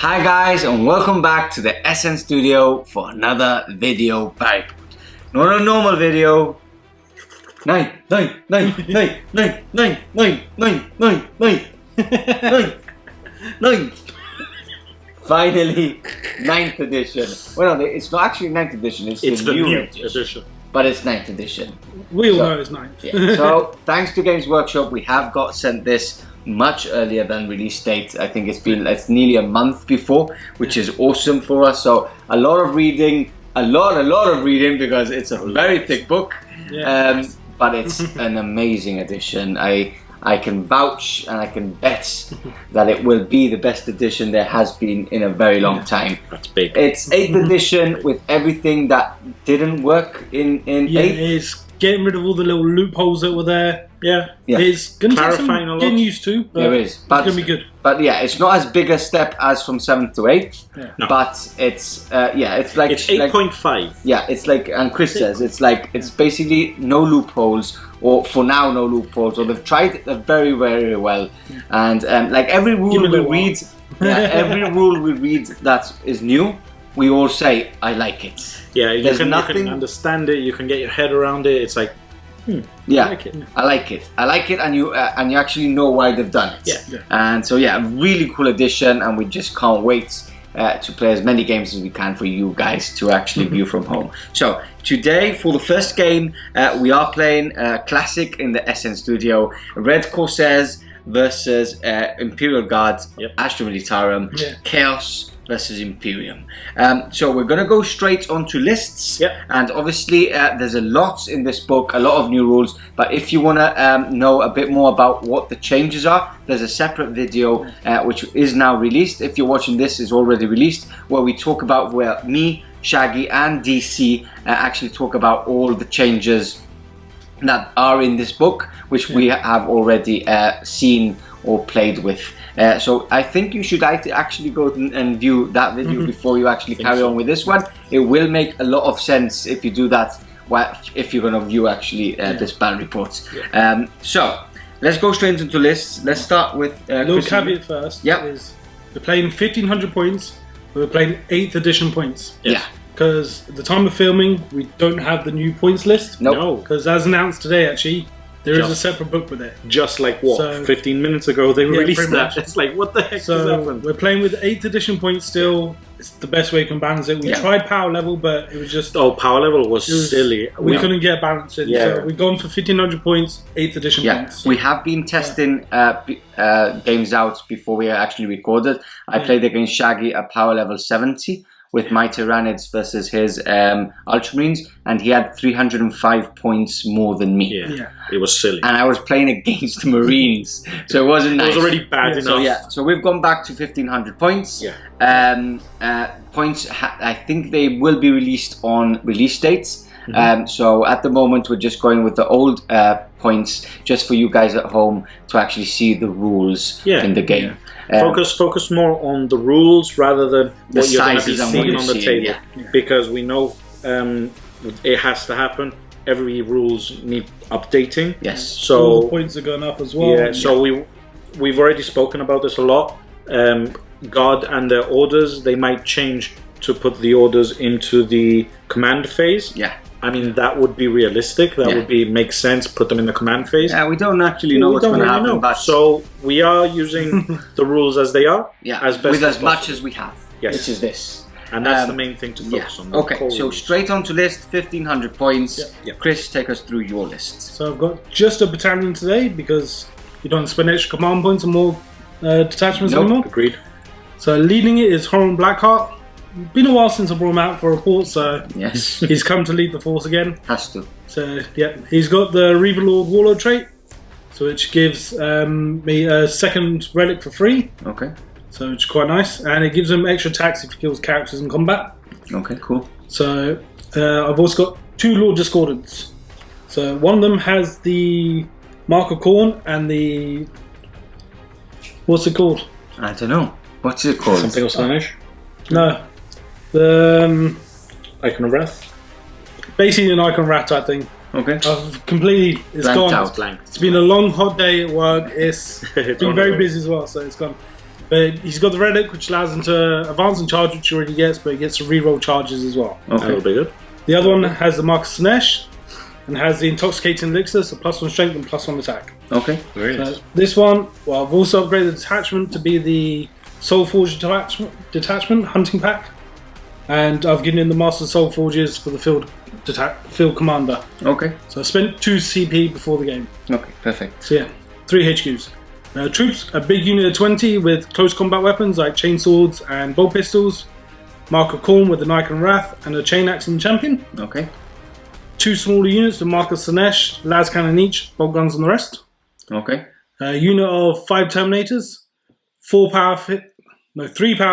Hi guys, and welcome back to the SN Studio for another video by not a normal video. Nine. Finally, 9th edition. Well, no, it's not actually 9th edition. It's the new edition. But it's 9th edition. We all know it's 9th. Yeah. So thanks to Games Workshop, we have got sent this much earlier than release date. I think it's nearly a month before, which is awesome for us. So a lot of reading, a lot of reading, because it's a very thick book. Yeah. But it's an amazing edition. I can vouch and I can bet that it will be the best edition there has been in a very long time. That's big. It's 8th edition with everything that didn't work in 8th. It's getting rid of all the little loopholes that were there. Yeah. It's going to take some getting used to. There is. But it's going to be good. But yeah, it's not as big a step as from 7th to 8th. Yeah. No. But it's it's like... It's 8.5. Yeah, it's like, and Chris says, it's basically no loopholes, or for now no loopholes, or they've tried it very, very well. And like every rule we read, every rule we read that is new, we all say, I like it. Yeah, you can understand it, you can get your head around it, it's like, yeah, I like it. I like it, and you actually know why they've done it. Yeah. And so yeah, really cool edition, and we just can't wait to play as many games as we can for you guys to actually view from home. So today, for the first game, we are playing Classic in the SN Studio, Red Corsairs versus Imperial Guard, Astra Militarum, Chaos versus Imperium. So we're going to go straight onto lists, and obviously there's a lot in this book, a lot of new rules, but if you want to know a bit more about what the changes are, there's a separate video which is now released. If you're watching this, is already released, where we talk about, where me, Shaggy and DC actually talk about all the changes that are in this book, which we have already seen or played with. So I think you should actually go and view that video before you actually carry on with this one. It will make a lot of sense if you do that, if you're going to view actually this battle report. So let's go straight into lists. Let's start with little caveat first. Is we're playing 1500 points. We're playing 8th edition points. Yeah. Because at the time of filming, we don't have the new points list. No. Because as announced today, actually, there is a separate book with it. Just like what? So, 15 minutes ago they released that. It's like, what the heck has happened? We're playing with 8th edition points still. It's the best way you can balance it. We tried power level, but it was just... Oh, power level was silly. We couldn't get a balance in. So we've gone for 1500 points, 8th edition points. We have been testing games out before we actually recorded. I played against Shaggy at power level 70. With my Tyranids versus his Ultramarines, and he had 305 points more than me. It was silly. And I was playing against Marines, so it wasn't nice. It was already bad enough. So we've gone back to 1500 points. Points, I think they will be released on release dates. So at the moment we're just going with the old points, just for you guys at home to actually see the rules in the game. Focus more on the rules rather than what you're going to be seeing on the table, because we know it has to happen. Every rules need updating. Yes. So all the points are going up as well. Yeah. So we've already spoken about this a lot. God and their orders, they might change to put the orders into the command phase. Yeah. I mean, that would be realistic. That would make sense. Put them in the command phase. Yeah, we don't actually know what's going to happen. But so we are using the rules as they are. Yeah, as best with as possible. much as we have. Yes. Which is this. And that's the main thing to focus on. Okay, so straight on to list, 1500 points. Chris, take us through your list. So I've got just a battalion today, because you don't spend extra command points and more detachments anymore. Agreed. So leading it is Horan Blackheart. Been a while since I brought him out for a report, so he's come to lead the force again. Has to. So he's got the Reaver Lord Warlord trait, so which gives me a second relic for free. Okay. So it's quite nice, and it gives him extra attacks if he kills characters in combat. Okay, cool. So I've also got 2 Lord Discordants. So one of them has the Mark of Khorne and the... What's it called? I don't know. What's it called? Something Spanish? No. The Icon of Wrath? Basically an Icon of Wrath type thing. Okay. I've completely... It's Blanked gone. out. Blanked. It's been a long, hot day at work. It's been very busy as well, so it's gone. But he's got the relic, which allows him to advance and charge, which he already gets, but he gets to reroll charges as well. Okay. That'll be good. The other one has the Mark of Sinesh, and has the Intoxicating Elixir, so +1 strength and +1 attack. Okay. Very nice. So this one, well, I've also upgraded the detachment to be the Soul Forge detachment hunting pack, and I've given in the Master Soul Forges for the field commander. Okay. So I spent 2 CP before the game. Okay, perfect. So yeah, 3 HQs. Troops, a big unit of 20 with close combat weapons like chainswords and bolt pistols. Mark of Khorne with the Nikon Wrath and a chain axe and champion. Okay. 2 smaller units with Mark of Sinesh, las cannon each, bolt guns on the rest. Okay. A unit of 5 Terminators, 3 Power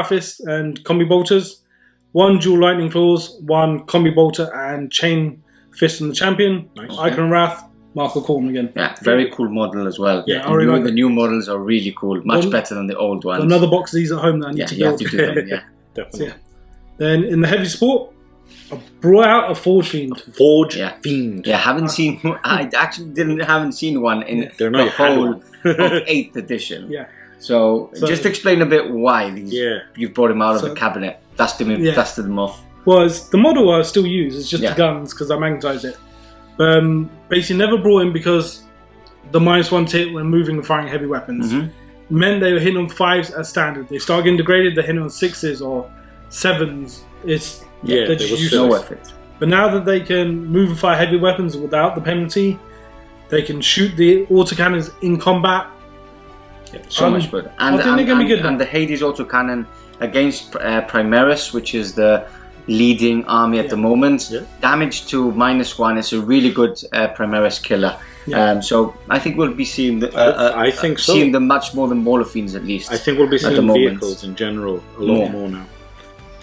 Fists and Combi Bolters, 1 Dual Lightning Claws, 1 Combi Bolter and Chain Fist on the champion. Nice. Icon Wrath, Mark of Khorne again. Yeah, very cool model as well. Yeah, I really like the new models are really cool, much better than the old ones. Another box of these at home that I need to you have build. to do them, yeah. Definitely. So, yeah. Then in the heavy support, I brought out a Forge Fiend. Forge Yeah. Fiend. Yeah, I actually haven't seen one in They're the not whole of 8th edition. Yeah. So just explain a bit why you've brought him out of the cabinet, dusted them off. Well, it's the model I still use. It's just Yeah. the guns because I magnetized it. Basically, never brought him because the -1 hit when moving and firing heavy weapons meant they were hitting on 5s as standard. They start getting degraded, they're hitting on 6s or 7s. They're just was useless. No effort. But now that they can move and fire heavy weapons without the penalty, they can shoot the autocannons in combat. So much better. I think they're going to be good. And the Hades autocannon against Primaris, which is the leading army at the moment. Yeah. Damage to -1 is a really good Primaris killer. Yeah. So I think we'll be seeing I think so. seeing them much more than Maulafines at least. I think we'll be at the seeing moment. vehicles in general a lot more now.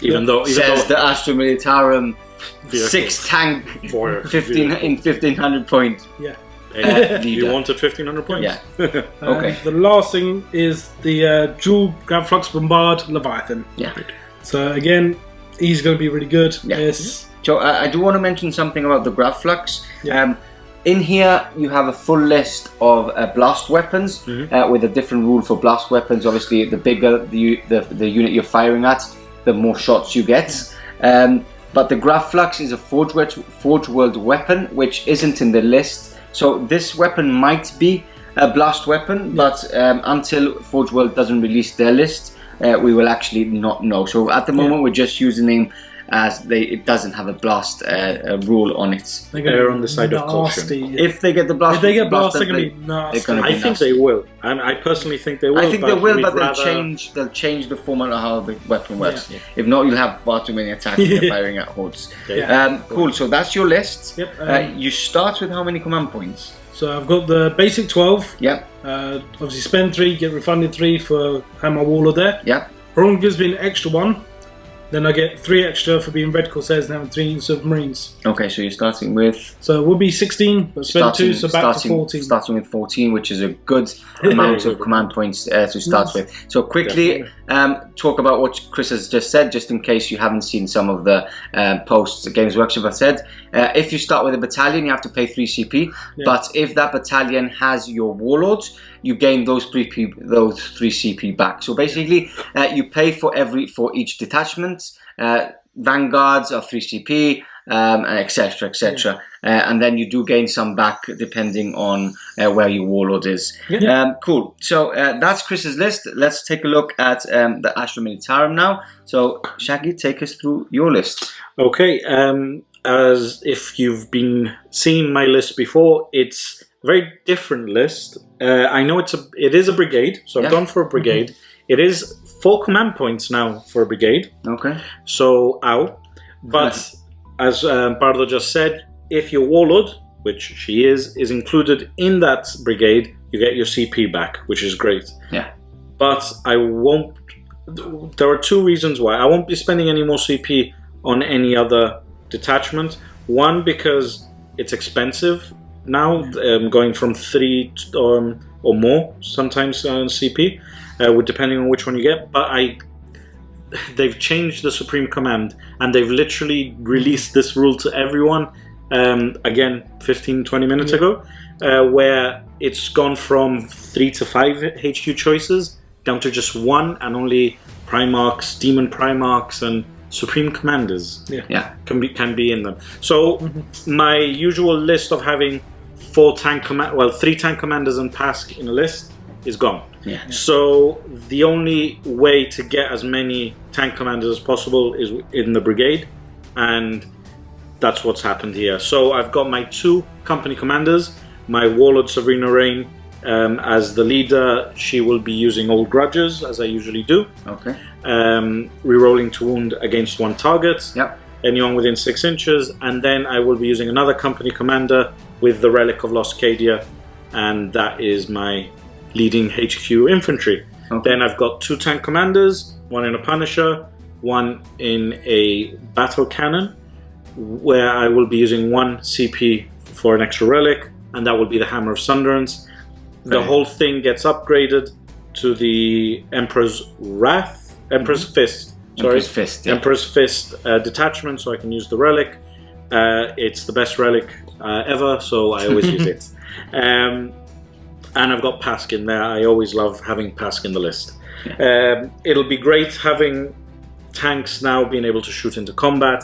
Even though the Astra Militarum Vehicles. 6 tank For 1500 point. Yeah. You wanted 1500 points? Yeah. Okay. The last thing is the dual Grand Flux Bombard Leviathan. Yeah. So again, he's going to be really good. Yeah. Yes. So I do want to mention something about the Graflux. Yeah. In here, you have a full list of blast weapons with a different rule for blast weapons. Obviously, the bigger the unit you're firing at, the more shots you get. But the Graflux is a Forge World weapon, which isn't in the list. So this weapon might be a blast weapon, but until Forge World doesn't release their list, we will actually not know. So at the moment, we're just using them as it doesn't have a blast rule on it. They're on the side of caution. If they get the blast, if they get blast, they're going to be nasty. I think they will, and I personally think they will. I think they will, but rather... they'll change the format of how the weapon works. Yeah. If not, you'll have far too many attacks when you're firing at hordes. Cool. So that's your list. Yep. You start with how many command points? So I've got the basic 12. Yep. Obviously spend 3, get refunded 3 for having my Warlord there. Yep. Braun gives me an extra 1. Then I get 3 extra for being Red Corsairs and having 3 Submarines. Okay, so you're starting with... So it would be 16, but spend 2, so back to 14. Starting with 14, which is a good amount of command points to start with. So quickly talk about what Chris has just said, just in case you haven't seen some of the posts Games Workshop have said. If you start with a battalion, you have to pay 3 CP, but if that battalion has your warlords, you gain those 3 CP back. So basically, you pay for each detachment. Vanguards are 3 CP, etc, etc, and then you do gain some back depending on where your warlord is. Cool. So that's Chris's list. Let's take a look at the Astra Militarum now. So Shaggy, take us through your list. Okay. As if you've been seeing my list before, it's a very different list. I know it is a brigade, so I've gone for a brigade. It is 4 command points now for a brigade. Okay. So, but as Bardo just said, if your warlord, which she is included in that brigade, you get your CP back, which is great. Yeah. But I won't. There are 2 reasons why I won't be spending any more CP on any other detachment. One, because it's expensive now, going from 3 or more sometimes CP. Depending on which one you get, but they've changed the Supreme Command and they've literally released this rule to everyone again 15-20 minutes ago, where it's gone from 3 to 5 HQ choices down to just one, and only Primarchs, Demon Primarchs, and Supreme Commanders can be in them. So my usual list of having 3 tank commanders and Pask in a list is gone. So the only way to get as many tank commanders as possible is in the brigade, and that's what's happened here. So I've got my 2 company commanders, my Warlord Sabrina Rain as the leader. She will be using Old Grudges, as I usually do. Okay. Rerolling to wound against 1 target. Yep. Anyone within 6 inches, and then I will be using another company commander with the Relic of Lost Cadia, and that is my leading HQ infantry. Okay. Then I've got 2 tank commanders, 1 in a Punisher, 1 in a battle cannon, where I will be using 1 CP for an extra relic, and that will be the Hammer of Sunderance. The whole thing gets upgraded to the Emperor's Wrath, Emperor's Fist. Sorry, Emperor's Fist. Emperor's Fist detachment, so I can use the relic. It's the best relic ever, so I always use it. And I've got Pask in there. I always love having Pask in the list. It'll be great having tanks now being able to shoot into combat.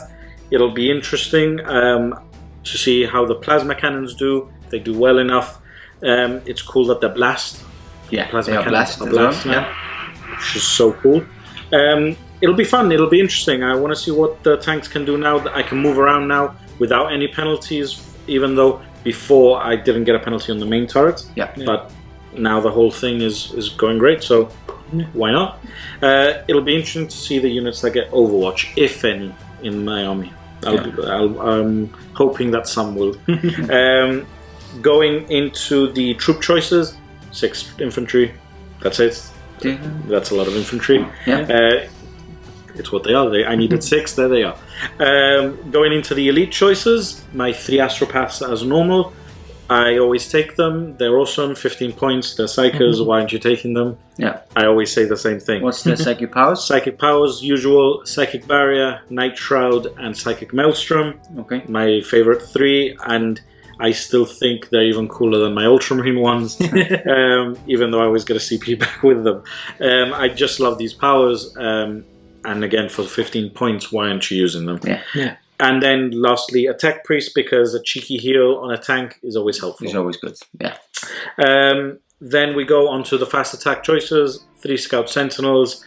It'll be interesting to see how the plasma cannons do. If they do well enough. It's cool that they're blast. Yeah, plasma they are cannons blast now, which is so cool. It'll be fun. It'll be interesting. I want to see what the tanks can do now that I can move around now without any penalties, even though before I didn't get a penalty on the main turret. But now the whole thing is going great, so why not? It'll be interesting to see the units that get Overwatch, if any, in my army. I'm hoping that some will. Going into the troop choices, 6 infantry. That's it. That's a lot of infantry. It's what they are. I needed 6. There they are. Going into the elite choices, my 3 astropaths as normal. I always take them. They're awesome. 15 points. They're psychers. Why aren't you taking them? I always say the same thing. What's the psychic powers? Psychic powers, usual Psychic Barrier, Night Shroud, and Psychic Maelstrom. Okay. My favorite 3, and I still think they're even cooler than my Ultramarine ones, even though I always get a CP back with them. I just love these powers, and again, for 15 points, why aren't you using them? And then lastly, a Tech Priest, because a cheeky heal on a tank is always helpful. It's always good, Then we go on to the fast attack choices, 3 Scout Sentinels.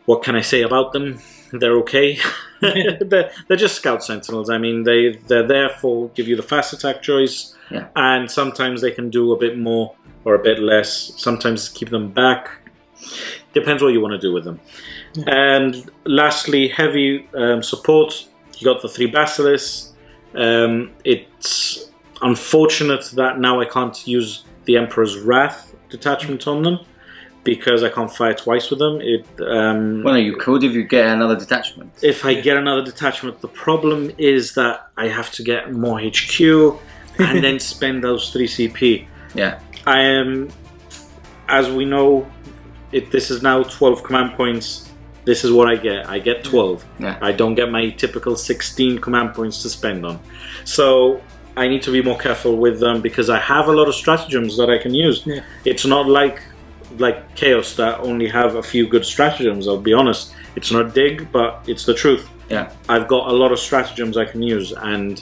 What can I say about them? They're okay. they're just Scout Sentinels. I mean, they're there for give you the fast attack choice, and sometimes they can do a bit more or a bit less. Sometimes keep them back. Depends what you want to do with them. And lastly, heavy support. You got the 3 Basilisks. It's unfortunate that now I can't use the Emperor's Wrath detachment on them, because I can't fire twice with them. Well, you could if you get another detachment. If I get another detachment, the problem is that I have to get more HQ and then spend those 3 CP. I am, as we know, this is now 12 command points. This is what I get. I get 12. I don't get my typical 16 command points to spend on. So I need to be more careful with them, because I have a lot of stratagems that I can use. It's not like Chaos that only have a few good stratagems. I'll be honest, it's not dig, but it's the truth. I've got a lot of stratagems I can use, and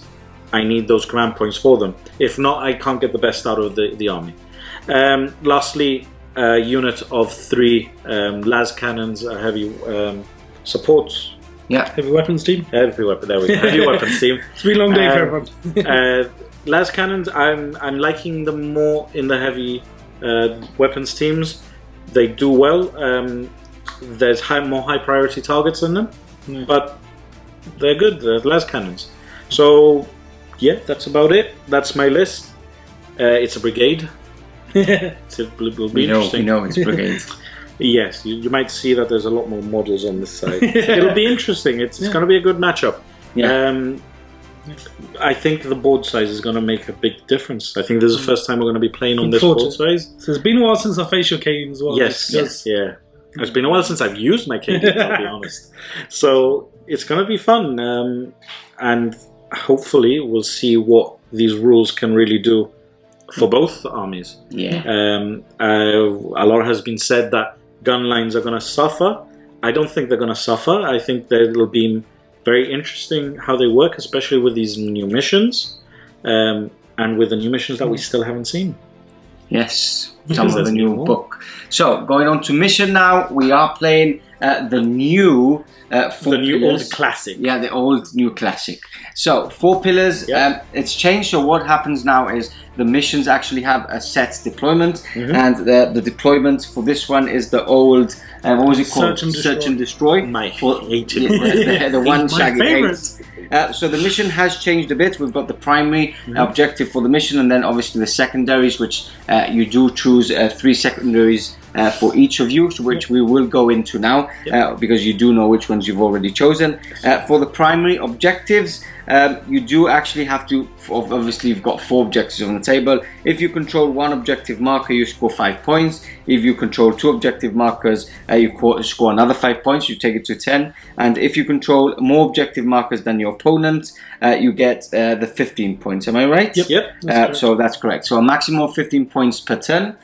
I need those command points for them. If not, I can't get the best out of the army. Lastly, a unit of 3 las cannons, a heavy support. Heavy weapons team. Heavy weapon. There we go. Heavy weapons team. It's been a long day for everyone. Las cannons. I'm liking them more in the heavy weapons teams. They do well. There's more high priority targets in them, but they're good. They're las cannons. So that's about it. That's my list. It's a brigade. We know it's brigade. Yes, you might see that there's a lot more models on this side. It'll be interesting. It's going to be a good matchup. I think the board size is going to make a big difference. I think this is the first time we're going to be playing on this board size. So it's been a while since I faced your Cadian as well. Yes. It's been a while since I've used my Cadian, I'll be honest. So it's going to be fun. And hopefully we'll see what these rules can really do for both armies. A lot has been said that gun lines are going to suffer. I don't think they're going to suffer. I think that it'll be very interesting how they work, especially with these new missions, and with the new missions that we still haven't seen. Yes, some of the new book. So, going on to mission now, we are playing the new 4 pillars. Old classic. Yeah, the old new classic. So, 4 pillars, it's changed. So, what happens now is the missions actually have a set deployment, and the deployment for this one is the old, what was it called? Search and Destroy. My hated the one Shaggy hates. So the mission has changed a bit. We've got the primary objective for the mission, and then obviously the secondaries, which you do choose 3 secondaries for each of you, which we will go into now, because you do know which ones you've already chosen. For the primary objectives, you do actually have to, obviously you've got 4 objectives on the table. If you control 1 objective marker, you score 5 points. If you control 2 objective markers, you score another 5 points, you take it to 10. And if you control more objective markers than your opponent, you get the 15 points. Am I right? Yep. So that's correct. So a maximum of 15 points per turn,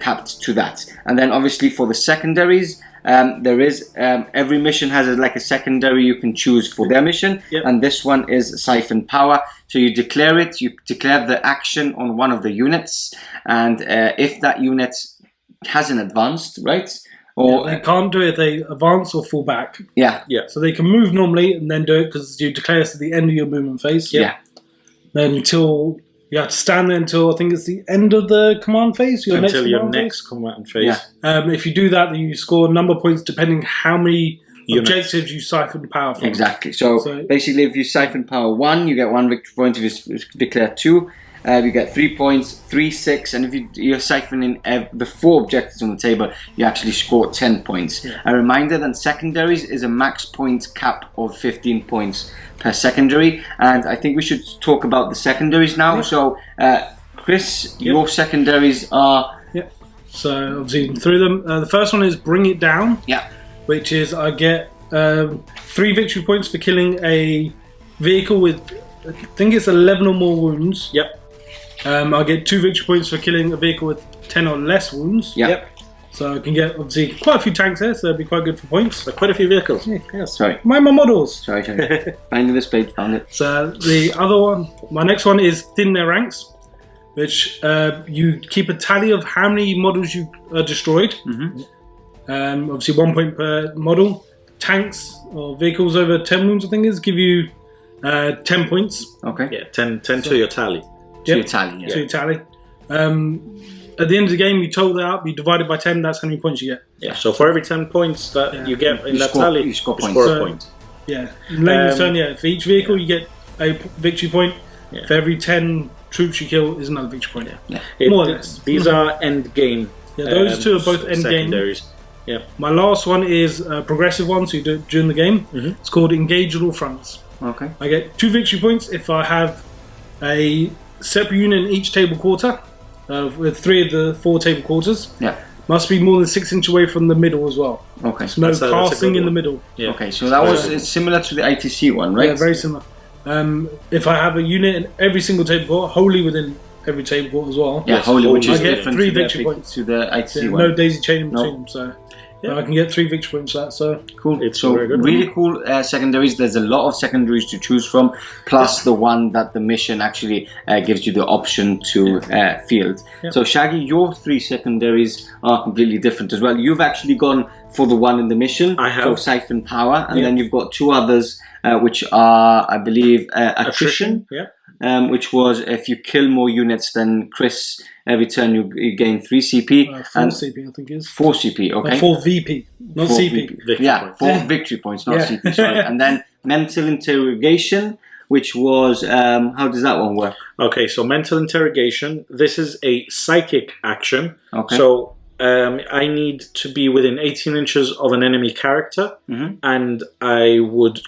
capped to that. And then obviously for the secondaries, there is every mission has a secondary you can choose for their mission, and this one is Siphon Power. So you declare it, you declare the action on one of the units, and if that unit hasn't advanced, right? Or they can't do it if they advance or fall back. Yeah. So they can move normally and then do it because you declare it at the end of your movement phase. Then until you have to stand there until I think it's the end of the command phase. Your next command phase. If you do that, then you score a number of points depending how many objectives you siphon power from. Exactly. So basically, if you siphon power 1, you get 1 victory point. If you declare 2, you get 3 points, 3, 6, and if you're siphoning the 4 objectives on the table, you actually score 10 points. A reminder that secondaries is a max point cap of 15 points per secondary, and I think we should talk about the secondaries now. So, Chris, your secondaries are... So, obviously, through them. The first one is Bring It Down, which is I get 3 victory points for killing a vehicle with, I think it's 11 or more wounds. I get 2 victory points for killing a vehicle with 10 or less wounds. So I can get obviously quite a few tanks there, so that'd be quite good for points. So quite a few vehicles. Sorry. My models. Sorry. Finding this page, found it. So the other one, my next one is Thin Their Ranks, which you keep a tally of how many models you destroyed. Obviously 1 point per model. Tanks or vehicles over 10 wounds, I think give you 10 points. Okay. 10 to your tally. To your tally, To your tally. At the end of the game, you total that up, you divide it by 10, that's how many points you get. So for every 10 points that you get in that tally, you score a point. In Lane's turn, for each vehicle, you get a victory point. For every 10 troops you kill, is another victory point. More or less. These are end game. Those 2 are both end secondaries. game. My last one is a progressive one, so you do it during the game. It's called Engage at All Fronts. Okay. I get 2 victory points if I have a separate unit in each table quarter, with 3 of the 4 table quarters. Must be more than 6 inches away from the middle as well. Okay. So no passing in the middle. Okay, so that was it's similar to the ITC one, right? Yeah, very similar. If I have a unit in every single table quarter, wholly within every table quarter as well. Wholly, which is I get different 3 victory points to the ITC one. No daisy chain in between them, so I can get 3 victory points for that. So cool. It's so very good. Really cool secondaries. There's a lot of secondaries to choose from, plus the one that the mission actually gives you the option to field. So Shaggy, your 3 secondaries are completely different as well. You've actually gone for the one in the mission. I have. So Siphon Power, and then you've got 2 others which are, I believe, Attrition. Which was if you kill more units than Chris, every turn you gain 3 CP. 4 CP, I think it is. 4 CP, okay. 4 VP, not 4 CP. VP. 4 victory points, not CP, sorry. And then Mental Interrogation, which was, how does that one work? Okay, so Mental Interrogation, this is a psychic action. Okay. So I need to be within 18 inches of an enemy character, and I would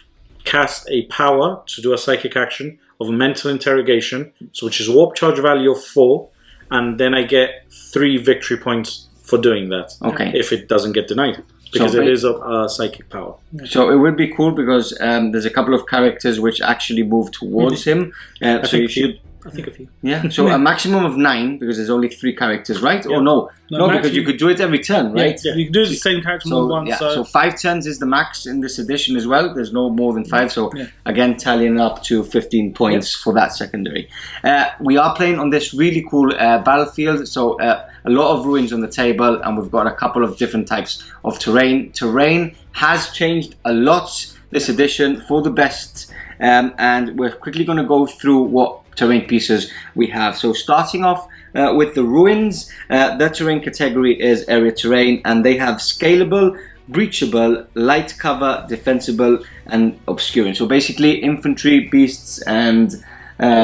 cast a power to do a psychic action of Mental Interrogation, so which is a warp charge value of 4, and then I get 3 victory points for doing that. Okay. If it doesn't get denied, because it is a psychic power. So it would be cool because there's a couple of characters which actually move towards him. So you should. I think a few. Yeah, so a maximum of 9 because there's only 3 characters, right? Yeah. Or no, because maximum- you could do it every turn, right? Yeah, you can do the same character more than once. So 5 turns is the max in this edition as well. There's no more than 5. So again, tallying up to 15 points for that secondary. We are playing on this really cool battlefield. So a lot of ruins on the table, and we've got a couple of different types of terrain. Terrain has changed a lot this edition for the best, and we're quickly going to go through what terrain pieces we have. So starting off with the ruins, their terrain category is area terrain, and they have scalable, breachable, light cover, defensible, and obscuring. So basically, infantry, beasts, and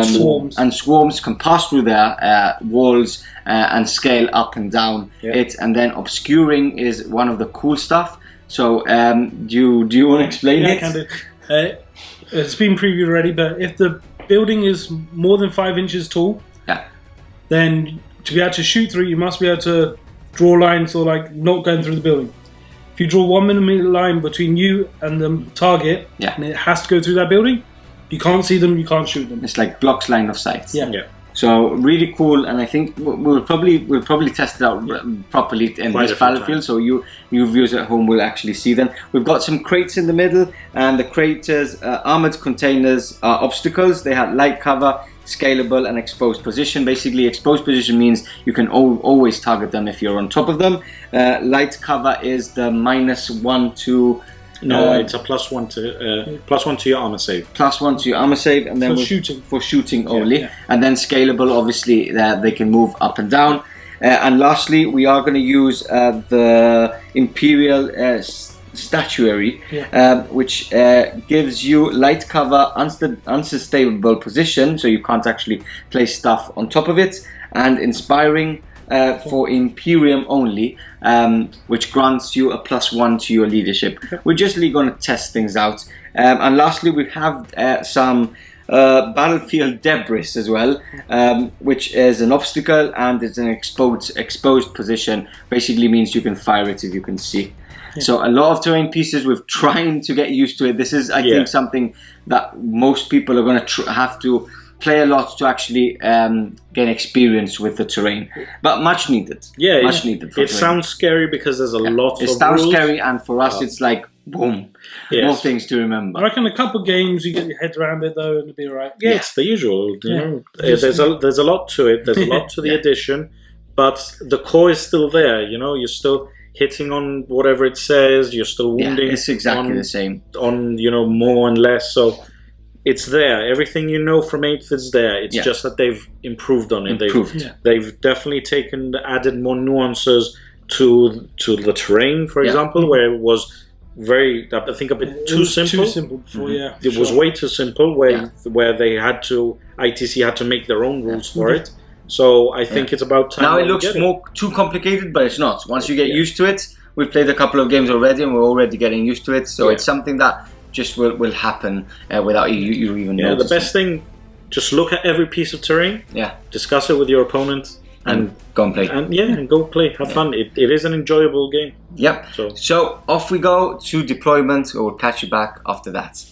swarms can pass through their walls and scale up and down it. And then obscuring is one of the cool stuff. So do you want to explain it? I can do. It's been previewed already, but if the building is more than 5 inches tall, then to be able to shoot through, you must be able to draw lines or like not going through the building. If you draw 1 millimeter line between you and the target, and it has to go through that building, you can't see them, you can't shoot them. It's like blocks line of sight. Yeah. So really cool, and I think we'll probably test it out properly in this battlefield. So you viewers at home will actually see them. We've got some crates in the middle, and the crates, armored containers are obstacles. They have light cover, scalable, and exposed position. Basically, exposed position means you can always target them if you're on top of them. Light cover is the -1 to it's a +1 to your armor save. +1 to your armor save, and then for shooting only. And then scalable, obviously, they can move up and down. And lastly, we are going to use the Imperial statuary, which gives you light cover, unsustainable position, so you can't actually place stuff on top of it, and inspiring for Imperium only, which grants you a +1 to your leadership. We're just really going to test things out. And lastly, we have some battlefield debris as well, which is an obstacle, and it's an exposed position. Basically means you can fire it if you can see. So a lot of terrain pieces, we're trying to get used to it. This is, I think, something that most people are going to have to play a lot to actually gain experience with the terrain, but much needed. Much needed. It sounds scary because there's a lot. It sounds scary, and for us, it's like boom, more things to remember. I reckon a couple of games you get your head around it though, and it'll be alright. Yeah, it's the usual. You know, there's a lot to it. There's a lot to the addition, but the core is still there. You know, you're still hitting on whatever it says. You're still wounding. It's exactly the same on more and less. So it's there. Everything you know from 8th is there. It's just that they've improved on it. They've definitely added more nuances to the terrain, for example, where it was very, I think, a bit too simple. Too simple before, It was way too simple, where they had to, ITC had to make their own rules for it. So I think it's about time. Now it looks too complicated, but it's not. Once you get used to it, we've played a couple of games already, and we're already getting used to it. So it's something that just will happen without you even noticing. The best thing, just look at every piece of terrain, discuss it with your opponent, and go and play. And go play, have fun. It is an enjoyable game. Yep. So off we go to deployment. We'll catch you back after that.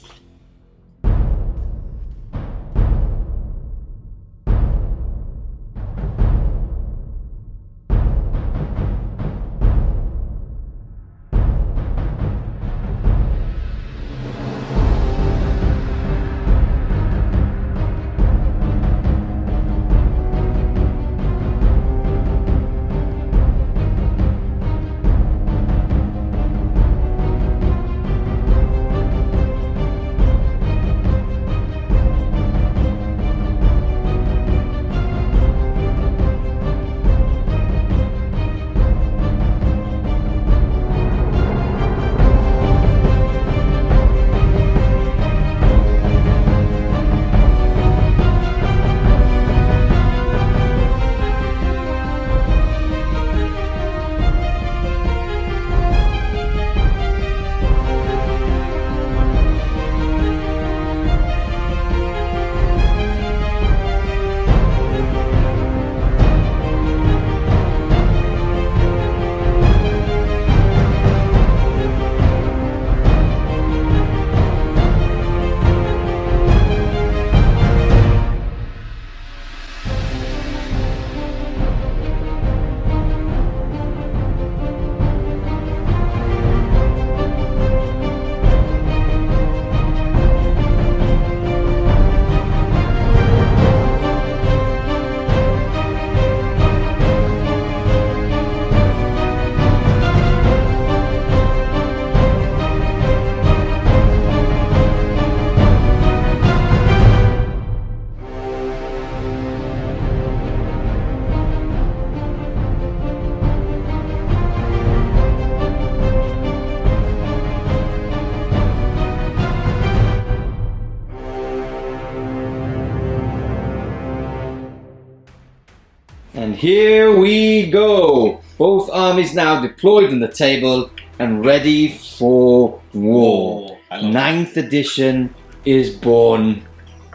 here we go. Both armies now deployed on the table and ready for war. 9th edition is born.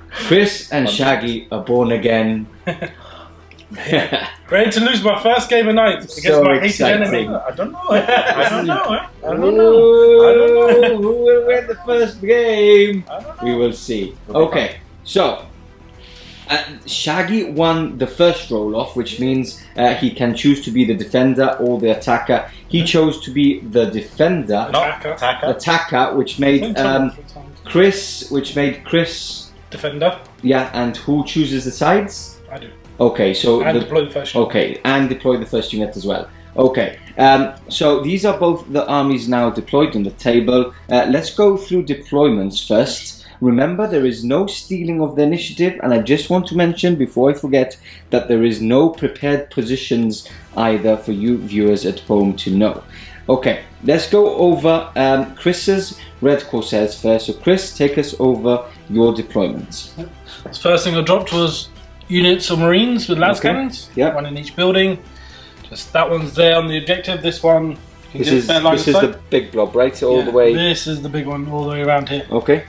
Chris and Shaggy are born again. Ready to lose my first game of night against So my hated exciting. enemy. I don't know. I don't know. Who will win the first game? We will see. Okay, so Shaggy won the first roll off, which means he can choose to be the defender or the attacker. He chose to be the defender, attacker, which made Chris, defender. Yeah, and who chooses the sides? I do. Okay, so and deploy the first unit. Okay, and deploy the first unit as well. Okay, so these are both the armies now deployed on the table. Let's go through deployments first. Remember, there is no stealing of the initiative, and I just want to mention before I forget that there is no prepared positions either for you viewers at home to know. Okay, let's go over Chris's Red Corsairs first. So Chris, take us over your deployments. The first thing I dropped was units of Marines with las cannons, one in each building. Just that one's there on the objective. This one, this is the big blob, right? All the way. This is the big one, all the way around here. Okay.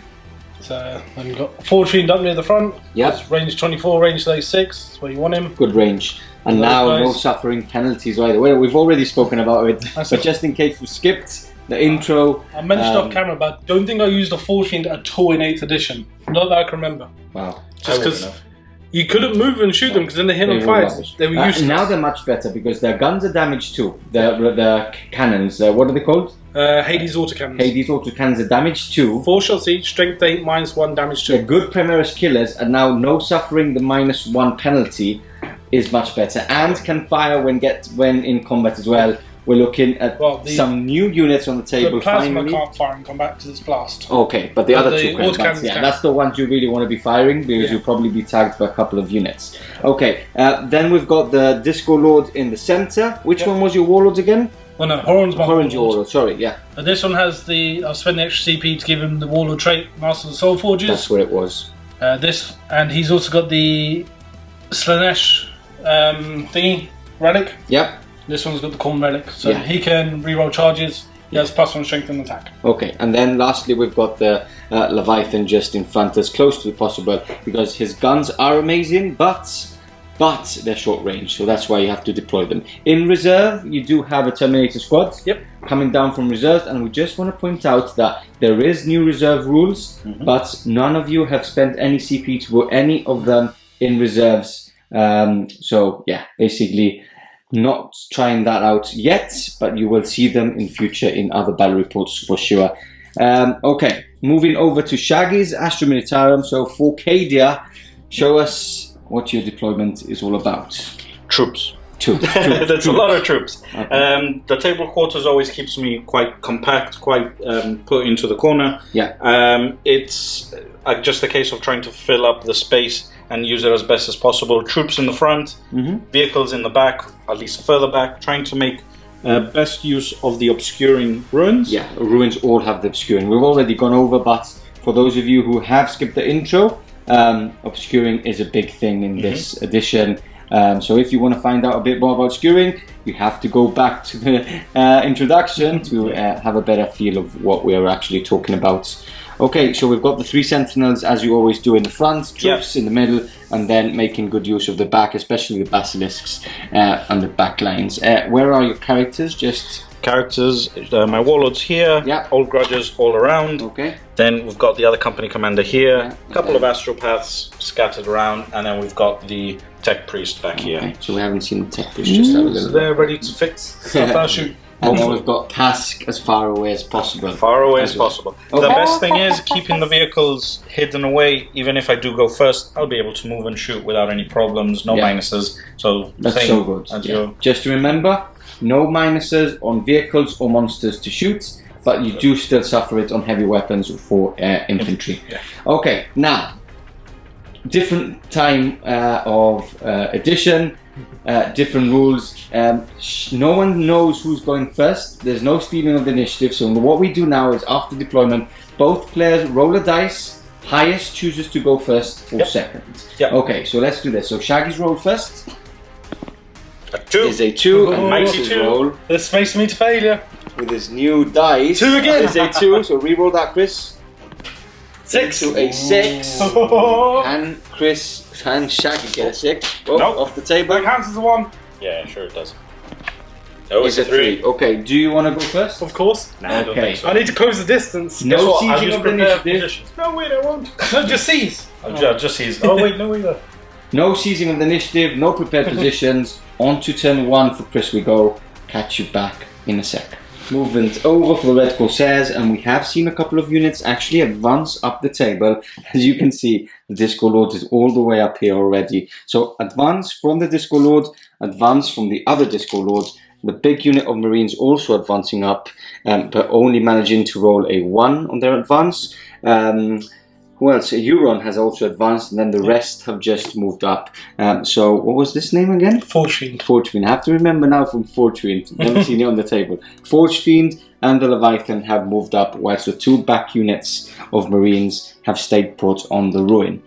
So then you've got 14 up near the front. Yep. Range 24, range 36. That's where you want him. Good range. And now no suffering penalties either. Well, we've already spoken about it, but just in case we skipped the intro. I mentioned off camera, but I don't think I used a 14 at all in 8th edition. Not that I can remember. Wow. Just because you couldn't move and shoot them because then they hit on fives. They were useless. Now they're much better because their guns are damaged too. The cannons, what are they called? Hades autocannons. Hades autocannons are damaged too. 4 shots each, strength 8, -1 damage 2. They're good Primaris killers, and now no suffering the -1 penalty is much better, and can fire when in combat as well. We're looking at some new units on the table. The plasma finally. can't fire in combat because it's blast. Okay, but the other two can. Yeah, that's the ones you really want to be firing because you'll probably be tagged by a couple of units. Okay, then we've got the Disco Lord in the center. Which one was your Warlords again? Oh no, Horon's my Warlord. Sorry, yeah. And this one has I've spent the extra CP to give him the Warlord trait, Master of the Soul Forges. That's where it was. And he's also got the Slanesh thingy, relic. Yep. This one's got the Corn relic, so he can reroll charges. He has +1 strength and attack. Okay, and then lastly we've got the Leviathan just in front, as close to possible, because his guns are amazing, but they're short range, so that's why you have to deploy them. In reserve, you do have a Terminator squad coming down from reserves, and we just want to point out that there is new reserve rules, but none of you have spent any CP to put any of them in reserves. So yeah, basically not trying that out yet, but you will see them in future in other battle reports for sure. Okay, moving over to Shaggy's Astra Militarum. So for Cadia, show us what your deployment is all about. Troops. That's a lot of troops. Okay. The table quarters always keeps me quite compact, quite put into the corner. Yeah. It's just a case of trying to fill up the space and use it as best as possible. Troops in the front, vehicles in the back, at least further back, trying to make best use of the obscuring ruins. Yeah, ruins all have the obscuring. We've already gone over, but for those of you who have skipped the intro, obscuring is a big thing in this edition. So if you want to find out a bit more about obscuring, you have to go back to the introduction to have a better feel of what we are actually talking about. Okay, so we've got the 3 sentinels, as you always do, in the front, troops in the middle, and then making good use of the back, especially the Basilisks and the back lines. Where are your characters? Just characters, my warlords here, old grudges all around. Okay. Then we've got the other company commander here, a couple of astropaths scattered around, and then we've got the tech priest back here. So we haven't seen the tech priest, just have a little. So they're ready to fix. Shoot. And then we've got Task as far away as possible. Far away as possible. Okay. The best thing is keeping the vehicles hidden away. Even if I do go first, I'll be able to move and shoot without any problems, no minuses. So that's so good. Just remember, no minuses on vehicles or monsters to shoot, but you do still suffer it on heavy weapons for infantry. Okay, now, different time of edition. Different rules. No one knows who's going first. There's no stealing of the initiative. So what we do now is after deployment, both players roll a dice. Highest chooses to go first or second. Okay, so let's do this. So Shaggy's roll first. A 2. is a 2, and Oh, makes his 2. roll This makes me to failure. with his new dice. 2 again. Is a 2, so re-roll that, Chris. 6. To a 6. Oh. Can Chris and Shaggy get a 6? Oh, Nope. off the table. That counts as a 1. Yeah, sure it does. Oh, Is a 3. Okay, do you want to go first? Of course. Nah, I don't Okay. think so. I need to close the distance. No Guess what? I'll sieging just of the prepare initiative. positions. No, wait, I won't. No, just seize. I'll just seize. Oh, wait, no, wait. No seizing of the initiative, no prepared positions. On to turn 1 for Chris we go. Catch you back in a sec. Movement over for the Red Corsairs, and we have seen a couple of units actually advance up the table. As you can see, the Disco Lord is all the way up here already. So advance from the Disco Lord, advance from the other Disco Lords. The big unit of Marines also advancing up, but only managing to roll a 1 on their advance. Who else? Euron has also advanced, and then the rest have just moved up. So what was this name again? Forge Fiend. Forge Fiend. I have to remember now from Forge Fiend. Never seen it on the table. Forge Fiend and the Leviathan have moved up, whilst the 2 back units of Marines have stayed put on the ruin.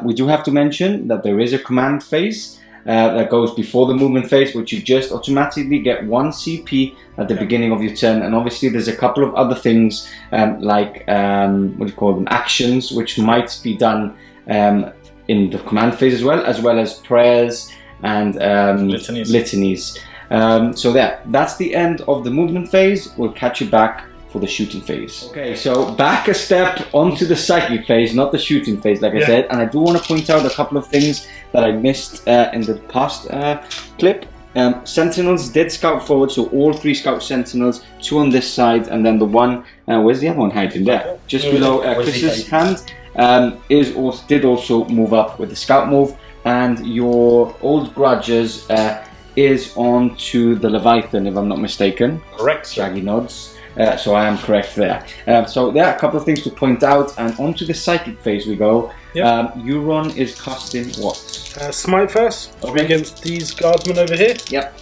We do have to mention that there is a command phase that goes before the movement phase, which you just automatically get 1 CP at the beginning of your turn. And obviously there's a couple of other things like, what do you call them, actions, which might be done in the command phase as well as prayers and litanies. So that's the end of the movement phase. We'll catch you back for the shooting phase. Okay, so back a step onto the cyclic phase, not the shooting phase, like I said. And I do want to point out a couple of things that I missed in the past clip. Sentinels did scout forward, so all 3 scout sentinels, 2 on this side, and then the one, where's the other one hiding there? Just below Chris's hand, did also move up with the scout move, and your old grudges is on to the Leviathan, if I'm not mistaken. Correct. Shaggy nods. So I am correct there. So there are a couple of things to point out, and onto the psychic phase we go. Euron is casting what? Smite first. Okay. Against these guardsmen over here. Yep.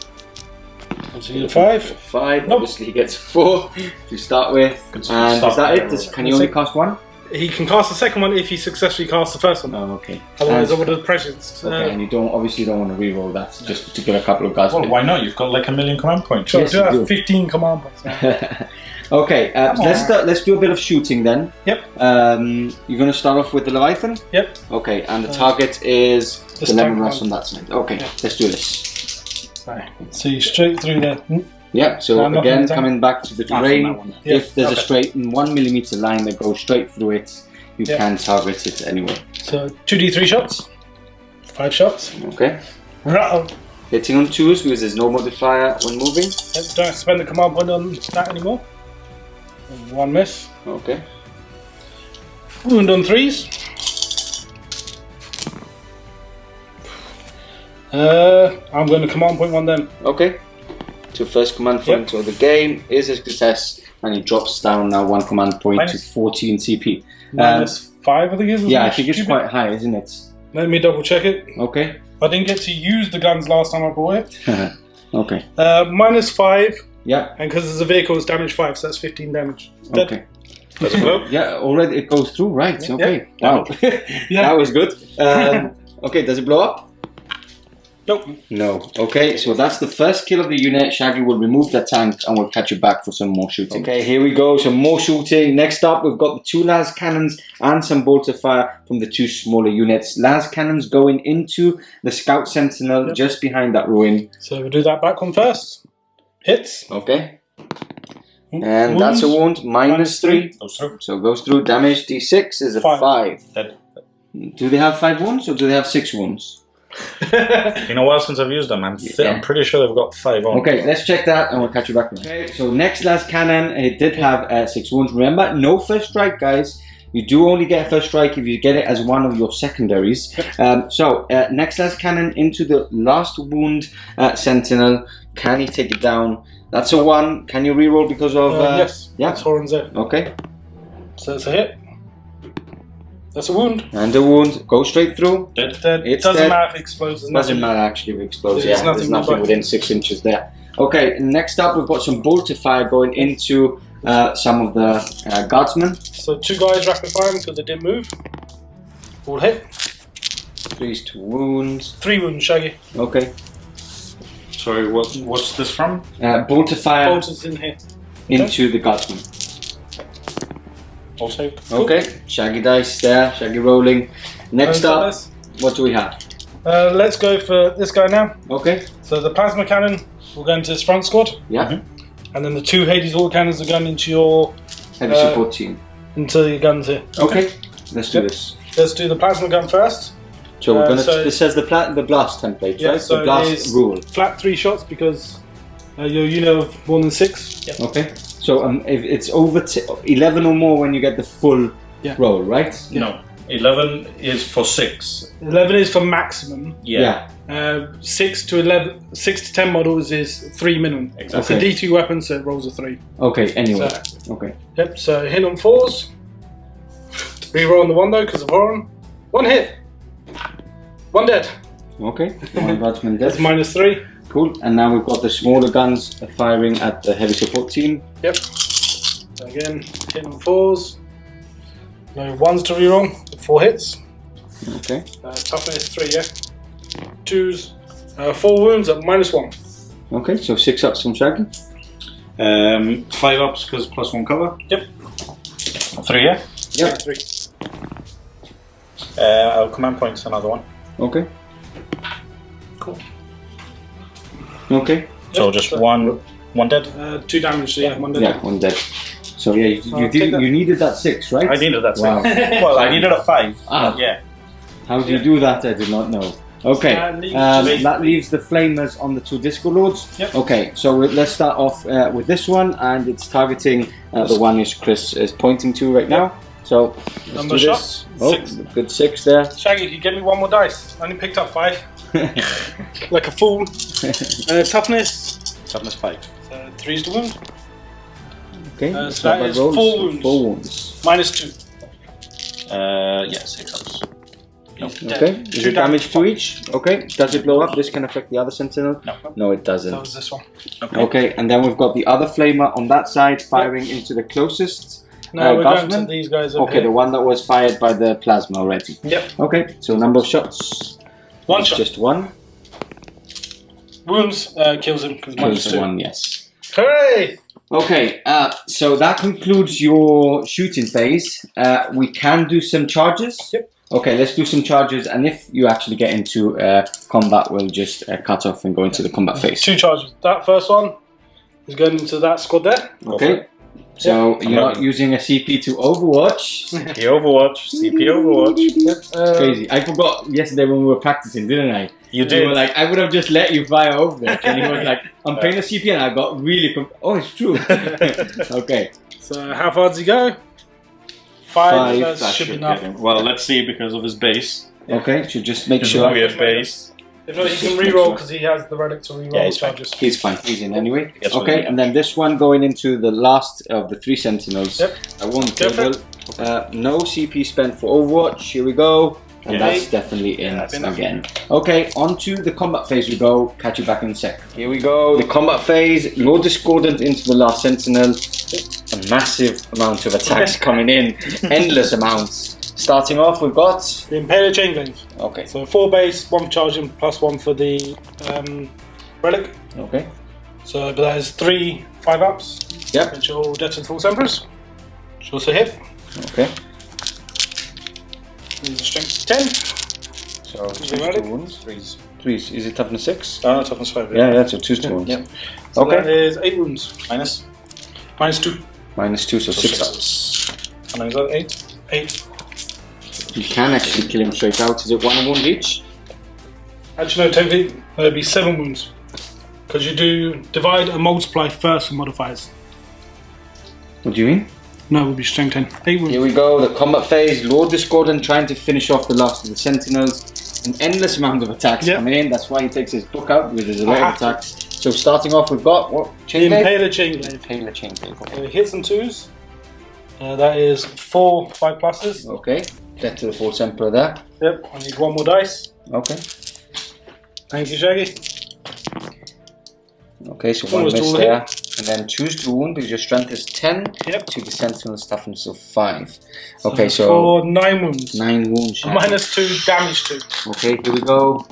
So you 5. 5. Nope. Obviously he gets 4 to start with. And is that it? Can you only cast 1? He can cast the second one if he successfully casts the first one. Oh, okay. Otherwise, I would have presence. Okay, and you don't want to re-roll that just to get a couple of guys. Well, why not? You've got like 1,000,000 command points. Sure, Yes, do you have do. 15 command points. Okay, let's do a bit of shooting then. Yep. You're going to start off with the Leviathan? Yep. Okay, and the target is the lemon rust one. on that side. Okay, let's do this. Right. So you straight through there. Yep, so I'm not again, gonna coming back to the terrain, Yeah. if there's a straight 1mm line that goes straight through it, you can target it anyway. So 2d3 shots. 5 shots. Okay. Rattle. Hitting on 2s because there's no modifier when moving. Yep, don't spend the command point on that anymore. 1 miss. Okay. Wound on 3s. I'm going to command point 1 then. Okay. To first command point of the game is a success, and he drops down now 1 command point to 14 CP. Minus 5 I think it is. Yeah, I think it's quite high, isn't it? Let me double check it. Okay. I didn't get to use the guns last time I bought it. Okay. Minus 5, Yeah. and because it's a vehicle, it's damage 5, so that's 15 damage. Dead. Okay. Does it go? Yeah, already it goes through, right? Yeah. Okay. Wow. That was good. Okay, does it blow up? Nope. No. Okay, so that's the first kill of the unit. Shaggy will remove the tank and we'll catch you back for some more shooting. Okay, here we go. Some more shooting. Next up, we've got the 2 las cannons and some bolter fire from the 2 smaller units. Las cannons going into the scout sentinel just behind that ruin. So we'll do that back one first. Hits. Okay. And that's a wound. Minus 3. Goes through. So it goes through. Damage D6 is a 5. Dead. Do they have 5 wounds or do they have 6 wounds? Been a while since I've used them. I'm pretty sure they've got 5 on. Okay, let's check that and we'll catch you back. Okay, so next las cannon, it did have 6 wounds. Remember, no first strike, guys. You do only get a first strike if you get it as one of your secondaries. Next las cannon into the last wound sentinel. Can he take it down? That's a 1. Can you reroll because of... yes. Yeah. That's Horan's there. Okay. So it's a hit. That's a wound. And the wound. Go straight through. Dead. It's doesn't dead. matter if it explodes. Doesn't matter actually if it explodes. There's There's nothing within 6 inches there. Okay, next up we've got some bolter fire going into some of the guardsmen. So 2 guys rapid firing because they didn't move. All hit. 3 to wounds. 3 wounds, Shaggy. Okay. Sorry, what's this from? Bolter fire Bolters in here. into the guardsman. Also. Okay, Shaggy dice there, Shaggy rolling. Next up, what do we have? Let's go for this guy now. Okay. So the plasma cannon will go into his front squad. Yeah. And then the 2 Hades autocannons are going into your Heavy support team. into your guns here. Okay. Let's do this. Let's do the plasma gun first. So we're gonna. This says the blast template, Yeah, right? so the blast rule. Flat 3 shots because your unit of more than 6. Yeah. Okay. So if it's over 11 or more when you get the full roll, right? Yeah. No. 11 is for 6. 11 is for maximum. Yeah. 6 to 10 models is 3 minimum. Exactly. It's a D2 weapon, so it rolls a 3. Okay. Anyway. So, okay. Yep. So hit on 4s. Reroll on the 1 though because of Horon. 1 hit. 1 dead. Okay. One guardsman dead. That's -3. Cool. And now we've got the smaller guns firing at the heavy support team. Yep. So again, hit on 4s. No 1s to reroll. 4 hits. Okay. Toughness 3, yeah. 2s. 4 wounds at -1. Okay. So 6 ups from Shaggy. 5 ups because +1 cover. Yep. 3, yeah. Yep. 3. I'll command points another 1. Okay. Cool. Okay. So Yep, just so- one dead. 2 damage, so yeah, 1 dead. Yeah. 1 dead. So yeah, you needed that 6, right? I needed that. Wow. Well, I needed a 5. Ah. Yeah. How do you do that? I did not know. Okay, that leaves the flamers on the 2 disco lords. Yep. Okay, so let's start off with this one, and it's targeting the one Chris is pointing to right now. So let's Number do this. shots. Oh, 6. good 6 there. Shaggy, you give me 1 more dice. I only picked up 5. Like a fool. Toughness. Toughness 5. So 3's to wound. Okay, So let's start that by is rolls. 4 wounds. 4 wounds. -2. Yeah, 6 ups. No. Okay, is it damage to each? Okay, does it blow up? This can affect the other sentinel? No. No, it doesn't. That was this one. Okay, and then we've got the other flamer on that side firing into the closest. Now we're going guardsman? to these guys over Okay, the here. one that was fired by the plasma already. Yep. Okay, so number of shots. 1 It's shot. just 1. Wounds kills him because Kills the -2. 1, yes. Hooray! Okay, so that concludes your shooting phase. We can do some charges. Yep. Okay, let's do some charges, and if you actually get into combat, we'll just cut off and go into the combat phase. 2 charges. That first one is going into that squad there. Okay. So you're not using a CP to Overwatch. CP Overwatch. CP Overwatch. It's crazy. I forgot yesterday when we were practicing, didn't I? You You did. were like, I would have just let you fire over there. And he was like, I'm playing a CP, and I got really. Oh, it's true. Okay. So how far does he go? 5. That that should be should enough. get him. Well, let's see because of his base. Okay, should just make His sure. weird base. If not, he can reroll because he has the relic to reroll Yeah, he's fine. charges. He's fine. He's in anyway. Yes, Okay, we do. and then this one going into the last of the 3 sentinels. Yep. At 1 Go for table. No CP spent for Overwatch. Here we go. And Yeah. that's definitely in Yeah, been enough. again. Okay, on to the combat phase we go. Catch you back in a sec. Here we go. The combat phase. Lord Discordant into the last sentinel. A massive amount of attacks coming in. Endless amounts. Starting off, we've got. The Imperial chain glaive. Okay. So 4 base, 1 charging, +1 for the relic. Okay. So but that is 3 5-ups. Yep. Which are all dead to the False Emperors. Which also hit. Okay. And strength 10. So Is it ready? 2 wounds. 3s. Is it toughness 6? Oh, toughness 5. Yeah, so 2 wounds. Yep. So Okay. that is 8 wounds. Minus. -2. -2, so 6 6 ups. How many is that? 8? 8. You can actually kill him straight out. Is it 1 wound each? Actually, no, technically, it'd be 7 wounds. Because you do divide and multiply first for modifiers. What do you mean? No, it would be strength 10. 8 wounds. Here we go, the combat phase. Lord Discordant trying to finish off the last of the sentinels. An endless amount of attacks Yep. coming in. That's why he takes his book out with his array of attacks. So starting off, we've got what? The Chain glaive? Impaler chain glaive. Impaler chain glaive. So it hits and 2s. That is 4 5+. Okay, death to the False Emperor there. Yep, I need 1 more dice. Okay. Thank you, Shaggy. Okay, so 1 Almost miss all there. And then choose to wound because your strength is 10. Yep. To the sentinel's toughness of 5. Okay, so For 9 wounds. 9 wounds. Shaggy. -2, damage 2. Okay, here we go.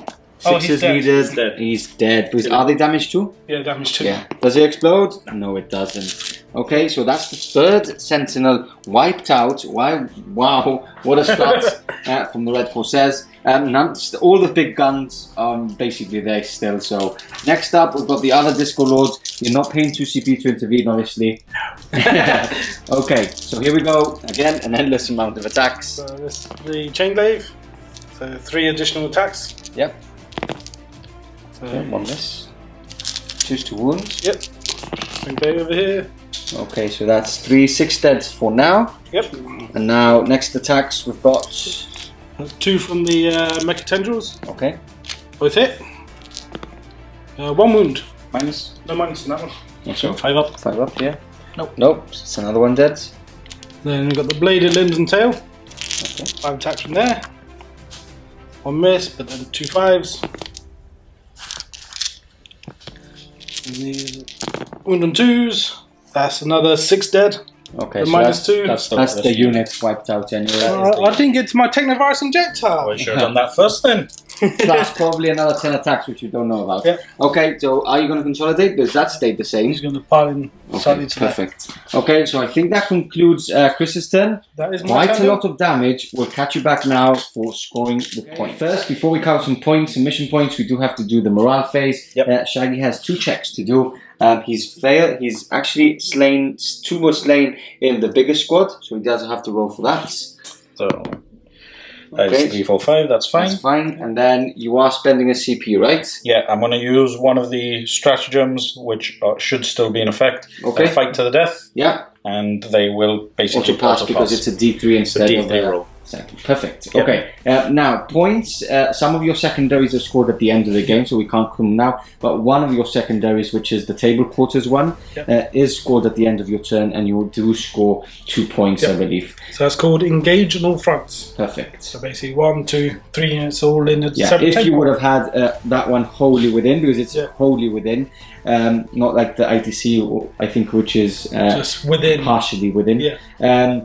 Oh, Sixes he's dead. needed. He's dead. But are they damaged too? Yeah, damage 2. Yeah. Does it explode? No, it doesn't. Okay, so that's the third Sentinel wiped out. Wow, what a start from the Red Corsairs. All the big guns are basically there still. So next up, we've got the other Disco Lords. You're not paying 2 CP to intervene, obviously. Okay, so here we go. Again, an endless amount of attacks. So this is the chain glaive. So 3 additional attacks. Yep. So, Okay, one miss. Choose to wounds. Yep. Chain glaive over here. Okay, so that's 3 6 deads for now. Yep. And now next attacks we've got. 2 from the Mecha Tendrils. Okay. Both hit. 1 wound. Minus. No minus in that one. Not sure. 5 up. 5 up, yeah. Nope. Nope. It's another one dead. Then we've got the bladed limbs and tail. Okay. 5 attacks from there. 1 miss, but then 2 5s. And these wound on 2s. That's another 6 dead. Okay. The So minus 2. That's that's the unit wiped out anyway. I think it's my Technovirus Injector. Well, you should have done that first then. Plus probably another 10 attacks which you don't know about. Yeah. Okay, so are you going to consolidate? Because that stayed the same. He's going to pile in slightly Okay, to that. perfect. Okay, so I think that concludes Chris's turn. That is my Quite turn. a lot of damage. We'll catch you back now for scoring the point. First, before we count some points and mission points, we do have to do the morale phase. Yep. Shaggy has 2 checks to do. He's failed. He's actually slain. 2 were slain in the bigger squad, so he doesn't have to roll for that. So that's 3, 4, 5. That's fine. That's fine. And then you are spending a CP, right? Yeah, I'm going to use one of the stratagems, which should still be in effect. Okay. Fight to the death, Yeah. and they will basically Auto pass because it's a D3 instead It's a D3 of roll. Exactly. Perfect. Yep. Okay. Now, points. Some of your secondaries are scored at the end of the game, so we can't come now. But one of your secondaries, which is the table quarters one, is scored at the end of your turn, and you do score 2 points, I believe. So that's called Engage on all fronts. Perfect. So basically 1, 2, 3 units all in a Yeah, separate if you table. would have had that one wholly within, because it's wholly within, not like the ITC, I think, which is just within. partially within. Yeah.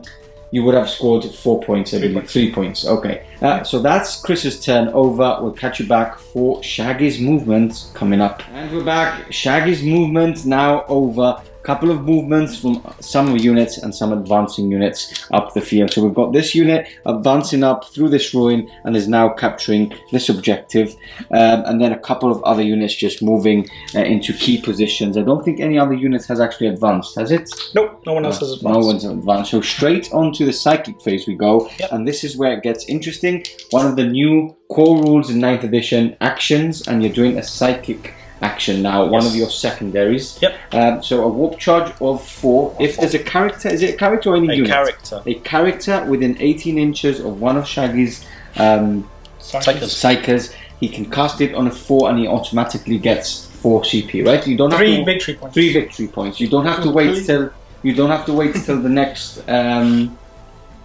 You would have scored 4 points, I believe. 3 points. Okay. So that's Chris's turn over. We'll catch you back for Shaggy's movement coming up. And we're back. Shaggy's movement now over. Couple of movements from some units and some advancing units up the field. So we've got this unit advancing up through this ruin and is now capturing this objective. And then a couple of other units just moving into key positions. I don't think any other unit has actually advanced, has it? Nope, no one else has advanced. No one's advanced. So straight onto the Cyclic Phase we go. And this is where it gets interesting. One of the new core rules in 9th edition, actions, and you're doing a Cyclic action now, one of your secondaries. So a warp charge of 4. If there's a character, is it a character or any unit? A character within 18 inches of one of Shaggy's Psychers, he can cast it on a 4 and he automatically gets 4 CP, right? You don't have 3 victory points. 3 victory points. You don't have to wait till the next turn,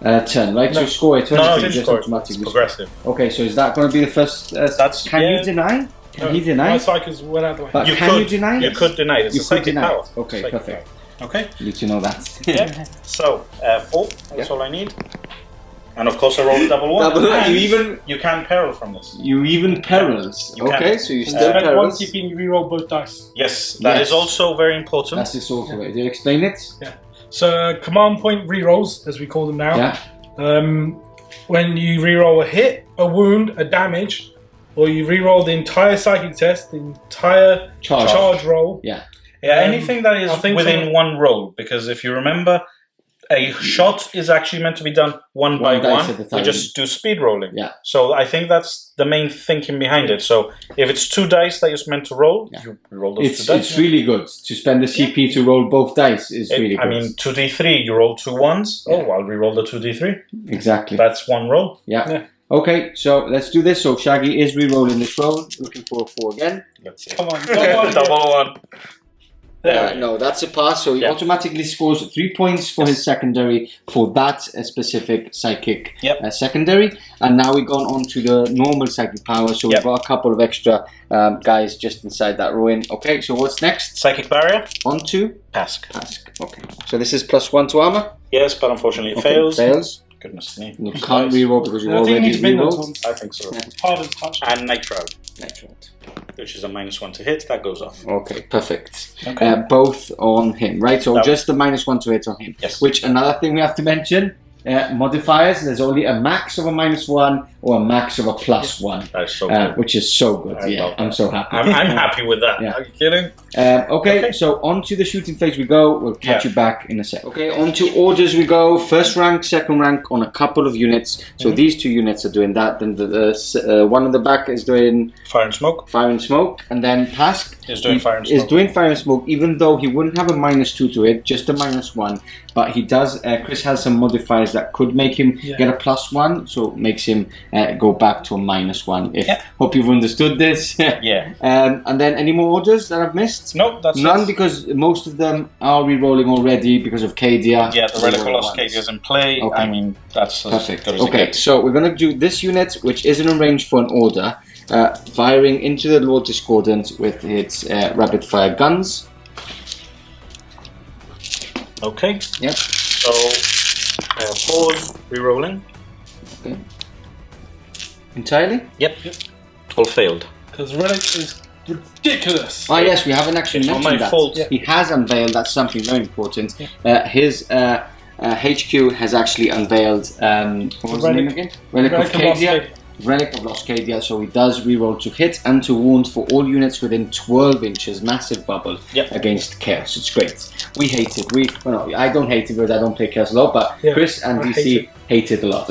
right? No. You score it. No, just it's automatically. progressive. Okay, so is that going to be the first? Can you deny? Can he deny? My cycles went out the way. But You can could, you deny it? You could deny it. It's You a could psychic deny power. it. Okay, Psychic perfect. power. Okay. Need to know that. Yeah. So 4. That's all I need. And of course, I rolled a double 1. Double, and you can peril from this. You even perils. You okay, can. so you Spend still 1 perils. CP and you reroll both dice. Yes, that is also very important. That's this also. Did you explain it? Yeah. So command point rerolls, as we call them now. Yeah. When you reroll a hit, a wound, a damage, or you reroll the entire psychic test, the entire charge roll. Yeah. Yeah, anything that is within so. one roll, because if you remember, a shot is actually meant to be done one by dice one. at a time. We just do speed rolling. Yeah. So I think that's the main thinking behind it. So if it's 2 dice that you're meant to roll, you roll those 2 dice. It's really good to spend the CP to roll both dice. Is really good. I mean, 2d3, you roll 2 ones. Oh, I'll reroll the 2d3. Exactly. That's 1 roll. Yeah. Okay, so let's do this. So Shaggy is re-rolling this roll. Looking for a 4 again. Let's see. Come on, Double 1. No, that's a pass. So he automatically scores 3 points for his secondary for that specific psychic secondary. And now we've gone on to the normal psychic power. So we've got a couple of extra guys just inside that ruin. Okay, so what's next? Psychic barrier. On to Pask. Okay, so this is +1 to armor. Yes, but unfortunately it fails. Fails. Goodness me. You can't reroll because you I think you already need to bin those rerolled. ones. I think so. Hard as touch. And nitrile. Excellent. which is a -1 to hit. That goes off. Okay, perfect. Okay. Both on him, right? So just the -1 to hit on him. Yes. Which another thing we have to mention. Modifiers, there's only a max of a -1 or a max of a +1, That's so good. which is so good. I I'm so happy. I'm happy with that. Yeah. Are you kidding? Okay, so on to the shooting phase we go. We'll catch you back in a sec. Okay, on to orders we go. First rank, second rank on a couple of units. So these 2 units are doing that. Then the one on the back is doing Fire and smoke. fire and smoke, and then Task Is doing fire and smoke. is doing fire and smoke. Even though he wouldn't have a -2 to it, just a -1. But he does. Chris has some modifiers that could make him get a +1, so it makes him go back to a -1. Hope you've understood this. Yeah. And then any more orders that I've missed? No, that's None, it. because most of them are re-rolling already because of Cadian. Yeah, the Radical Cadia is in play. Okay. I mean, that's Perfect. as good as it Okay, gets. so we're going to do this unit, which isn't arranged for an order, firing into the Lord Discordant with its rapid-fire guns. Okay. Yep. So, pause, re-rolling. Okay. Entirely? Yep. All failed. Because relic is ridiculous. Ah, yes, we haven't actually It's not mentioned my that. fault. He has unveiled, that's something very important. His HQ has actually unveiled, what was the name again? Relic of Relic of Lost Cadia. Cadia. Relic of Lost Cadia, so he does reroll to hit and to wound for all units within 12 inches, massive bubble against Chaos. It's great. We hate it. I don't hate it because I don't play Chaos a lot, but Chris and DC hate it a lot.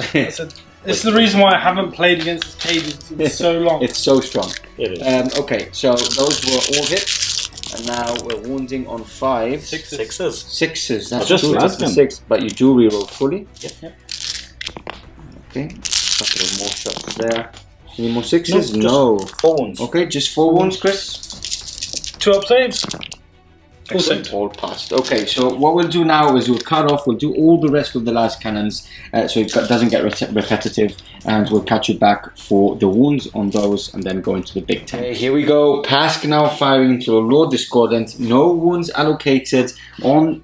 This is the reason why I haven't played against this Cadian in so long. It's so strong. It is. Okay, so those were all hits, and now we're wounding on 5. Sixes. 6s. That's Just true. last That's the them. 6, but you do reroll fully. Yep. Okay. Couple of more shots there. Any more 6s? No, just No. 4 wounds. Okay, just 4 wounds, Chris. 2 up saves. Excellent. All passed. Okay, so what we'll do now is we'll cut off. We'll do all the rest of the last cannons, so it doesn't get repetitive, and we'll catch you back for the wounds on those, and then go into the big tank. Okay, here we go. Pask now firing into the Lord Discordant. No wounds allocated on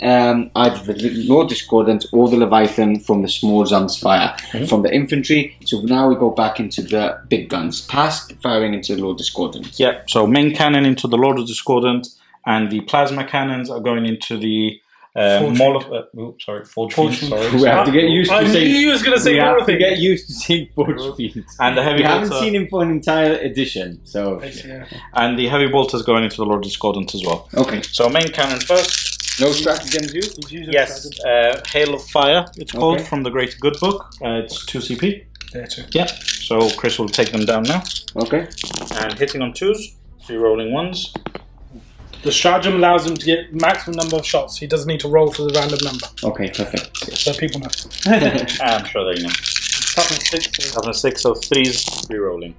either the Lord Discordant or the Leviathan from the small Zun's fire from the infantry. So now we go back into the big guns. Pask firing into the Lord Discordant. Yeah, so main cannon into the Lord of Discordant, and the plasma cannons are going into the Forge Fiend. Sorry. We have to get used to I knew saying. you was going to say We have to everything. get used to seeing Forge Fiend. And the heavy We haven't bolter, seen him for an entire edition, so and the heavy bolter is going into the Lord of Discordant as well. okay. So main cannon first. No stratagems used. Yes, Hail of Fire. It's called Okay. from the Great Good Book. It's 2 CP. There too. Yeah. So Chris will take them down now, Okay. and hitting on 2s, 3 rolling 1s. The stratagem allows him to get maximum number of shots. He doesn't need to roll for the random number. Okay, perfect. So people know. I'm sure they know. Toughness 6. Having a 6, so 3s, re-rolling.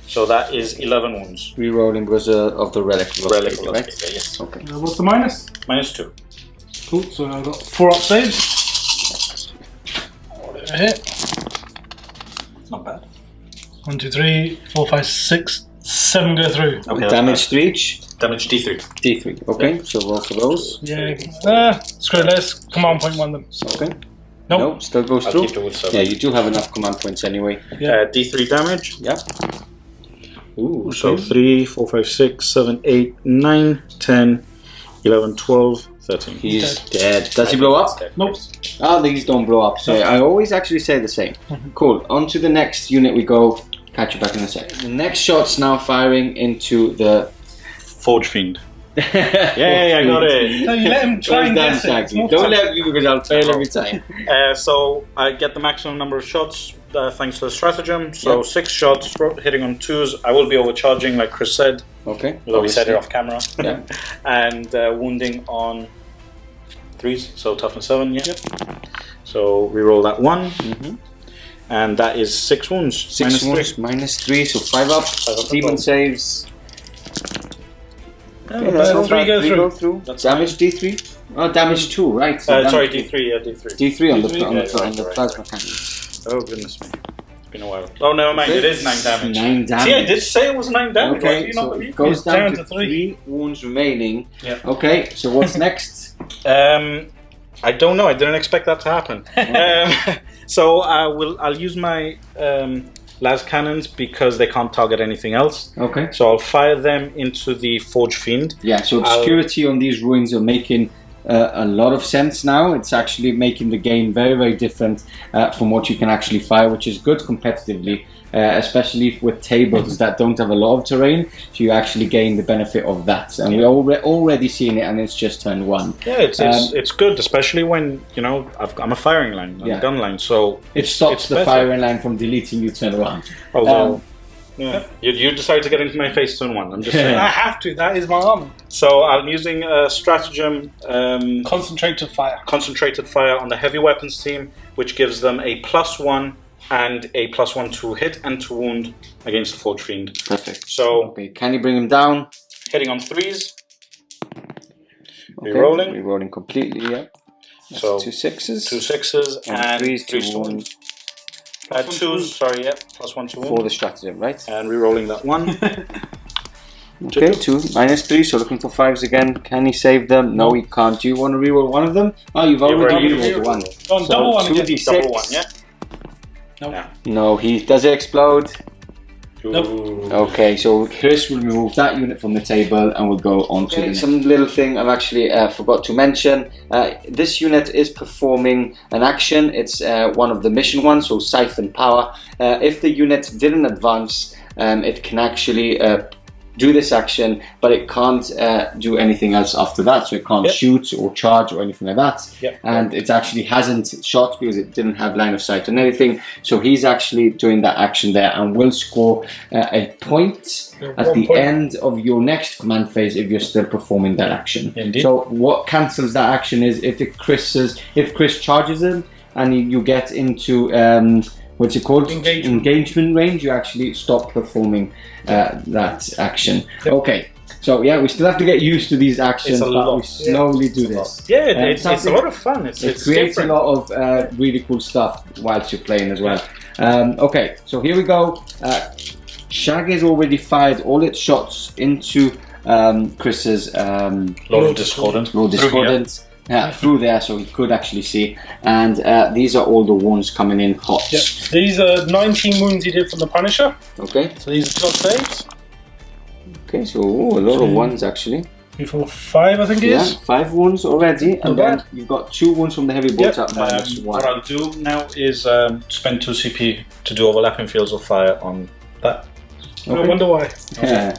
So that is 11 wounds. Rerolling because of the relic. Relic of Lost right? Cadia, yes. Okay. What's the minus? -2. Cool. So I've got 4 up saves. Hit. Not bad. 1, 2, 3, 4, 5, 6, 7 go through. Okay, Damage to each. Damage D3. D3. Okay, so roll for those. Yeah. Screw it. Let's command point 1 them. Okay. Nope. Nope, still goes I'll through. keep it with 7. Yeah, you do have enough command points anyway. D3 damage. Yeah. Ooh, So okay. 3, 4, 5, 6, 7, 8, 9, 10, 11, 12, 13. He's dead. Does he blow up? Nope. Ah, these don't blow up. So I always actually say the same. Cool. On to the next unit we go. Catch you back in a second. The next shot's now firing into the... Forge Fiend. Yeah, I got it. No, you let him try and Well done, guess it. It's Shaggy. more Don't fun. let me because I'll fail every time. So I get the maximum number of shots thanks to the stratagem. So 6 shots hitting on 2s. I will be overcharging, like Chris said, Okay. although we said it off camera. Yeah. And wounding on 3s. So toughness 7. Yeah. So we roll that 1. And that is 6 wounds. 6 wounds, -3, so 5 up. Demon saves. Yeah, but 3 go through. That's damage D3? Oh, damage 2, right. So sorry, damage D3. Yeah, D3. D3 on the right. plasma cannon. Oh goodness me. It's been a while. Oh, never mind. It is 9 damage. 9 damage. See, I did say it was 9 damage. Why do Okay, you not so believe it goes me? down Down to to 3. 3 wounds remaining. Yeah. Okay, so what's next? I don't know. I didn't expect that to happen. So I'll use my las cannons because they can't target anything else. Okay. So I'll fire them into the Forge Fiend. Yeah, so obscurity on these ruins are making a lot of sense now. It's actually making the game very, very different from what you can actually fire, which is good competitively, especially with tables that don't have a lot of terrain. So you actually gain the benefit of that. And we're already seeing it, and it's just turn 1. Yeah, it's good, especially when, you know, I'm a firing line, I'm a gun line, so it stops the firing line from deleting you turn 1. Although, you decided to get into my face turn 1. I'm just saying. I have to. That is my armor. So I'm using a stratagem. Concentrated fire. Concentrated fire on the heavy weapons team, which gives them a +1 and a +1 to hit and to wound against the Forge Fiend. Perfect. So can you bring him down? Hitting on 3s. Okay. Rerolling. Rerolling completely. Yeah. That's so 2 6s. 2 6s and 3s 3 to wound. 2s, sorry, yeah, +1 to wound. For the stratagem, right? And re-rolling that 1. Okay, 2 -3, so looking for 5s again. Can he save them? No, he can't. Do you want to re-roll one of them? Oh, you've already re-rolled one. Go on, So double one 2d6. Double 1, yeah? No. Yeah. No, does it explode? Nope. Okay, so Chris will remove that unit from the table and we'll go on to the next. Some little thing I've actually forgot to mention. This unit is performing an action. It's one of the mission ones, so Siphon Power. If the unit didn't advance, it can actually do this action, but it can't do anything else after that. So it can't shoot or charge or anything like that. And it actually hasn't shot because it didn't have line of sight on anything. So he's actually doing that action there and will score a point at the end of your next command phase if you're still performing that action. Indeed. So what cancels that action is if Chris charges him and you get into what's it called? Engagement range. You actually stop performing that action. Okay, so yeah, we still have to get used to these actions, but we slowly do this. Yeah, it's a lot of fun. It creates different. a lot of really cool stuff whilst you're playing as well. Okay, so here we go. Shaggy has already fired all its shots into Chris's Lord Discordant. Through there, so he could actually see. And these are all the wounds coming in hot. Yep. These are 19 wounds he did from the Punisher. Okay. So these are top saves. Okay, so a lot of ones actually. 3, 4, 5, I think it is. 5 wounds already, and then you've got 2 wounds from the heavy bolt up -1. What I'll do now is spend 2 CP to do overlapping fields of fire on that. Okay. I wonder why. Yeah.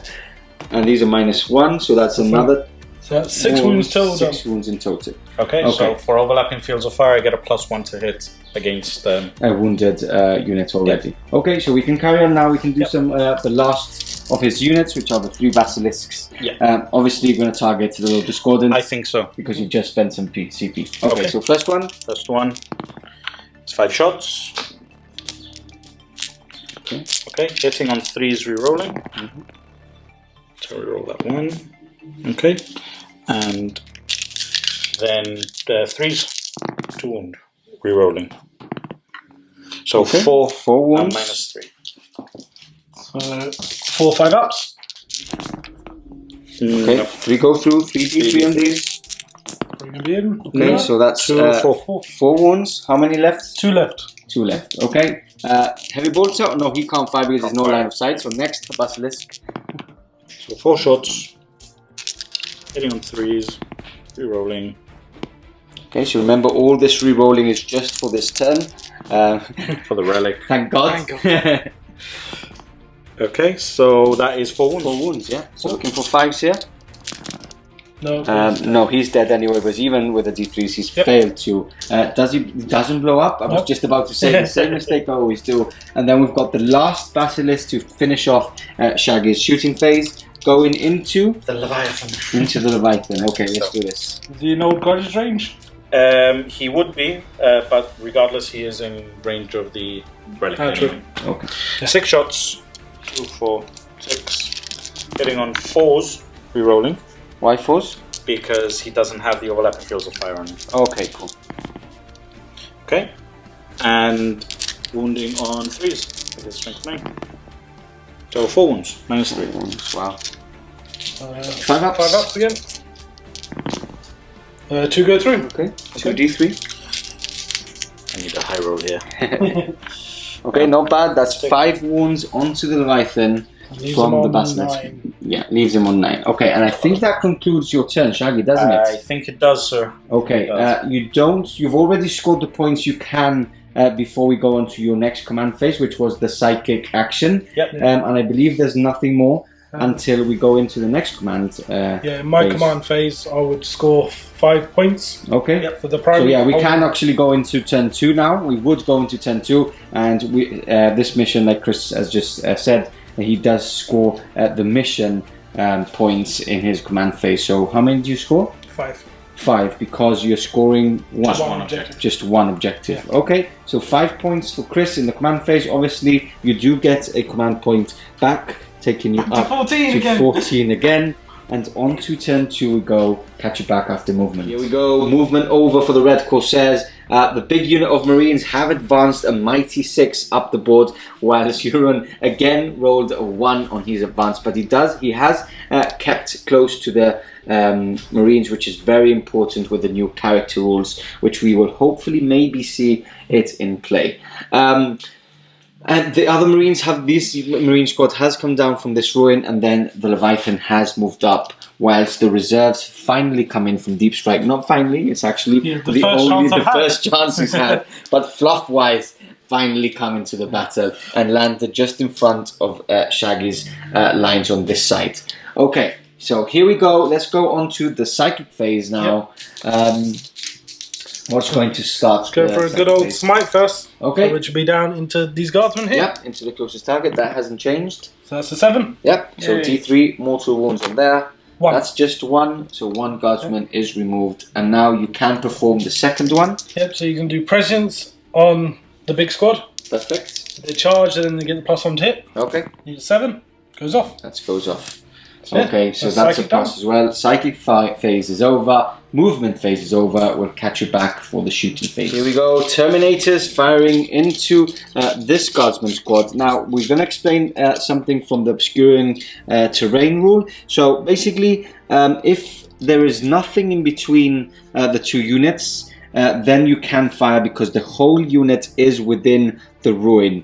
And these are -1, so that's another. So that's 6 wounds total. 6 wounds in total. Okay, so for overlapping fields of fire, I get a +1 to hit against a wounded unit already. Okay, so we can carry on now. We can do some the last of his units, which are the 3 Basilisks. Obviously, you're going to target the little Discordant. I think so. Because you've just spent some CP. Okay, so first one. First one. It's 5 shots. Okay, hitting on 3s, re-rolling. So re-roll that 1. Okay, and then 3s to wound, re-rolling. So 4 wounds. And -3. 4 5-ups. Okay, 3 go through, 3d3 on these. Bring them in. Okay, so that's 4 wounds. How many left? 2 left. 2 left. Okay. Heavy bolts out. No, he can't fire because there's no line of sight. So next, Basilisk. So 4 shots. Hitting on 3s, re-rolling. Okay, so remember all this re-rolling is just for this turn. For the relic. Thank God. Okay, so that is 4 wounds. 4 wounds, yeah. So looking for 5s here. No. No, he's dead anyway, but even with the D3s, he's failed to. Doesn't blow up? I was just about to say the same mistake I always do. And then we've got the last Basilisk to finish off Shaggy's shooting phase. Going into the Leviathan. Into the Leviathan. Okay, let's do this. Do you know guarded range? He would be, but regardless, he is in range of the relic. Anyway. Okay. 6 shots. 2, 4, 6. Hitting on 4s, re-rolling. Why 4s? Because he doesn't have the overlapping fields of fire on him. Okay, cool. Okay. And wounding on 3s. With his strength 9. So 4 wounds, -3. 4 wounds, wow. 5 ups. 5 ups again. 2 go through. Okay. 2d3. I need a high roll here. Okay, not bad. That's 5 wounds onto the Leviathan from the Basilisk. Yeah, leaves him on 9. Okay, and I think that concludes your turn, Shaggy, doesn't it? I think it does, sir. Okay, you've already scored the points you can before we go on to your next command phase, which was the psychic action. Yep. And I believe there's nothing more until we go into the next command in my command phase, I would score 5 points. Okay. Yep, for the primary. So yeah, we can actually go into turn 2 now. We would go into turn 2, and we this mission, like Chris has just said, he does score the mission points in his command phase. So how many do you score? 5. 5, because you're scoring one. Just one objective. Just one objective. Yeah. Okay, so 5 points for Chris in the command phase. Obviously, you do get a command point back, taking you up 14 to again. 14 again. And on to turn 2 we go. Catch you back after movement. Here we go. Movement over for the Red Corsairs. The big unit of Marines have advanced a mighty 6 up the board, whilst Huron again rolled a 1 on his advance. But he has kept close to the Marines, which is very important with the new character rules, which we will hopefully maybe see it in play. And the other Marines this Marine squad has come down from this ruin, and then the Leviathan has moved up, whilst the reserves finally come in from Deep Strike. Not finally, it's actually the first chance he's had, but fluff-wise, finally come into the battle and landed just in front of Shaggy's lines on this side. Okay, so here we go. Let's go on to the Cyclic Phase now. What's going to start? Let's go for a good old smite first. Okay. Which will be down into these guardsmen here. Yep, into the closest target. That hasn't changed. So that's a 7. Yep, so Yay. D3, mortal wounds on there. 1. That's just 1, so 1 guardsman is removed. And now you can perform the second one. Yep, so you can do prescience on the big squad. Perfect. They charge and then they get the +1 to hit. Okay. Need a 7. Goes off. That goes off. Yeah, Okay, so that's a plus as well. Psychic phase is over. Movement phase is over. We'll catch you back for the shooting phase. Here we go. Terminators firing into this guardsman squad. Now, we're going to explain something from the obscuring terrain rule. So, basically, if there is nothing in between the 2 units, then you can fire because the whole unit is within the ruin.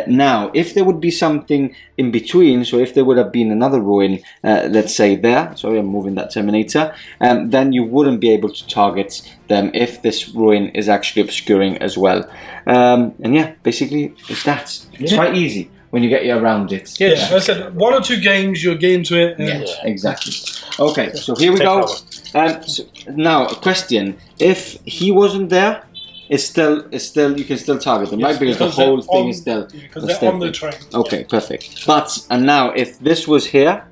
Now, if there would be something in between, so if there would have been another ruin, let's say there, sorry, I'm moving that Terminator, then you wouldn't be able to target them if this ruin is actually obscuring as well. And yeah, basically, it's that. It's quite easy when you get around it. Yeah, as I said, 1 or 2 games, you'll get into it. Yeah, exactly. Okay, so here we go. So now, a question. If he wasn't there, it's still you can still target them, right? Because the whole thing is still... Because they're on the train. Okay, perfect. And now, if this was here,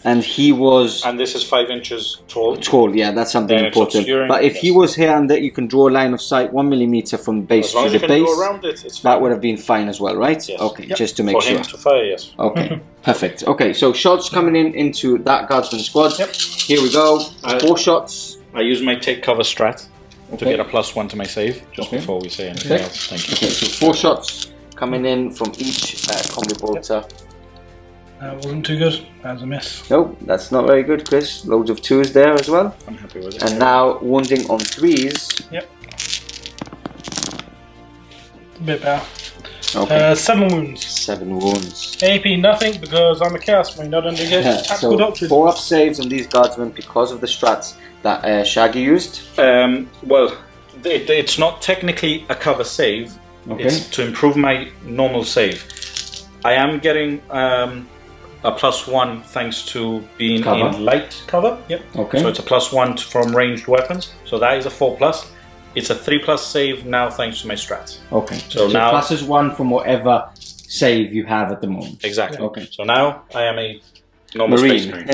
and he was... And this is 5 inches tall. Tall, yeah, that's something then important. But if he was here and that you can draw a line of sight 1 millimeter from base to the base, around it, it's that would have been fine as well, right? Yes. Okay, just to make For sure. him to fire, yes. Okay, perfect. Okay, so shots coming into that guardsman squad. Yep. Here we go. 4 shots. I use my take cover strat to Okay. get a +1 to my save, just before we say anything else. Thank you. Okay, so 4 shots coming in from each combi bolter. That wasn't too good. That was a miss. Nope, that's not very good, Chris. Loads of 2s there as well. I'm happy with it. And now wounding on 3s. Yep. A bit better. Okay. 7 wounds. 7 wounds. AP nothing because I'm a Chaos Marine. I don't get tactical So doctrine. 4 up saves on these guardsmen because of the strats that Shaggy used. Well, it's not technically a cover save. Okay. It's to improve my normal save. I am getting a +1 thanks to being in light cover. Yep. Okay. So it's a +1 from ranged weapons. So that is a 4+. It's a 3+ save now thanks to my strats. Okay. So now +1 from whatever save you have at the moment. Exactly. Okay. So now I am a normal Space Marine.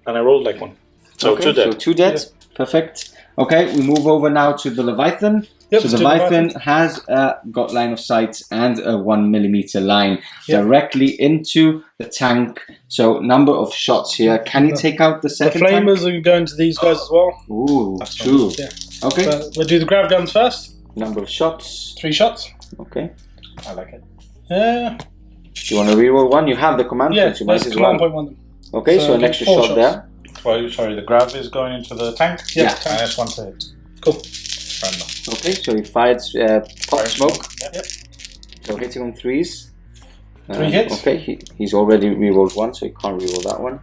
And I rolled like 1. So okay, 2 dead. So 2 dead. Yeah. Perfect. Okay, we move over now to the Leviathan. Yep, so the Leviathan has got line of sight and a 1 millimeter line directly into the tank. So number of shots here. Can you take out the second The tank? flamers are going to these guys as well. Ooh, true. Yeah. Okay. So we'll do the grav guns first. Number of shots. 3 shots. Okay. I like it. Yeah. Do you want to reroll 1? You have the command Yeah, points. You might let's as command well. point 1 them. Okay, so an get extra 4 shot there. Well, sorry, the grav is going into the tank? Yeah. And it's 1 to hit. Cool. Friendly. Okay, so he fired pot smoke. Yep. So hitting on 3s. 3 hits. Okay, he's already rerolled 1, so he can't reroll that one.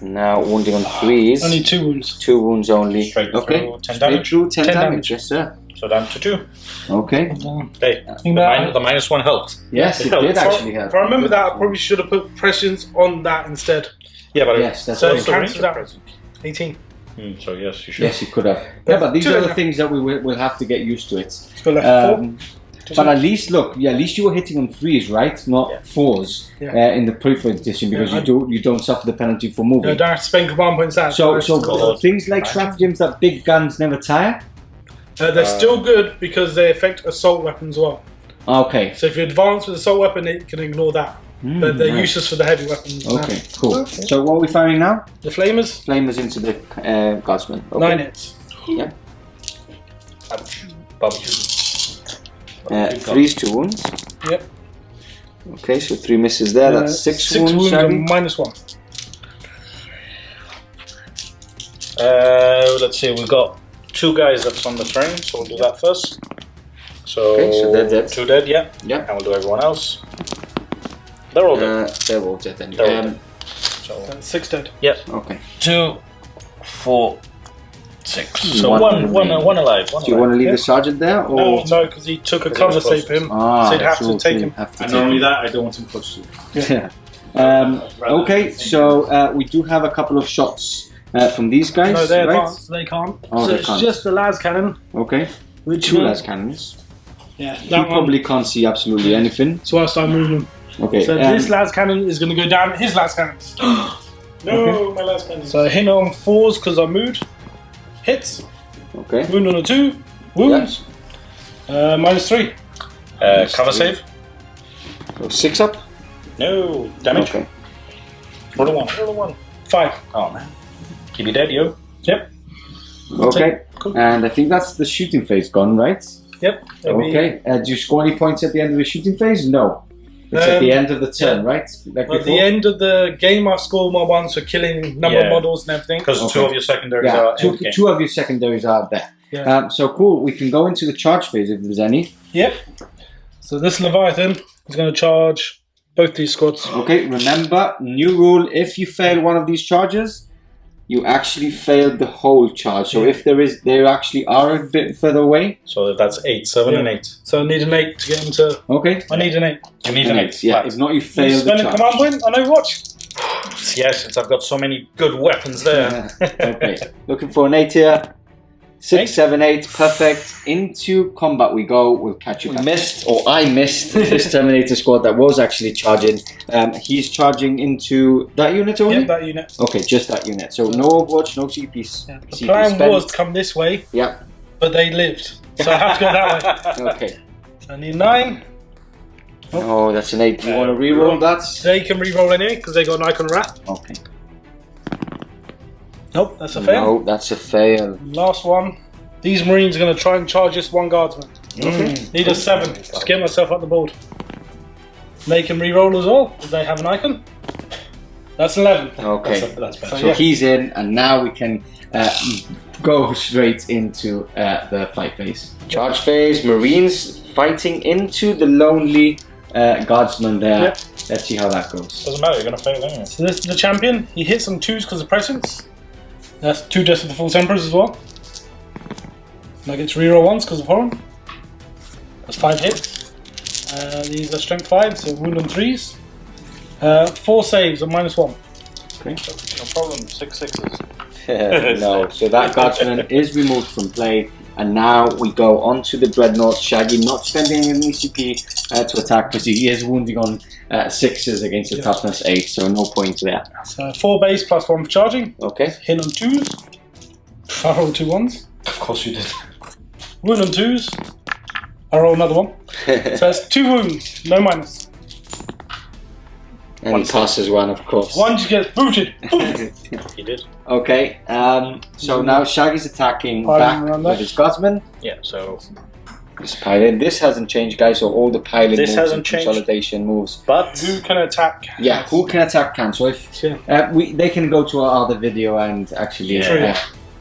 Now wounding on 3s. Only 2 wounds. 2 wounds only. Straight through 10 Straight damage. through 10 10 damage. damage. Yes, sir. So down to 2. Okay. Hey, the -1 helped. Yes, it did actually help. If I remember that, I probably should have put prescience on that instead. Yeah, but Yes, that's So right. cancel that. 18. So yes, you should. Yes, you could have. Yeah, but these Two are and the a- things that we will have to get used to. It. Let's go left 4. But at least look, at least you were hitting on 3s, right? Not 4s in the preferred edition because you don't suffer the penalty for moving. I don't have to spend command points out. So things like stratagems that big guns never tire. They're still good because they affect assault weapons as well. Okay. So if you advance with assault weapon, it can ignore that. But they're useless for the heavy weapons. Okay, cool. So what are we firing now? The flamers. Flamers into the guardsman. Okay. 9 hits. Yeah. Barbecue. 3's 2 wounds. Yep. Okay, so 3 misses there. That's 6 wounds. Shaggy. and -1. Let's see. We've got 2 guys that's on the train, so we'll do that first. So, Okay, so they're dead. 2 dead, yeah. Yeah. And we'll do everyone else. They're all dead. They're all dead then. They're all dead. So, 6 dead. yeah. Okay. 2, 4, 6. So One one remaining. alive. Do you want to leave the sergeant there, or No, because he took a Because cover he was save for him. Ah, so you'd have so to take you him. have to And take not only him. that, I don't want him close to you. Yeah. Okay, so we do have a couple of shots from these guys, No, they're right? advanced. They can't. Oh, so they it's can't. just the las cannon. Okay. Which 2 one? las cannons. Yeah, He that one. probably can't see absolutely anything. So I start moving them. Okay. So this las cannon is going to go down his las cannons. No, my last cannon. So hit on 4s because I moved. Hits. Okay. Wound on a 2. Wounds. -3. Cover save? So 6 up. No. Damage? Okay. Roll a 1. Roll a 1. 5. Oh, man. Keep you dead, yo. Yep. Okay. Cool. And I think that's the shooting phase gone, right? Yep. Okay. Do you score any points at the end of the shooting phase? No. It's at the end of the turn, right? Like At the end of the game, I score my ones for killing number of models and everything. Because 2 of your secondaries Yeah, are end game. 2 of your secondaries are there. Yeah. So cool. We can go into the charge phase if there's any. Yep. So this Leviathan is going to charge both these squads. Okay. Remember, new rule: if you fail one of these charges, you actually failed the whole charge. So if they actually are a bit further away. So that's 8, 7 and 8. So I need an 8 to get him to. Okay. I need an 8. You need an 8. Yeah. Right. If not, you You fail the spend a charge. command point on Overwatch. Yes, since I've got so many good weapons there. Okay. Looking for an 8 here. 6, 8. 7, 8, perfect. Into combat we go. We'll catch you. We missed, or I missed, this Terminator squad that was actually charging. He's charging into that unit only? Yep, that unit. Okay, just that unit. So no Overwatch, no CPs. Yeah. The plan was to come this way, Yeah. but they lived. So I have to go that way. Okay. I need 9. Oh, that's an 8. Do you want to reroll that? They can reroll anyway because they got an Icon Wrath. Okay. Nope, that's a fail. No, that's a fail. Last one. These Marines are going to try and charge this one guardsman. Need a 7 to get myself up the board. They can reroll as well because they have an icon. That's 11. Okay. That's better. So he's in, and now we can go straight into the fight phase. Charge phase, Marines fighting into the lonely guardsman there. Yep. Let's see how that goes. Doesn't matter, you're going to fail anyway. So this is the champion. He hits on 2s because of presence. That's 2 deaths of the full temperers as well. And I get to reroll 1s because of foreign. That's 5 hits. These are strength 5, so wound on 3s. 4 saves on -1. Okay. No problem, 6 6s. No, so that guardsman is removed from play, and now we go on to the Dreadnaughts. Shaggy not spending an ECP to attack because he is wounding on 6s against the toughness 8, so no point there. So 4 base plus 1 for charging. Okay. Hit on 2s. I roll 2 1s. Of course you did. Wound on 2s. I roll another 1. So that's 2 wounds, no minus. And he passes 1, of course. 1 just gets booted. He did. Okay, so now Shaggy's attacking Piling back around with there. his guardsman. Yeah, so. This pilot. This hasn't changed, guys, so all the pilot This moves hasn't and changed. consolidation moves. But. Who can attack? Yeah, who can attack can. So if they can go to our other video and actually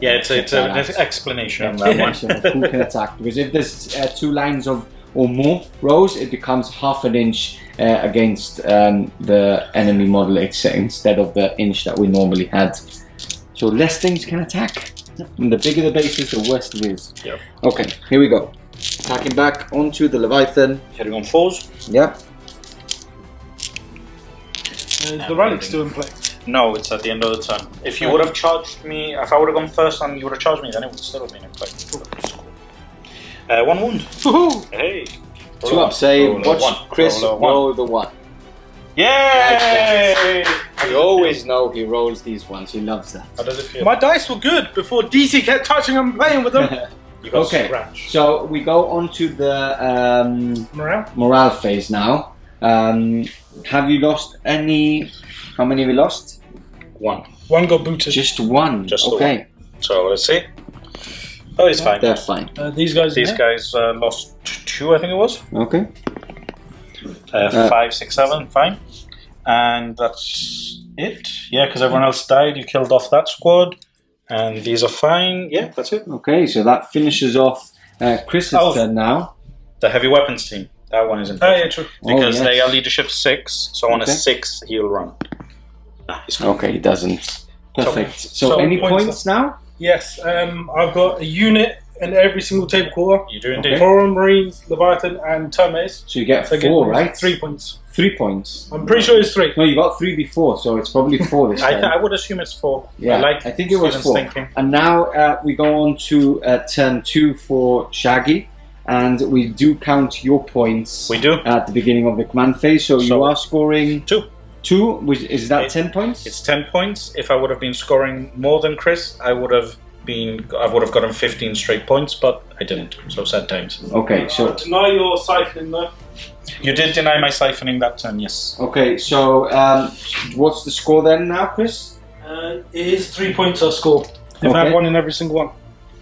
Yeah, it's an explanation. Who can attack? Because if there's 2 lines of or more rows, it becomes half an inch against the enemy model instead of the inch that we normally had. So less things can attack. And the bigger the base is, the worse it is. Yep. Okay, here we go. Attacking back onto the Leviathan. Heading on 4s. Yep. Is the relic still in play? No, it's at the end of the turn. If you would have charged me, if I would have gone first and you would have charged me, then it would still have been in play. 1 wound. Woohoo! Hey. 2 up save. Watch Chris roll the 1. Yay! You always know he rolls these ones. He loves that. How does it feel? My dice were good before DC kept touching them and playing with them. You got Okay, scratch. so we go on to the Morale? morale phase now. Have you lost any? How many have you lost? 1. One got booted. Just 1. Just the okay. So let's see. Oh, he's fine. They're fine. These guys. These guys lost 2, I think it was. Okay. 5, 6, 7, fine. And that's it. Yeah, because everyone else died. You killed off that squad. And these are fine. Yeah, that's it. Okay, so that finishes off Chris's turn now. The heavy weapons team. That one is Oh, important. yeah, true. Because yes. they are leadership 6. So on a Okay. 6, he'll run. He's fine. Okay, he doesn't. Perfect. So so any points points now? Yes, I've got a unit in every single table quarter. You do indeed. Okay. 4 Marines, Leviathan, and Termates. So you get So I get 4, right? 3 points. 3 points. I'm pretty sure it's 3. No, you got 3 before, so it's probably 4 this time. I would assume it's 4. Yeah, I think it was Stephen's 4. thinking. And now we go on to turn 2 for Shaggy, and we do count your points. We do. At the beginning of the command phase, so you are scoring 2. 2. Which is that 10 points? It's 10 points. If I would have been scoring more than Chris, I would have gotten 15 straight points, but I didn't. So sad times. Okay, so Deny your siphoning though. You did deny my siphoning that turn, yes. okay, so what's the score then now, Chris? It is 3 points I score. If I Okay. have 1 in every single one.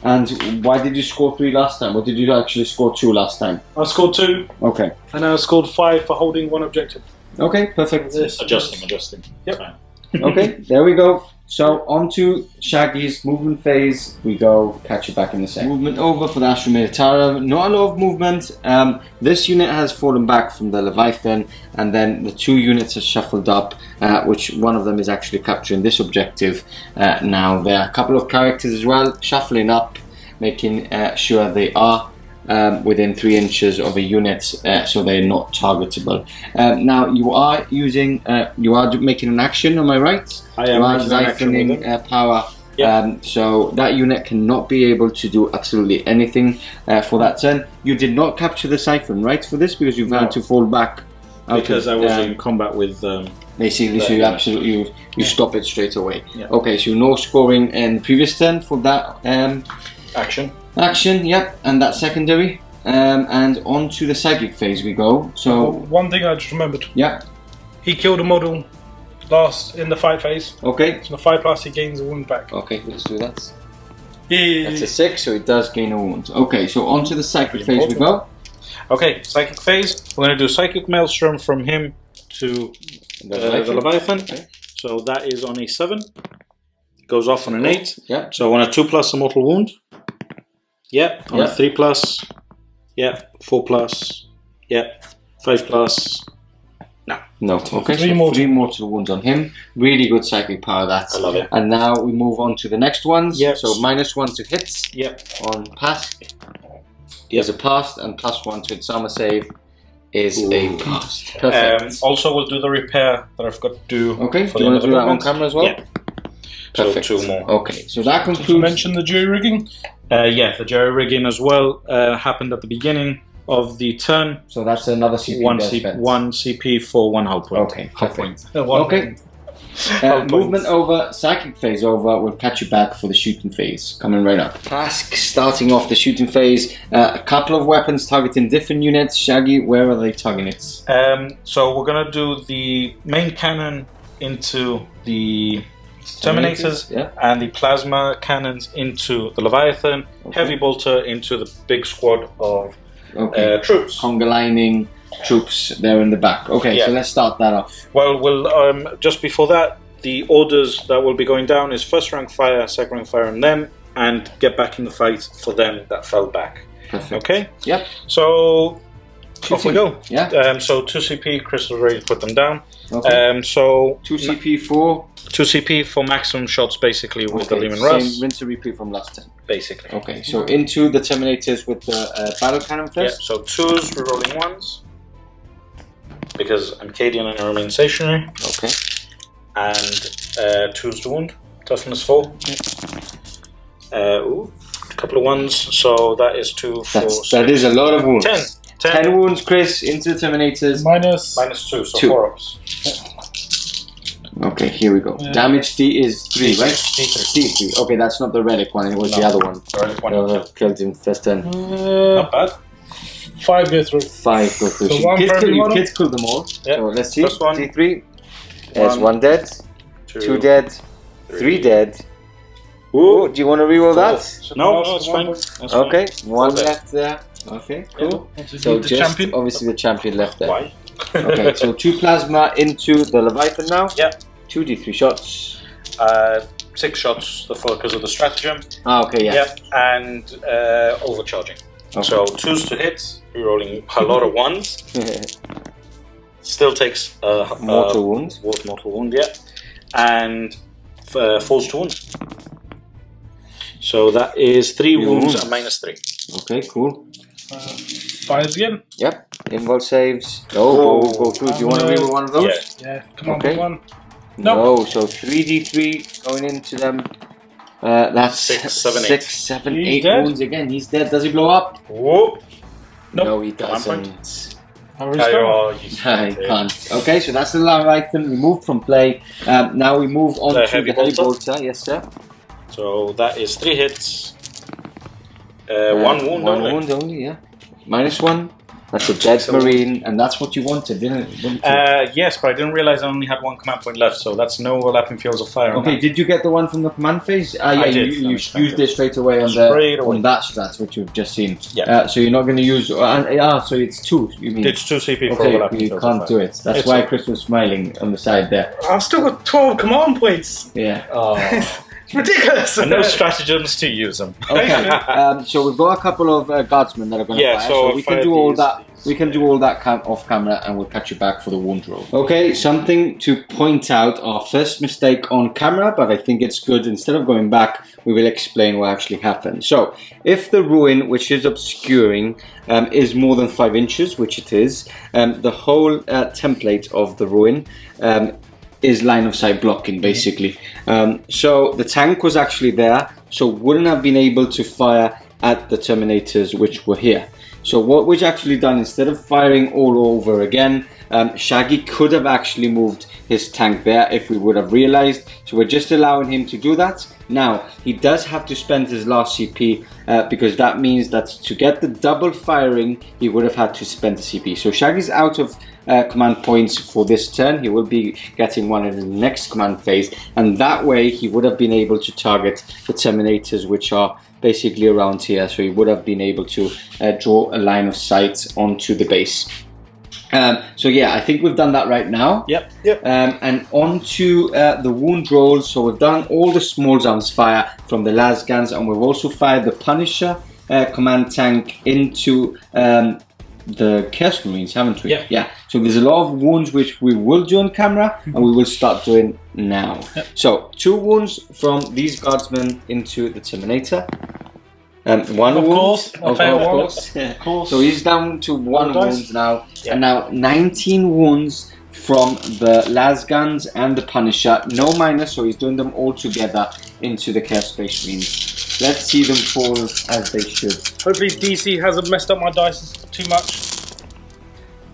And why did you score 3 last time? Or did you actually score 2 last time? I scored 2, Okay. and I scored 5 for holding 1 objective. Okay, perfect. Adjusting. Yep. Fine. Okay, there we go. So on to Shaggy's movement phase. We go catch you back in a second. Movement over for the Astra Militarum. Not a lot of movement. This unit has fallen back from the Leviathan, and then the 2 units are shuffled up, which one of them is actually capturing this objective. Now there are a couple of characters as well shuffling up, making sure they are within 3 inches of a unit, so they're not targetable. Now you are using, you are making an action. Am I right? I am You are making an action with siphoning power. Yep. So that unit cannot be able to do absolutely anything for that turn. You did not capture the siphon, right, for this, because you've had to fall back. Because I was in combat with... basically, so you absolutely you stop it straight away. Yeah. Okay, so no scoring in the previous turn for that action, yep, and that secondary. And on to the Cyclic Phase we go. So, one thing I just remembered. yeah, He killed a model last in the fight phase. okay. So the 5+ he gains a wound back. Okay, let's do that. Yeah. That's a 6, so it does gain a wound. Okay, so on to the Cyclic Phase we go. Okay, Psychic Phase. We're going to do Psychic Maelstrom from him to the Leviathan. Okay. So that is on a 7. Goes off on an 8. Yeah. So on a 2+ a mortal wound. Yeah. On a 3+. Yeah. 4+. Yeah. 5+. No. Okay, Three so 3 mortal wounds on him. Really good psychic power, that. I love it. And now we move on to the next ones. Yes. So -1 to hits Yep. on pass is a pass, and +1 to its armor save is a pass. Perfect. Also, we'll do the repair that I've got to do. Okay, for do you want to do that on movement. camera as well? Yeah. Perfect. So 2 more. Okay, so that Did you concludes. mention the jury rigging? Yeah, the jerry rigging as well happened at the beginning of the turn. So that's another CP. 1 CP for 1 hull point. Okay, Hull perfect. point. Okay. Movement over, Psychic Phase over. We'll catch you back for the shooting phase. Coming right up. Task starting off the shooting phase. A couple of weapons targeting different units. Shaggy, where are they targeting it? So we're gonna do the main cannon into the Terminators, Yeah. and the plasma cannons into the Leviathan. Okay. Heavy bolter into the big squad of Okay. troops. Conga lining troops there in the back. Okay, Yeah. so let's start that off. Well, we'll just before that, the orders that will be going down is first rank fire, second rank fire on them, and get back in the fight for them that fell back. Perfect. Okay? Yep. So, off we go. Yeah. So 2 CP, Chris was ready to put them down. Okay. So 2 CP for 2 CP for maximum shots, basically, with the Lehman same Russ. rinse and repeat from last time. Basically. Okay, so into the Terminators with the battle cannon Yeah, first. so 2s, rerolling 1s. Because I'm Cadian and I remain stationary. Okay. And 2s to wound, toughness 4. Ooh, a couple of 1s, so that is 2, 4, That is a lot of wounds. 10 wounds, Chris, into the Terminators. -2, so 4 ups. Okay, here we go. Yeah. Damage D is 3, right? D3. D3. Okay, that's not the relic one, it was the other one. The relic one. Killed him first turn. Not bad. 5 go through. 5 go through. So So one for every you one? kids killed them all. Yeah. So let's see. First one. D3. There's 1 dead, 2 2 dead, 3 dead. Ooh. Do you want to reroll that? No, it's fine. That's fine. Okay, 1 dead. left there. Okay, cool. So So the just champion. obviously the champion left there. Why? Okay, so 2 plasma into the Leviathan now. Yeah. 2 D3 shots. 6 shots because of the stratagem. Ah, okay, yeah. Yep, and overcharging. Okay. So 2s to hit, rerolling a lot of 1s. Still takes Mortal wound. mortal wound, yeah. And 4s to wound. So that is 3 wounds and -3. Okay, cool. 5 again. Yep. Invul saves. Oh, go through. Do you want to reroll one of those? Yeah. Yeah, come on, Okay. big one. No, so 3d3 going into them. That's 6, 7, 6, 8. 7, He's 8 dead. wounds again. He's dead. Does he blow up? Whoop. Nope. No, he Command point. doesn't. How I can't. Okay, so that's the Leviathan removed from play. Now we move on The to heavy the heavy bolter. bolter. Yes, sir. So that is 3 hits. 1 wound One only. wound only, yeah. -1. That's a dead Marine, and that's what you wanted, didn't you? Yes, but I didn't realize I only had 1 command point left, so that's no overlapping fields of fire. on Okay, that. did you get the one from the command phase? Yeah, I did, you unexpected. used it straight away on Straight away. on that strat, which you've just seen. Yeah. So you're not going to use. So it's 2. You mean? It's 2 CP for Okay, overlapping you fields can't of do fire. it. That's It's why okay. Chris was smiling on the side there. I've still got 12 command points. Yeah. Oh. It's ridiculous. And no stratagems to use them. Okay. So we've got a couple of guardsmen that are going to Yeah, fire. so So we can fire do all these- that. We can do all that off camera, and we'll catch you back for the wound roll. Okay, something to point out: our first mistake on camera, but I think it's good. Instead of going back, we will explain what actually happened. So, if the ruin, which is obscuring, is more than 5 inches, which it is, the whole template of the ruin is line of sight blocking, basically. So the tank was actually there, so wouldn't have been able to fire at the Terminators which were here. So what we've actually done, instead of firing all over again, Shaggy could have actually moved his tank there if we would have realized. So we're just allowing him to do that. Now, he does have to spend his last CP because that means that to get the double firing, he would have had to spend the CP. So Shaggy's out of command points for this turn. He will be getting one in the next command phase, and that way he would have been able to target the Terminators, which are basically around here. So he would have been able to draw a line of sight onto the base. So yeah, I think we've done that right now. Yep. And on to the wound rolls. So we've done all the small arms fire from the lasguns, and we've also fired the Punisher command tank into the Chaos Marines, haven't we? Yep. Yeah. So there's a lot of wounds which we will do on camera, and we will start doing now. Yep. So 2 wounds from these guardsmen into the Terminator. 1 Of wound. course, Of course. Of course. So he's down to 1 Nice. wound now, Yeah. and now 19 wounds from the lasguns and the Punisher. No minus, so he's doing them all together into the Chaos Space Marines. Let's see them fall as they should. Hopefully DC hasn't messed up my dice too much.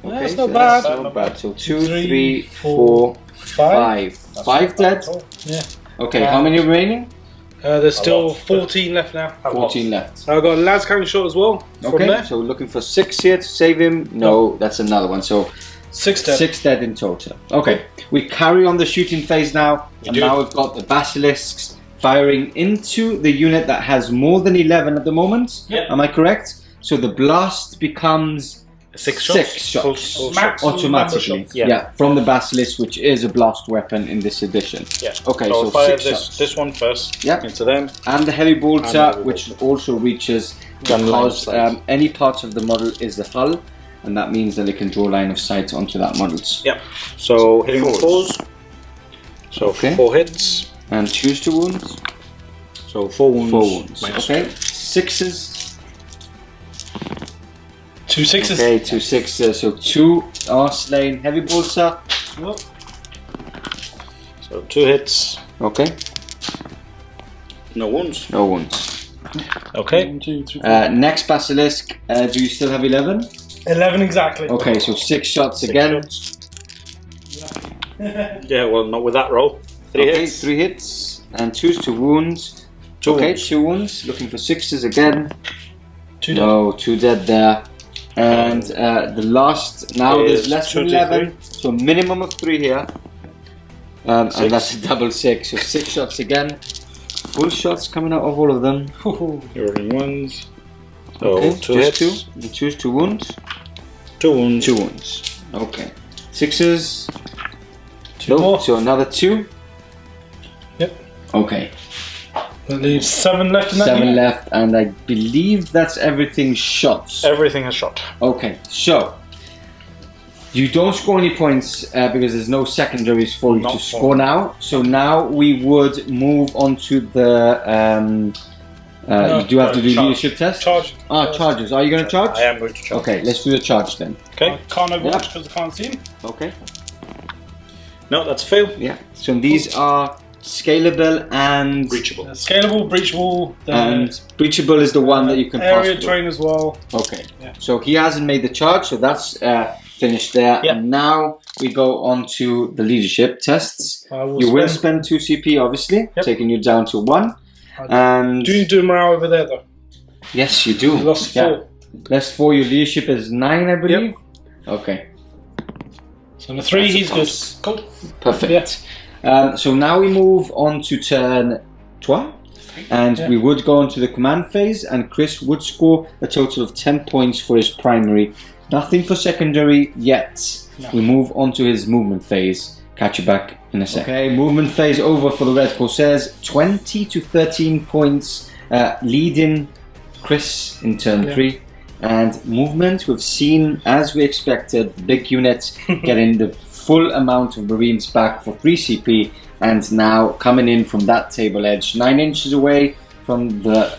Okay, That's so not bad. That's not bad. So 2, 3, 3, 4, 4, 5. 5 dead. Yeah. Okay, how many remaining? There's still lot. 14 left now. 14 left. I've got a las cannon shot as well. From Okay, there. so we're looking for 6 here to save him. No, that's another one. So 6 dead. 6 dead in total. Okay, we carry on the shooting phase now, and do. now we've got the Basilisks firing into the unit that has more than 11 at the moment. Yep. Am I correct? So the blast becomes 6 shots? 6 shots. Full Max shots. Automatically. shots. Yeah. From the Basilisk, which is a blast weapon in this edition. Yeah. Okay, so so fire 6 shots. this one first. Yeah. Into them. And the heavy bolter, And the which bolter. also reaches Gun line of because sight. any part of the model is the hull, and that means that it can draw line of sight onto that models. Yeah. So hitting Fours. 4s. So Okay. 4 hits. And choose 2 wounds. So 4 wounds. 4 wounds. minus Okay. 2. 6s. 2 6s. Okay, 2 6s. So 2 are slain. Heavy bolter. Well, So 2 hits. Okay. No wounds. No wounds. Okay. 1, 2, 3, 4. Next Basilisk. Do you still have 11? 11 exactly. Okay, so 6 shots 6 again. shots. Yeah, well, not with that roll. 3 Okay, hits. 3 hits. And choose 2 wounds. 2 Okay, wounds. 2 wounds. Looking for 6s again. 2 dead. No, 2 dead there. And the last, now there's Is less than 2 to 11, so minimum of 3 here. And 6. that's a double 6, so 6 shots again. Full shots coming out of all of them. You're rolling ones. So Okay, 2 just hits. 2. You choose 2 wounds. 2 wounds. 2 wounds. Okay. 6s. 2 more. So another 2. Yep. Okay. That leaves 7 left in that 7 unit. left, and I believe that's everything shots. Everything is shot. Okay, so you don't score any points because there's no secondaries for you Not to for- score now. So now we would move on to the. No, you do have to do charge. leadership test. Charge. Charges. Are you going to charge? I am going to charge. Okay, let's do the charge then. Okay. I can't overwatch Yep. because I can't see him. Okay. No, that's a fail. Yeah. So these are scalable and Breachable. Scalable, breachable, and breachable is the one that you can pass area through. train as well. Okay, Yeah. so he hasn't made the charge, so that's finished there. Yeah. And now we go on to the leadership tests. I will You will spend- spend 2 CP, obviously, Yep. taking you down to 1. And Do you do morale over there though? yes, you do. You lost 4. Less 4. Your leadership is 9, I believe. Okay, So on a 3, That's a he's good. pass. Cool. perfect. So now we move on to turn 12. And Yeah. we would go on to the command phase, and Chris would score a total of 10 points for his primary. Nothing for secondary yet. No. We move on to his movement phase. Catch you back in a second. Okay, movement phase over for the Red Corsairs. 20 to 13 points, leading Chris in turn Yeah. 3. And movement, we've seen, as we expected, the big units getting the full amount of Marines back for 3 CP. And now coming in from that table edge, 9 inches away from the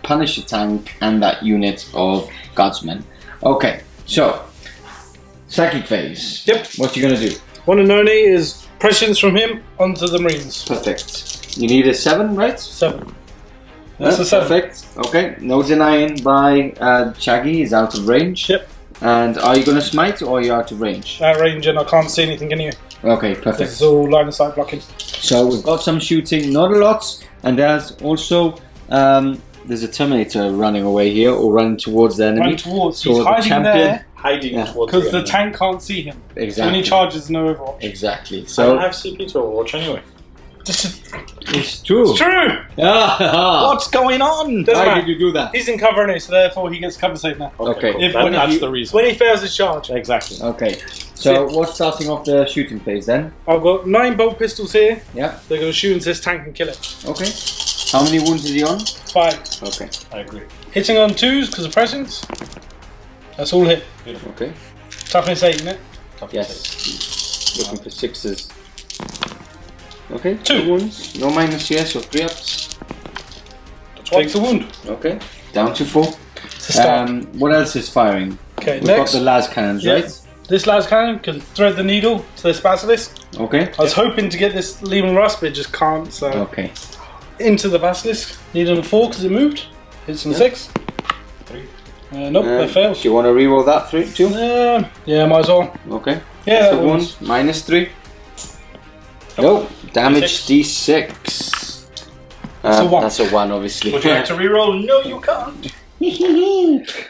Punisher tank and that unit of Guardsmen. Okay, so Cyclic Phase. Yep. What you gonna do? One and only is prescience from him onto the Marines. Perfect. You need a 7, right? 7. That's a 7. Perfect. Okay, no denying by Shaggy is out of range. Yep. And are you gonna smite or are you out of range? That range and I can't see anything in here. Okay, This perfect. is all line of sight blocking. So we've got some shooting, not a lot, and there's also there's a Terminator running away here or running towards the enemy. Run towards. So He's the hiding champion- there Hiding Yeah. towards because the enemy. tank can't see him. So when Exactly. he charges, no overwatch. Exactly. I don't So have CP to overwatch anyway. it's true. It's true! Ah, What's going on? Doesn't why matter. did you do that? He's in cover anyway, so therefore he gets cover save now. Okay. Cool. If- That- when that's you- the reason. When he fails his charge. Exactly. Okay. So what's starting off the shooting phase then? I've got 9 bolt pistols here. Yeah. They're going to shoot into this tank and kill it. Okay. How many wounds is he on? 5. Okay. I agree. Hitting on 2s because of presence. That's all hit. Okay. Toughness 8, isn't it? Yes. Looking for 6s. Okay. 2. wounds. No minus here, so 3 ups. Takes a wound. Okay. Down to 4. It's a start. What else is firing? Okay, We've got next. the las cannons, Yeah. right? This lad's cannon can thread the needle to this basilisk. Okay. I was hoping to get this Lehman Rust, but it just can't. So Okay. into the basilisk. Need on a 4 because it moved. Hits on a 6. 3. Nope, that fails. Do you want to reroll that 3 too? Yeah, might as well. Okay. Yeah, That's that a one's- wound. -3. Nope. Damage D6. That's a 1. That's a 1, obviously. Would you like to reroll? No, you can't.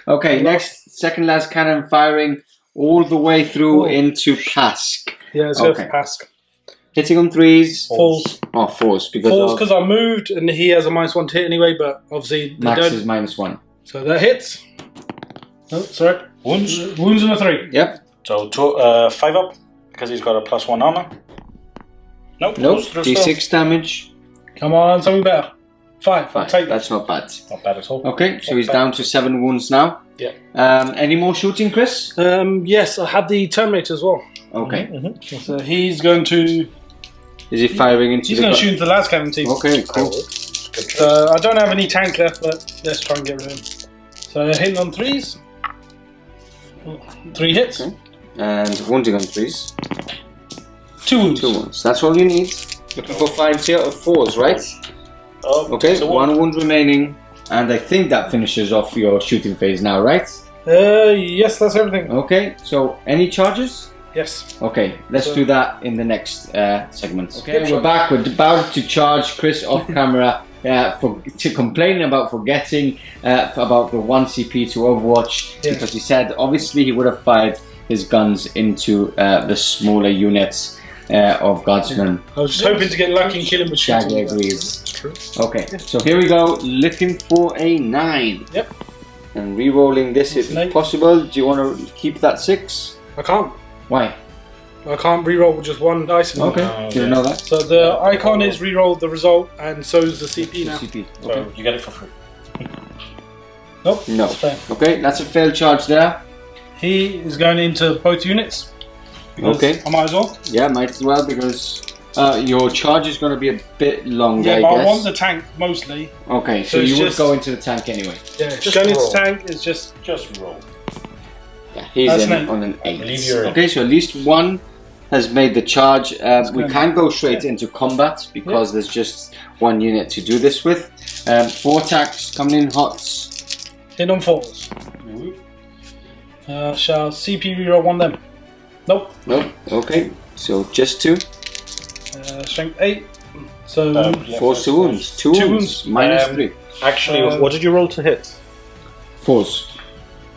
Okay, next, second last cannon firing all the way through Oh. into Pask. Yeah, let's go Okay. for Pask. Hitting on 3s. Falls. Oh, 4s because Falls of because I moved and he has a -1 to hit anyway, but obviously they Max don't. is -1. So that hits. Oh, sorry. Wounds. Wounds and a 3. Yep. So 5 up because he's got a +1 armor. Nope. Nope. Goes through D6 still. damage. Come on, something better. 5. 5. Take That's not bad. Not bad at all. Okay, so he's down to 7 wounds now. Yeah. Any more shooting, Chris? Yes, I had the Terminator as well. Okay. So he's going to. Is he firing into He's the... going to shoot into the last cannon team. Okay, cool. I don't have any tank left, but let's try and get rid of him. So hitting on 3s. 3 hits. Okay. And wounding on 3s. 2 wounds. 2 wounds. That's all you need. Looking for 5s here, or 4s, right? Okay, 1 wound remaining. And I think that finishes off your shooting phase now, right? Yes, that's everything. Okay, so any charges? Yes. Okay, let's So- do that in the next segment. Okay, Yep, we're sure. back. We're about to charge Chris off camera for complaining about forgetting about the 1 CP to Overwatch, Yeah. because he said obviously he would have fired his guns into the smaller units of guardsmen. I was just hoping to get lucky and kill him with Shaggy shooting. agrees. That's true. Okay, so here we go, looking for a 9. Yep. And re-rolling this if Nice. possible. Do you want to keep that 6? I can't. Why? I can't reroll with just 1 dice. Okay, didn't know that. So the icon is reroll the result, and so is the CP now. CP. So Okay. you get it for free. Nope. No. It's fair. Okay, that's a failed charge there. He is going into both units. because Okay. I might as well. Yeah, might as well, because your charge is going to be a bit longer, Yeah, I but guess. I want the tank mostly. Okay, so So it's you would just- go into the tank anyway. Yeah, Just going into roll. tank is just. Just roll. Yeah, he's That's in an eight. on an 8. believe you're in. Okay, so at least one has made the charge. We good. can go straight into combat because there's just one unit to do this with. 4 attacks coming in hots. Hit on 4s. Shall CP reroll 1 them? Nope. Nope. Okay, so just 2. Strength 8. So Yeah, 4 first wounds. 2 Two wounds. wounds. Minus Um, 3. Actually, what did you roll to hit? 4s.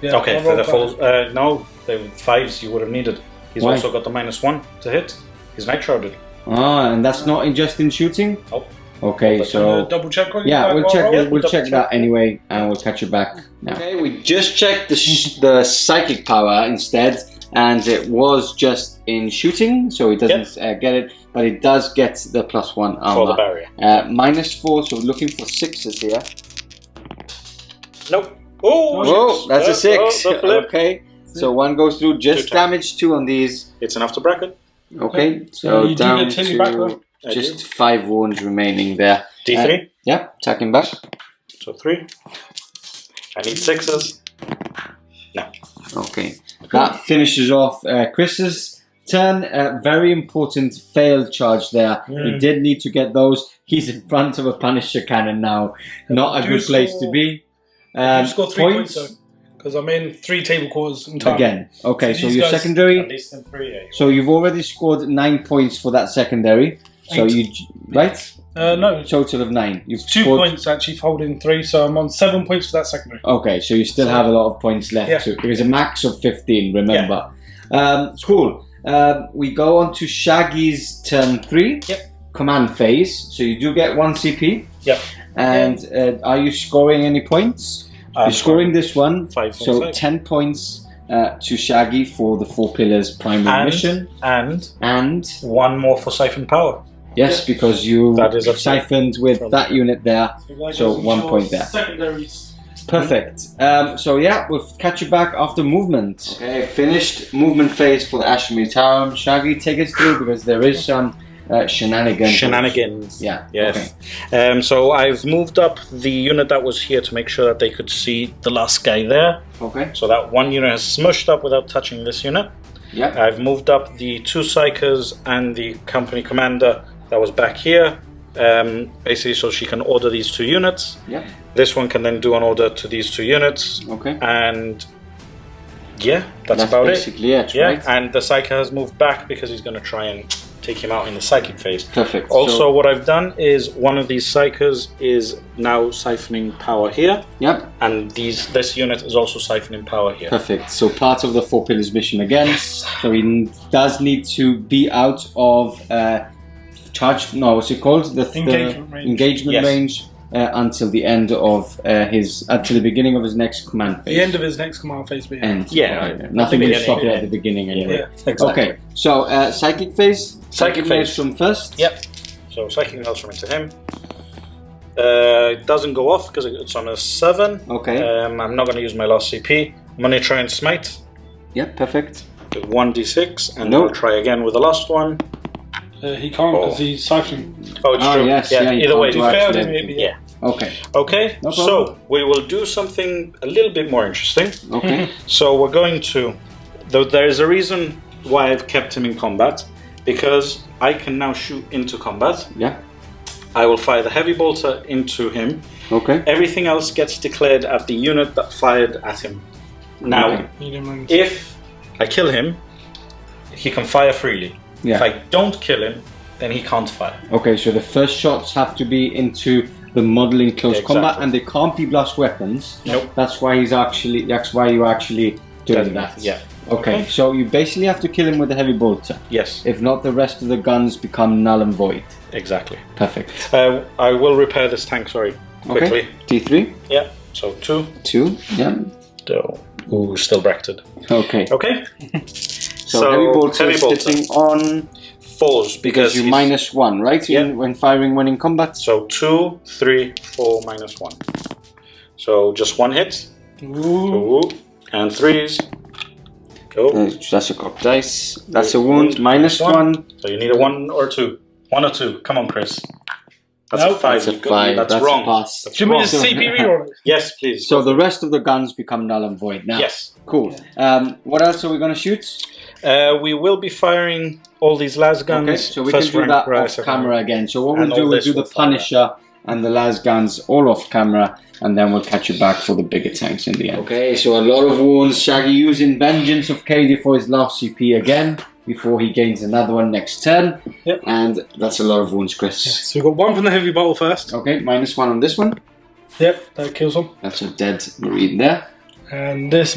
yeah, Okay, I'll for roll the back. falls. No, the 5s you would have needed. He's Why? also got the -1 to hit. He's night shrouded. Ah, and that's not just in shooting? Nope. Okay, so... Double check. Yeah, we'll check it. we'll check that anyway, and we'll catch you back now. Okay, we just checked the psychic power instead, and it was just in shooting, so it doesn't get it, but it does get the +1 armor. For the barrier. -4, so we're looking for 6s here. Nope. Oh, Whoa, that's a 6. Oh, the flip. Okay, so 1 goes through, just 2 damage 2 on these. It's enough to bracket. Okay, so you do down get Tilly back, though. to just 5 wounds remaining there. D3. Yeah, attacking back. So 3. I need 6s. No. Okay, that finishes off Chris's turn. Very important failed charge there. He did need to get those. He's in front of a Punisher cannon now. Not a Do good place score- to be. You score 3 points though, because I'm in 3 table quarters in time. Again. Okay, So so these your guys- At secondary. least in 3, yeah. So you've already scored 9 points for that secondary. So 8. you right? No, Total of 9. You've 2 scored. points actually for holding 3, so I'm on 7 points for that secondary. Okay, so you still have a lot of points left. Yeah. Too. There's a max of 15. Remember. Cool. We go on to Shaggy's turn 3. Yep. Command phase. So you do get 1 CP. Yep. And are you scoring any points? You're scoring this one. 5 So points. 10 points to Shaggy for the 4 pillars primary mission. And And 1 more for Siphon Power. yes, because you That is a- siphoned with that unit there. So 1 point there. Secondaries. Perfect. So yeah, we'll catch you back after movement. Okay, finished movement phase for the Astra Militarum. Shaggy, take us through because there is some shenanigans. Shenanigans. Yeah. Yes. So I've moved up the unit that was here to make sure that they could see the last guy there. Okay. So that 1 unit has smushed up without touching this unit. Yeah. I've moved up the 2 psychers and the company commander that was back here. Basically so she can order these 2 units. Yeah. This one can then do an order to these 2 units. Okay. And yeah, that's about it. basically it, Yeah, right? and the psyker has moved back because he's going to try and take him out in the psychic phase. Perfect. Also, So, what I've done is one of these psychers is now siphoning power here, yep. and this unit is also siphoning power here. Perfect. So part of the 4 pillars mission again. So he does need to be out of charge. No, what's it called? The Engagement range. engagement Yes. range until the end of until the beginning of his next command phase. The end of his next command phase. But End. Yeah. Okay. Nothing will stop it at the beginning anyway. Yeah. Exactly. Okay, so Cyclic Phase. Cyclic Phase. Maelstrom first. Yep. So Cyclic Maelstrom into him. It doesn't go off because it's on a 7. Okay. I'm not going to use my last CP. I'm going to try and smite. Yep, perfect. With 1d6, and Nope. I'll try again with the last one. he can't because he's siphoning. Oh, it's Oh, true. yes, yeah, yeah, you either way. can't He do failed actually. it, maybe. Yeah. Okay. Okay, No so problem. we will do something a little bit more interesting. Okay. So we're going to, though there is a reason why I've kept him in combat, because I can now shoot into combat. Yeah. I will fire the heavy bolter into him. Okay. Everything else gets declared at the unit that fired at him. Now, Okay. He didn't mind. if I kill him, he can fire freely. Yeah. If I don't kill him, then he can't fire. Okay, so the first shots have to be into the model in close Exactly. combat, and they can't be blast weapons. Nope. That's why you're actually doing that. Yeah. Okay, so you basically have to kill him with a heavy bolter. Yes, If not, the rest of the guns become null and void. exactly. Perfect. I will repair this tank, sorry, quickly. Okay. T3, Yeah, so 2. 2. Yeah. So, ooh, still bracketed. Okay. Okay. So, heavy bolter sitting on 4s because you he's- -1, right? Yeah. When firing when in combat. So 2, 3, 4, -1. So just 1 hit. Ooh. Ooh. And 3s. Go. That's a cocked dice. That's a wound. -1. So you need a 1 or 2. 1 or 2. Come on, Chris. That's Nope. a 5. That's a You've got- 5. That's That's wrong. a pass. That's Do you mean wrong. a CP reroll? Yes, please. So the rest of the guns become null and void now. Yes. Cool. What else are we going to shoot? We will be firing all these las guns. Okay, so we first can do rank, that right, off second camera rank. again. So what And we'll do, all we'll this do the will fire. Punisher and the las guns all off camera, and then we'll catch you back for the bigger tanks in the end. Okay, so a lot of wounds. Shaggy using Vengeance of Cadian for his last CP again, before he gains another one next turn. Yep. And that's a lot of wounds, Chris. So we've got 1 from the heavy bolter first. Okay, -1 on this one. Yep, that kills him. That's a dead Marine there. And this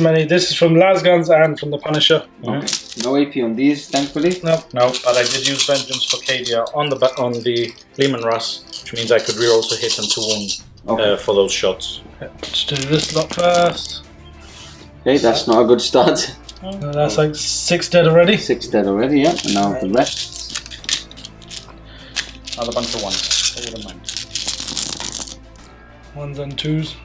is from las guns and from the Punisher. Okay. No AP on these, thankfully. No. No, but I did use Vengeance for Cadia on the Lehman Russ, which means I could reroll to hit and to wound Okay. for those shots. Let's do this lot first. Okay, that's not a good start. That's like 6 dead already. 6 dead already, yeah. And now the rest. Another bunch of 1s. I wouldn't mind. 1s and 2s.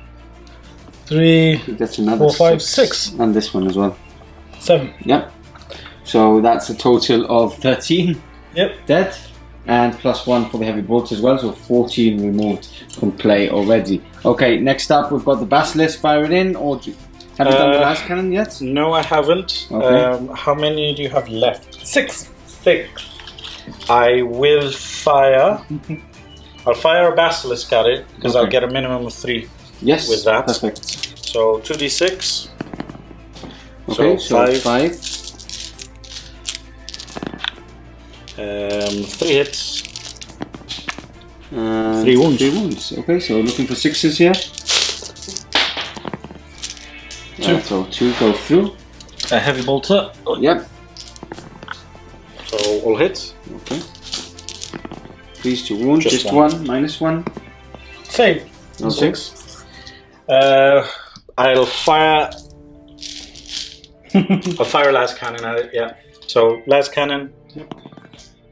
3, That's another 4, 5, 6. And this one as well. 7. Yep. So that's a total of 13 Yep. dead, and +1 for the heavy bolts as well. So 14 removed from play already. Okay, next up we've got the Basilisk firing in. Or have you done the last cannon yet? No, I haven't. Okay. How many do you have left? 6. 6. I will fire. I'll fire a Basilisk at it because I'll Okay. get a minimum of 3 Yes. with that. Perfect. So 2d6. Okay, so 5. 5. 3 hits. 3 wounds. 3 wounds. Okay, so looking for 6s here. 2. So 2 go through. A heavy bolter. Yep. So all hits. Okay. Please to wound. Just Just one. one. -1. Save. Okay. 6. I'll fire. I'll fire last cannon at it. Yeah. So last cannon.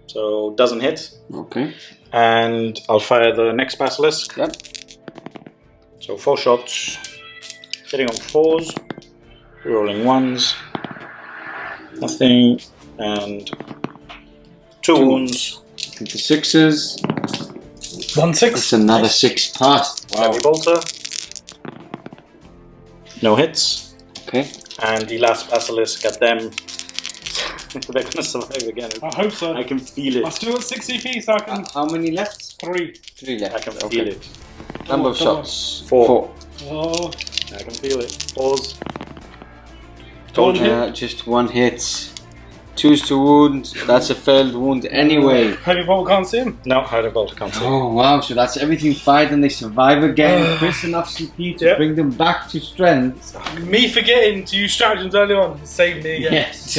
So doesn't hit, Okay. and I'll fire the next Basilisk. Yep. So 4 shots, hitting on 4s, rolling 1s, nothing, and 2 wounds. Looking for 6s. 1, 6. It's another 6 passed. Heavy bolter. No hits. Okay. And the last Basilisk at them. They're gonna survive again. I hope so. I can feel I it. still got 6 CP, so I can. How many left? 3. 3 left. I can Okay. feel it. Number of Come on. shots. 4. Oh, I can feel it. Pause. Told you. Just 1 hit. 2s to wound. That's a failed wound anyway. Heavy bolt can't see him. No, hard bolter can't see. Oh wow, so that's everything fired and they survive again. Chris enough CP to Yep. bring them back to strength. Me forgetting to use stratagems early on saved me again. Yes.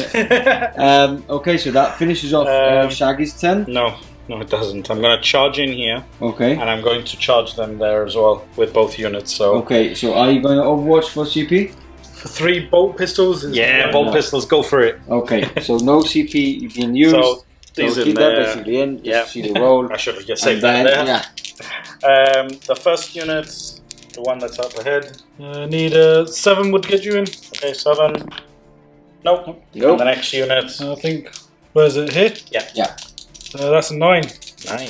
Okay, so that finishes off Shaggy's turn. No. No, it doesn't. I'm going to charge in here. Okay. And I'm going to charge them there as well with both units. So Okay, so are you going to Overwatch for CP? For 3 bolt pistols. yeah, bolt pistols, go for it. Okay, so no CP being used. So these keep in that there. basically in. Just Yeah. see the roll. I should have just And saved that then, there. yeah. The first unit, the one that's up ahead. Need 7 would get you in. Okay, 7. Nope. Nope. And the next unit. I think. Where is it? Here? Yeah. That's a 9. 9.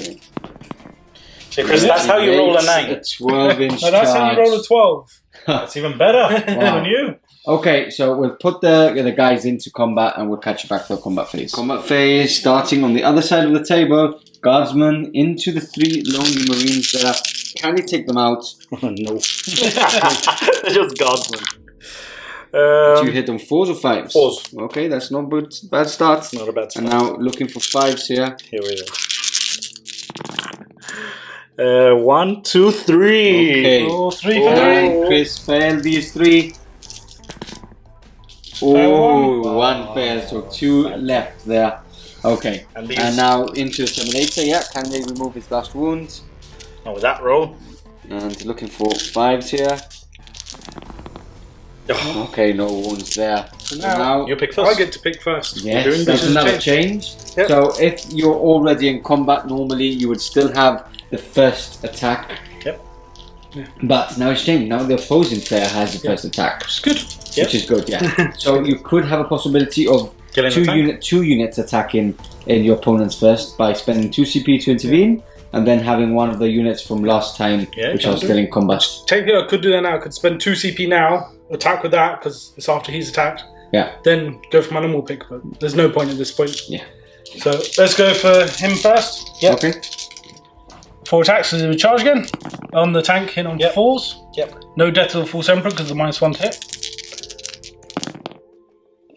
See, Chris, that's how you roll a 9. A 12-inch No, that's how you roll a 12. That's even better Wow. than you. Okay, so we'll put the guys into combat and we'll catch you back for the combat phase. Combat phase starting on the other side of the table. Guardsmen into the 3 lonely marines there. Can you take them out? No. They're just guardsmen. Do you hit them 4s or 5s? 4s. Okay, that's not bad start. Not a bad start. And now looking for 5s here. Here we go. 1, 2, 3. Okay. Oh, 3 for 3. Oh, Chris failed these 3. Oh, one failed, so 2 left there. Okay, And now into the Terminator, yeah, can they remove his last wound? Oh, with that roll. And looking for 5s here. Oh, Okay, no wounds there. So now, you pick first. I get to pick first. yes, doing that's this another change. Yep. So if you're already in combat, normally you would still have the first attack. Yep. Yeah. But now it's changed. Now the opposing player has the first attack. It's good. Yep. Which is good, yeah. So you could have a possibility of Killing the tank. two units attacking in your opponent's first by spending 2 CP to intervene, and then having one of the units from last time, Yeah, which can are do. still in combat. Technically, I could do that now. I could spend 2 CP now, attack with that, because it's after he's attacked. Yeah. Then go for my normal pick, but there's no point at this point. Yeah. So let's go for him first. Yep. Okay. 4 attacks, so he would charge again. On the tank, hit on 4s. Yep. No death to the False Emperor because of the -1 hit.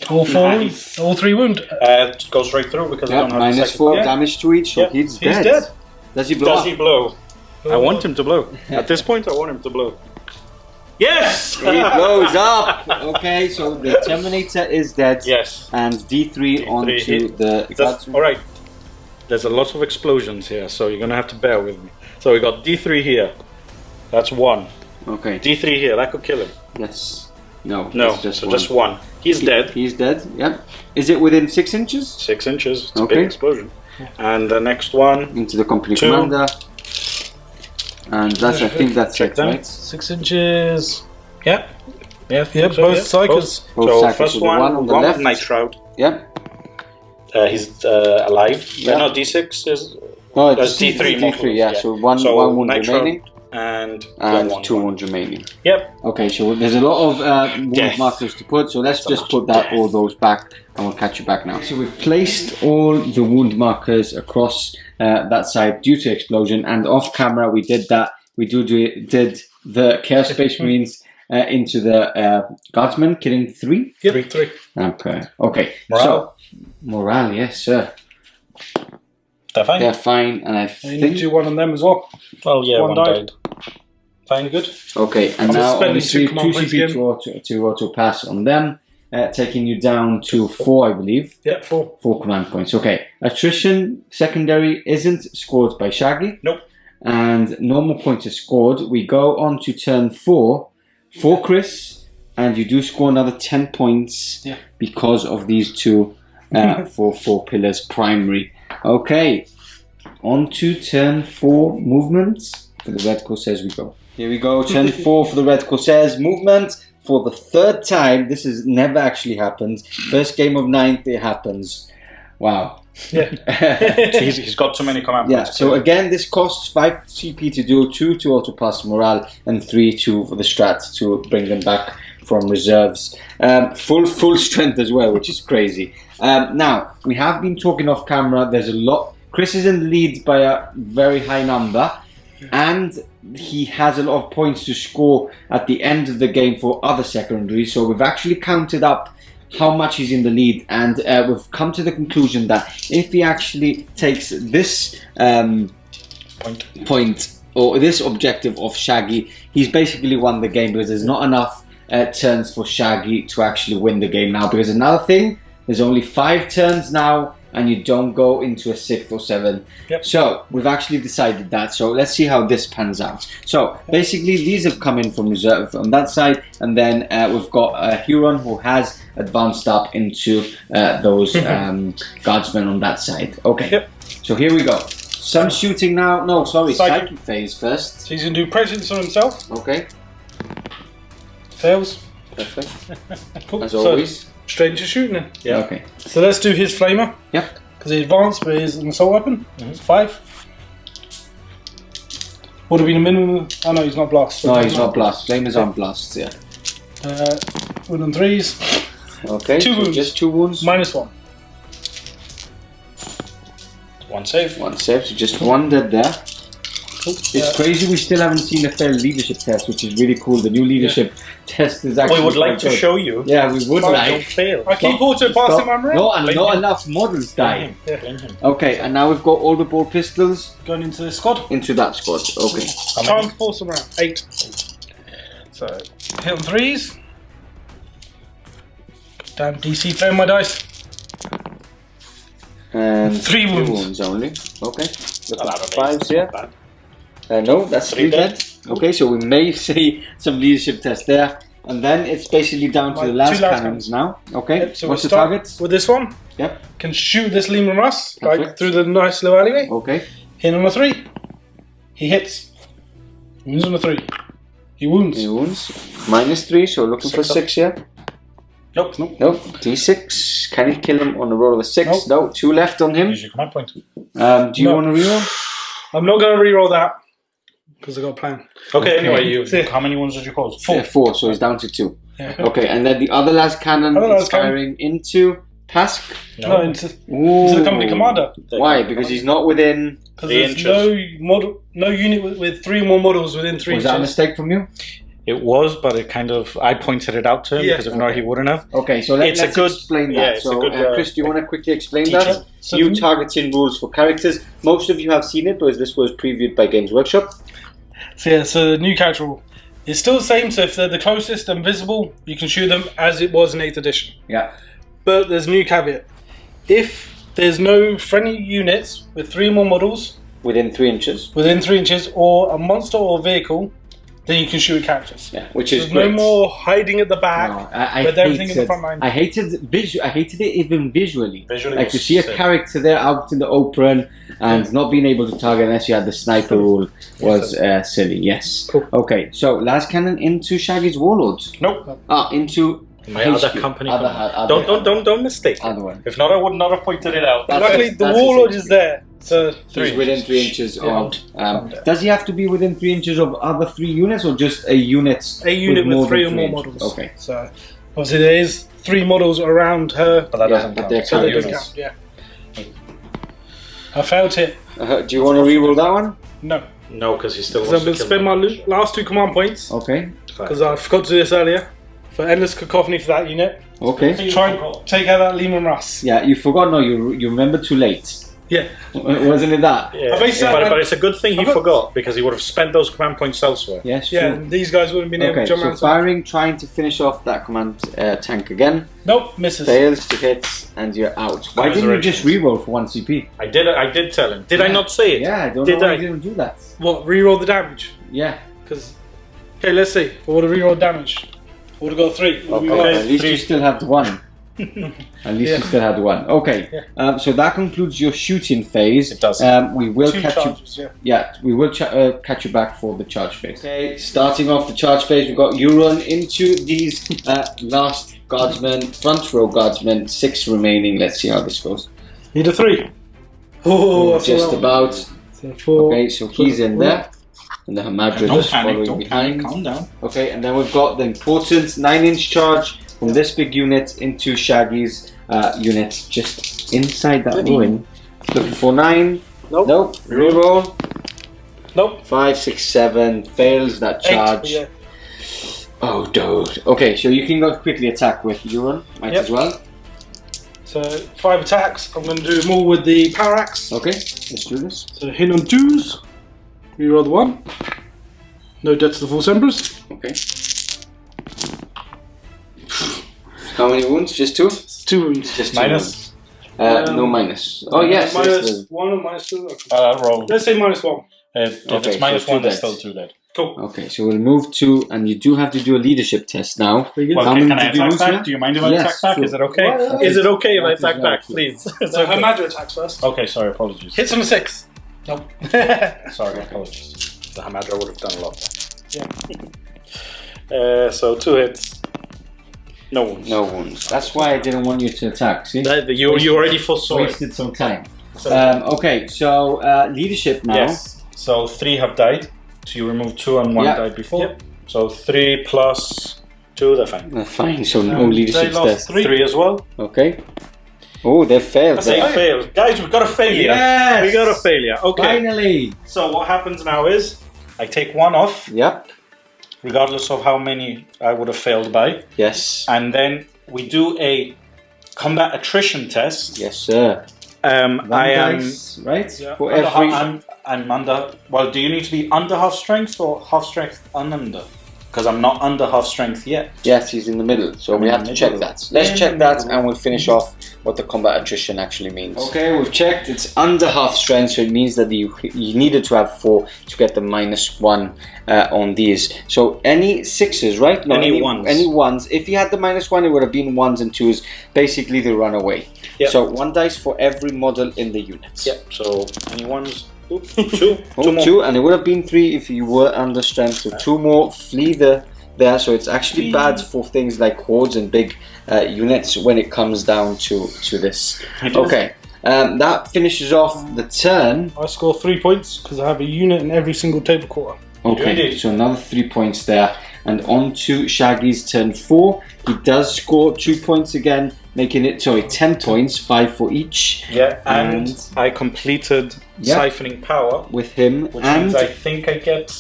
All 4 Nice. all 3 wound. It goes right through because I Yeah, don't have the second. -4 Yeah. damage to each, so Yeah, he's He's dead. dead. Does he blow Does up? he blow? I want him to blow. At this point, I want him to blow. Yes! He blows up! Okay, so the Terminator is dead. Yes. And D3 onto hit. the guardsman. Alright. There's a lot of explosions here, so you're going to have to bear with me. So we got D3 here. That's 1. Okay, D3 here, that could kill him. yes. No, No, it's just so one. just 1. He's dead. He's dead, yep. Is it within 6 inches? 6 inches. It's a Okay. big explosion. And the next one. Into the company 2. commander. And that's, I think that's Check it, them. right? 6 inches. Yeah. Yeah, Yeah, so, both yeah. cycles. Both So cycles. first So the one, one on the one left. Night Shroud. Yep. He's alive. Yeah. No, D6 is No, it's That's D3 D3, yeah. yeah. So one wound Night Shroud remaining and and 2 one. wounds remaining. Yep. Okay, so there's a lot of wound Death. markers to put, so let's That's a just lot put of that death. all those back and we'll catch you back now. So we've placed all the wound markers across that side due to explosion, and off camera we did that. We did the Chaos Space Marines into the Guardsmen, killing 3. Yep, 3. Okay, Morale? so morale, yes sir. They're fine. They're fine, and I You need to think... do one on them as well. Well, yeah, One one died. died. Fine, good. Okay, and I'm now spending obviously 2 command 2 points CP again. to auto pass on them, taking you down to 4, I believe. Yep, 4. 4 command points. Okay, attrition secondary isn't scored by Shaggy. Nope. And normal points are scored. We go on to turn 4 for Chris, and you do score another 10 points because of these 2 for 4 pillars primary. Okay, on to turn 4 movements. For the Red Corsairs we go. Here we go, turn 4 for the Red Corsairs movement. For the 3rd time, this has never actually happened. First game of 9th, it happens. Wow. Yeah. He's got too many command Yeah, points. so again, this costs 5 CP to do, 2 to auto pass morale, and 3 for the strat to bring them back from reserves. Full strength as well, which is crazy. Now, we have been talking off camera. There's a lot. Chris is in the lead by a very high number, and he has a lot of points to score at the end of the game for other secondaries. So we've actually counted up how much he's in the lead, and we've come to the conclusion that if he actually takes this point or this objective of Shaggy, he's basically won the game, because there's not enough turns for Shaggy to actually win the game now. Because another thing, there's only 5 turns now, and you don't go into a 6th or 7th. Yep. So we've actually decided that. So let's see how this pans out. So basically these have come in from reserve on that side, and then we've got a Huron who has advanced up into those guardsmen on that side. Okay. Yep. So here we go. Some shooting now. No, sorry, Cyclic Phase first. So he's going to do presence on himself. Okay. Fails. Perfect. Cool. As always. So, straight into shooting then. Yeah. Okay. So let's do his flamer. Yep. Because he advanced, but he's an assault weapon. It's 5. Would have been a minimum. Oh no, he's not blast. No, he's not blast. Flamers aren't blasts, yeah. Wound on 3s. Okay. 2 so wounds. Just 2 wounds. -1. 1 save. 1 save, so just 1 dead there. Cool. It's crazy we still haven't seen a failed leadership test, which is really cool. The new leadership test is actually We would like quite to good. show you. Yeah, we would Don't like. fail. I keep auto passing my No, and Blame not him. enough models dying. Blame him. Okay, and now we've got all the ball pistols Going into the squad. into that squad. Okay. Try and force them around. 8. So hit on 3s. Damn DC playing my dice. And 3 wounds. only. Okay. Look Well, at that 5s here. Not bad. No, that's 3 3 dead. Okay, so we may see some leadership test there. And then it's basically down to Right, the last 2 last cannons now. Okay, Yep, so what's we the start target? with this one. Yep, Can shoot this Lehman Russ like Perfect. through the nice little alleyway. okay. Hit on a 3. He hits. Wounds on a 3. He wounds. He wounds. -3, so looking for 6 here. Nope. Nope. Nope, D6. Can you kill him on a roll of a 6? Nope. No, 2 left on him. Use your command point. Do you No. want to reroll? I'm not going to reroll that because I got a plan. Okay, anyway, See. how many wounds did you cause? 4. 4, so he's down to 2. Yeah. Okay, and then the other last cannon Other is last cannon. firing into Task. No, into Ooh. the company commander. Why? Because he's not within. Because 3 there's inches. no unit with 3 more models within 3 Was that a inches. mistake from you? It was, but it kind of I pointed it out to him Yeah. because if not, he wouldn't have. Okay, so It's a let's good- explain yeah, that. it's So, a good, Chris, do you want to quickly explain teacher. that? So New the- targeting rules for characters. Most of you have seen it, because this was previewed by Games Workshop. So the new character rule. It's still the same, so if they're the closest and visible, you can shoot them as it was in 8th edition. Yeah. But there's a new caveat. If there's no friendly units with 3 more models Within 3 inches. within 3 inches, or a monster or vehicle, then you can shoot at characters. Yeah, which is There's great. no more hiding at the back. No, I with everything in the front line. I hated it even visually. Visually Like was to see a sick. character there out in the open and not being able to target unless you had the sniper rule was silly. Yes. Cool. Okay, so last cannon into Shaggy's Warlords. Nope. Into My HQ. other company. Other- Don't mistake. Other one. If not, I would not have pointed it out. That's Luckily, it, the that's warlord it. is there. So He's within 3 inches Yeah. of. Does he have to be within 3 inches of other 3 units, or just a unit? a unit with 3 or than more 3 inches? models. Okay. So obviously there is 3 models around her. But that Yeah, doesn't but count. they're So they don't units. count. Yeah. I failed it. Do you want to reroll that one? No. No, because he still Because wants I'm to going to kill spend them. my last 2 command points. Okay. Because I forgot to do this earlier. For endless cacophony for that unit. Okay. Try and take out that Lehman Russ. Yeah, you forgot. No, you remembered too late. Yeah. Wasn't it that? Yeah, I basically- but it's a good thing he I've got- forgot because he would have spent those command points elsewhere. Yes. Yeah, Sure. and these guys wouldn't have been able Okay, to jump so around. firing, trying to finish off that command tank again. Nope, misses. Fails to hit, and you're out. Why didn't you just reroll for 1 CP? I did tell him. Did I not say it? Yeah, I don't Did know why I? you didn't do that. What, reroll the damage? Yeah. Because, okay, let's see. I would have rerolled damage. I would have got 3. Okay, at least 3. you still had 1. At least you still had 1. Okay, so that concludes your shooting phase. It does. We will 2 catch you. charges, yeah. Yeah, we will catch you back for the charge phase. Okay, starting off the charge phase, we've got Euron into these last guardsmen, front row guardsmen, 6 remaining. Let's see how this goes. Need a 3. Oh, I saw Just that one. about. So 4. Okay, so he's in there. And the Hamadrid Don't is panic, following don't behind. panic, calm down. Okay, and then we've got the important 9-inch charge from this big unit into Shaggy's unit just inside that ruin. Looking for 9. Nope. Nope. Reroll. Nope. 5, 6, 7. Fails that 8. charge. Yeah. Oh, dude. Okay, so you can go quickly attack with Euron. Might Yep. as well. So 5 attacks. I'm going to do more with the power axe. Okay, let's do this. So hit on 2s. Reroll the 1. No death to the Force Emperors. Okay. How many wounds? Just 2? It's 2 wounds. Just 2 Minus. wounds. No minus. Oh yes. Minus 1 or minus 2? Okay. Roll. Let's say minus 1. If Okay, it's minus so 1, two there's deaths. still 2 dead. Cool. Okay, so we'll move to, and you do have to do a leadership test now. Well, How many can I did you attack lose back? here? Do you mind if I Yes, attack back? sure. Is it okay? Well, Is it okay if I that is attack back, right. please? It's So okay. her Madra attacks first. Okay, sorry, apologies. Hits on a 6. Nope. Sorry, apologies. The Hamadra would have done a lot. Yeah. So 2 hits. No wounds. No wounds. That's why I didn't want you to attack. See, You already foresaw it. wasted some time. So, Okay, so leadership now. yes. So 3 have died. So you remove 2 and 1 Yeah. died before. Yep. So 3 plus 2, they're fine. Fine. So no They leadership lost test. 3. as well. Okay. Oh, they failed. They failed. Guys, we've got a failure. Yes! We got a failure. Okay. Finally. So what happens now is I take 1 off, Yep. regardless of how many I would have failed by. Yes. And then we do a combat attrition test. Yes, sir. I am. Dice, right? Yeah. For Under, every. I'm under. Well, do you need to be under half strength or half strength and under? Because I'm not under half strength yet. Yes, he's in the middle, so we in have the to check middle. that. Let's In check the that, middle. and we'll finish off what the combat attrition actually means. Okay, we've checked. It's under half strength, so it means that you needed to have 4 to get the -1 on these. So any 6s, right? No, Any ones. Any 1s. If you had the -1, it would have been 1s and 2s. Basically, they run away. Yep. So 1 dice for every model in the units. Yep. So any ones? Oops, 2. Oh, 2 more. 2, and it would have been 3 if you were under strength. So 2 more flee there. So it's actually bad for things like hordes and big units when it comes down to this. It is. Okay, that finishes off the turn. I score 3 points because I have a unit in every single table quarter. Okay, indeed. so another 3 points there. And on to Shaggy's turn 4. He does score 2 points again, making it 10 points, 5 for each. Yeah, and I completed Yeah. siphoning power, With him which and means I think I get.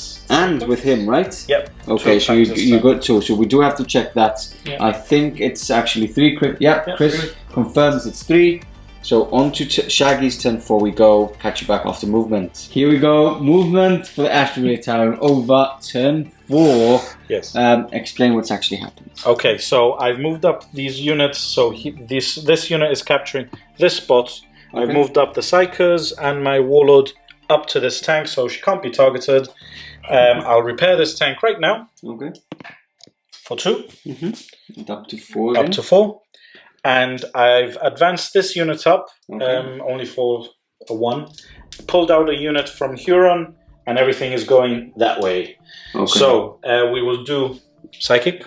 with him, right? Yep. Okay, 2 so times this you time. got 2. So we do have to check that. Yeah. I think it's actually 3. Chris, Yeah, Chris 3. confirms it's 3. So on to Shaggy's turn 4 we go. Catch you back after movement. Here we go. Movement for the Astra Militarum over turn 4. Yes. Explain what's actually happened. Okay, so I've moved up these units. So this unit is capturing this spot. I've Okay. moved up the Psychers and my Warlord up to this tank, so she can't be targeted. I'll repair this tank right now Okay. for 2, And up to 4. up to 4. And I've advanced this unit up, Okay. only for a 1. Pulled out a unit from Huron, and everything is going that way. Okay. So we will do Psychic.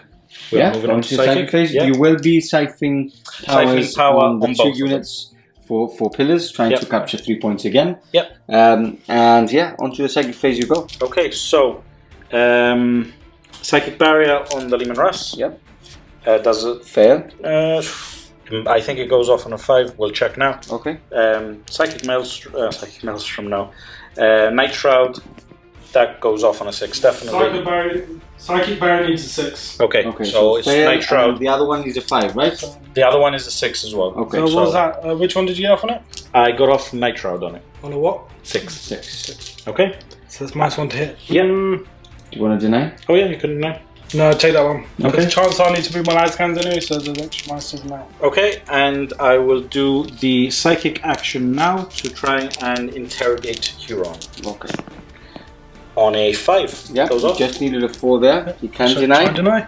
We're yeah, moving on to Cyclic Phase. Yeah. You will be siphoning powers power on the on 2 both of units for pillars, trying Yep. to capture 3 points again. Yep. And yeah, onto the Cyclic Phase you go. Okay, so Psychic Barrier on the Lehman Russ. Yep. Does it? Fail. I think it goes off on a 5. We'll check now. Okay. Psychic Maelstrom now. Night Shroud. That goes off on a 6, definitely. Psychic Barrier needs a 6. Okay, Okay. so it's fail, Night Shroud. and the other one is a 5, right? The other one is a 6 as well. Okay. So what was that? Which one did you get off on it? I got off Night Shroud on it. On a what? 6. 6. Okay. So it's -1 to hit. Yeah. Do you want to deny? Oh yeah, you couldn't know. No, take that one. Okay. Because chances are I need to move my light scans anyway, so there's extra -7 now. Okay, and I will do the psychic action now to try and interrogate Huron. Okay. On a 5. Yeah, Goes you off. just needed a 4 there. You can So deny. try deny.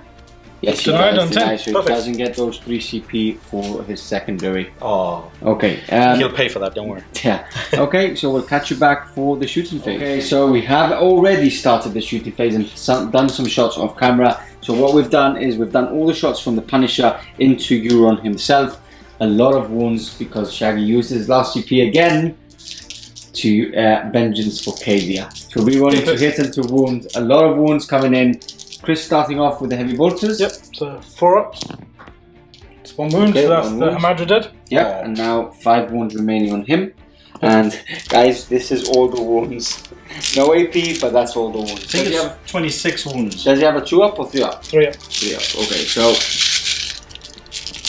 Yes, he Deny, does don't deny, take. so he Perfect. doesn't get those 3 CP for his secondary. Oh. Okay. He'll pay for that, don't worry. Yeah. Okay, so we'll catch you back for the shooting phase. Okay, so we have already started the shooting phase and done some shots off camera. So what we've done is we've done all the shots from the Punisher into Euron himself. A lot of wounds because Shaggy used his last CP again to Vengeance for Cadian. So we wanted to hit and to wound. A lot of wounds coming in. Chris starting off with the heavy bolters. Yep, so 4 up. It's 1 wound, Okay, so that's 1 the wound. Hamadra dead. Yeah, and now 5 wounds remaining on him. And guys, this is all the wounds. No AP, but that's all the wounds. I think it's 26 wounds. Does he have a 2 up or 3 up? 3 up. 3 up. Okay, so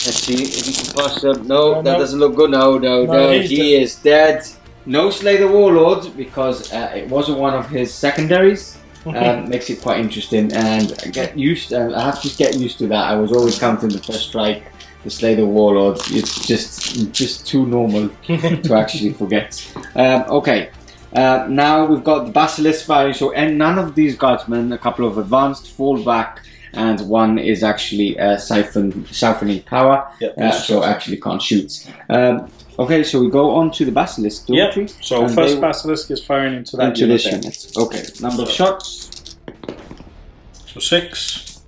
let's see if he can pass them. No, No, that no. doesn't look good. No, he's he is dead. No Slay the Warlord because it wasn't one of his secondaries. Makes it quite interesting, and I have to get used to that. I was always counting the first strike the Slay the Warlord. It's just too normal to actually forget. Okay. Now we've got the Basilisk firing, so and none of these guardsmen, a couple of advanced, fall back, and one is actually siphoning power, so actually can't shoot. Okay, so we go on to the Basilisk, don't we? So and first Basilisk is firing into that this unit. Okay, number of shots. So 6.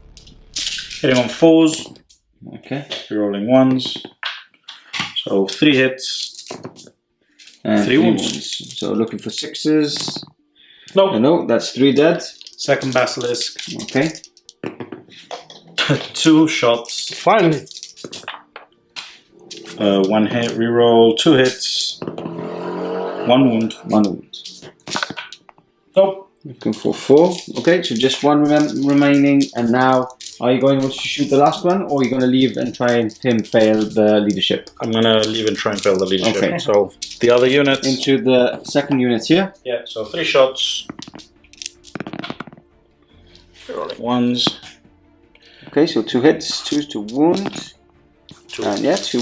Hitting on 4s. Okay. Rerolling 1s. So 3 hits. And 3 wounds. So looking for 6s. Nope. No, that's 3 dead. Second Basilisk. Okay. 2 shots. Finally. 1 hit, reroll, 2 hits, 1 wound. 1 wound. Nope. Looking for 4. Okay, so just 1 remaining. And now, are you going to shoot the last one, or are you going to leave and try and fail the leadership? I'm going to leave and try and fail the leadership. Okay. So the other units. Into the second unit here. Yeah, so 3 shots. Rerolling 1s. Okay, so 2 hits, 2 to wound. 2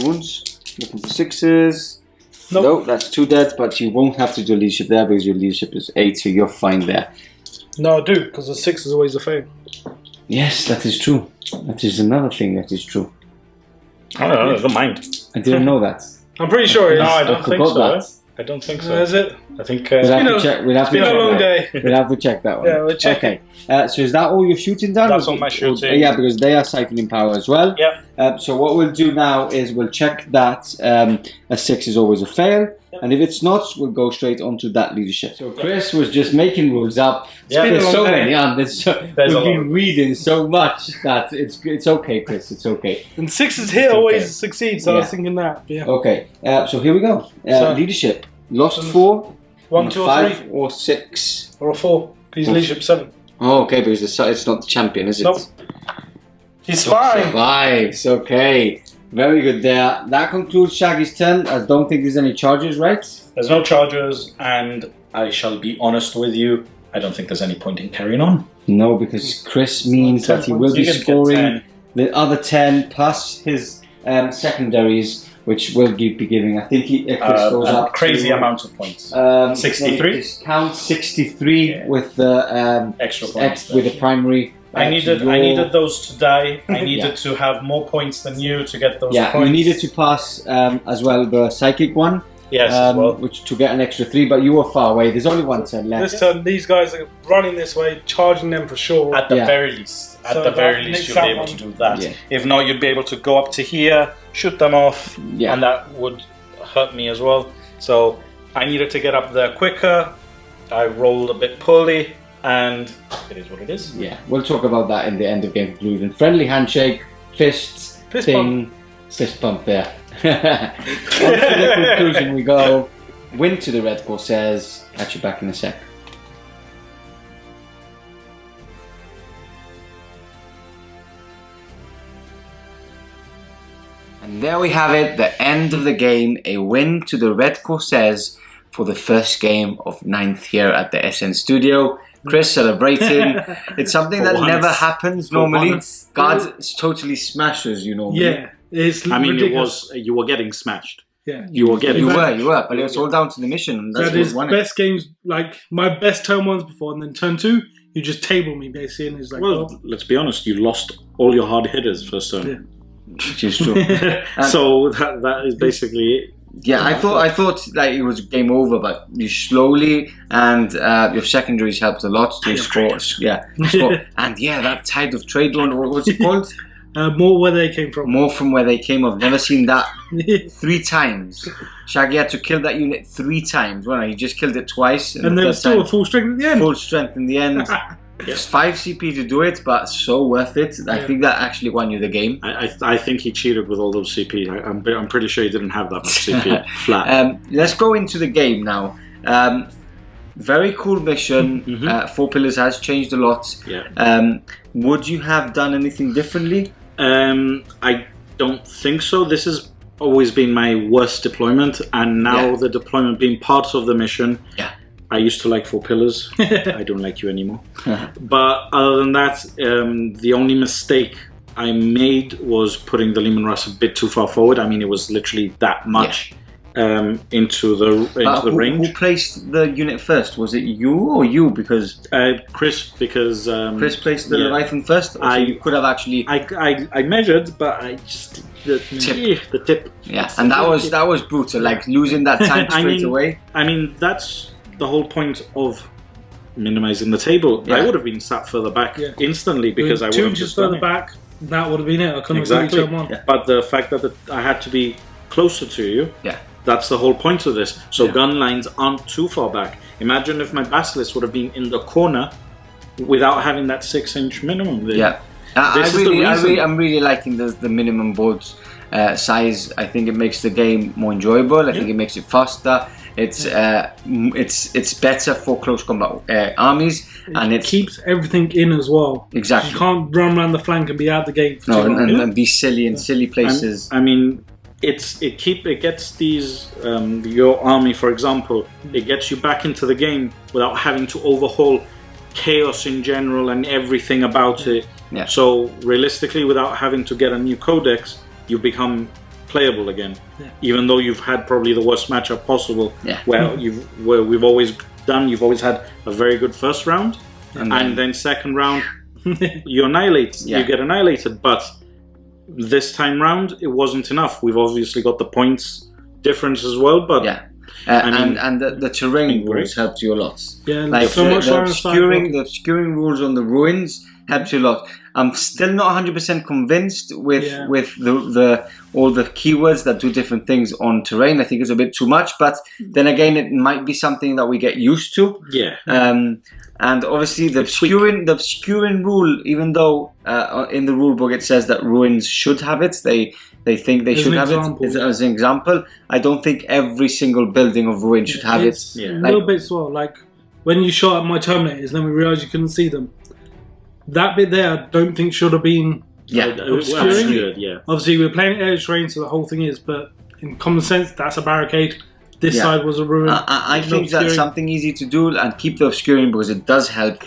wounds. Looking for 6s. Nope. No, that's 2 dead, but you won't have to do leadership there because your leadership is 8, so you're fine there. No, I do, because the 6 is always a fail. Yes, that is true. That is another thing that is true. I don't mind. I didn't know that. I'm pretty sure it is. No, I don't think forgot so. that. I don't think so. Is it? I think We'll have to check. We'll have to It's been check a long that. day. We'll have to check that one. Yeah, we'll check Okay. So is that all your shooting done? That's all my shooting. Yeah, because they are siphoning power as well. Yeah. So what we'll do now is we'll check that a 6 is always a fail, and if it's not, we'll go straight onto that leadership. So Chris was just making rules up. Yeah. There's so day. many. There's we've a lot. been reading so much that it's okay, Chris. It's okay. And 6s here It's always okay. succeed, so I was thinking that. But yeah. Okay. So here we go. So- Leadership. Lost 4. 1, 2, or 5 3, or 6. or a 4. He's leadership 7. Oh, okay, because it's not the champion, is it? Nope. He's fine. 5. Okay. Very good there. That concludes Shaggy's turn. I don't think there's any charges, right? There's no charges, and I shall be honest with you, I don't think there's any point in carrying on. No, because Chris means that he will be You can get scoring 10. the other 10 plus his secondaries, which will be giving. I think Chris goes a up crazy to, amount of points. 63. Count 63 with the Extra points. with the primary. I needed those to die. I needed to have more points than you to get those points. You needed to pass as well the psychic one. Yes, as well. Which to get an extra 3, but you were far away. There's only 1 turn left. This turn, these guys are running this way, charging them for sure. At the very least. At So the very that least, makes you'll be that able one. to do that. Yeah. If not, you'd be able to go up to here, shoot them off, Yeah. and that would hurt me as well. So I needed to get up there quicker. I rolled a bit poorly, and it is what it is. Yeah, we'll talk about that in the end of game conclusion. Friendly handshake, fists, Fist fist bump there. On to the conclusion we go. Win to the Red Corsairs. Catch you back in a sec. And there we have it, the end of the game. A win to the Red Corsairs for the first game of 9th here at the SN Studio. Chris celebrating. It's something For that once. never happens For normally. once. God totally smashes you normally. Yeah, it's I mean, ridiculous. you were getting smashed. Yeah. You were getting You smashed. were, but it was all down to the mission. And that's That is what won it. best games, like my best turn 1s before, and then turn 2, you just table me basically, and it's like, Well, let's be honest, you lost all your hard hitters first turn. Yeah. Which is true. So that is basically it. Yeah, I thought like it was game over, but you slowly and your secondaries helped a lot to score. Yeah, score. And yeah, that tide of trade one. What's it called? more where they came from. More from where they came. I've never seen that 3 times. Shaggy had to kill that unit 3 times. Well, he just killed it twice, And they were still at full strength at the end. full strength in the end. It's 5 CP to do it, but so worth it. I think that actually won you the game. I think he cheated with all those CP. I'm pretty sure he didn't have that much CP flat. Let's go into the game now. Very cool mission. 4 Pillars has changed a lot. Yeah. Would you have done anything differently? I don't think so. This has always been my worst deployment, and now the deployment being part of the mission. Yeah. I used to like 4 Pillars. I don't like you anymore. But other than that, the only mistake I made was putting the Leman Russ a bit too far forward. I mean, it was literally that much into the range. Who placed the unit first? Was it you or you? Because Chris, because Chris placed the Leviathan first. So you could have actually. I measured, but I just the tip. Yeah, and that was brutal. Like losing that time straight away. I mean, that's the whole point of minimizing the table. I would have been sat further back instantly because I would have just further back. That would have been it. I couldn't exactly. Yeah. But the fact that I had to be closer to you, that's the whole point of this. So gun lines aren't too far back. Imagine if my Basilisk would have been in the corner without having that 6-inch minimum there. Yeah, I'm really liking the minimum board size. I think it makes the game more enjoyable. I think it makes it faster. It's better for close combat armies, and it keeps everything in as well. Exactly, you can't run around the flank and be out the game. For and be silly in silly places. I mean, it gets these your army, for example, it gets you back into the game without having to overhaul chaos in general and everything about it. Yeah. So realistically, without having to get a new codex, you become playable again, even though you've had probably the worst matchup possible. Where you've always had a very good first round, and then second round you get annihilated. But this time round it wasn't enough. We've obviously got the points difference as well, but and the terrain rules helped you a lot. Yeah, like so much the obscuring rules on the ruins helped you a lot. I'm still not 100% convinced with the all the keywords that do different things on terrain. I think it's a bit too much, but then again, it might be something that we get used to. Yeah. And obviously the obscuring rule, even though in the rule book it says that ruins should have it, they think they should have it as an example. I don't think every single building of ruin should have it. A little bit as well. Like when you shot at my Terminators, then we realised you couldn't see them. That bit there, I don't think should have been obscuring. Obviously, we're playing edge terrain, so the whole thing is. But in common sense, that's a barricade. This side was a ruin. I think that's something easy to do and keep the obscuring because it does help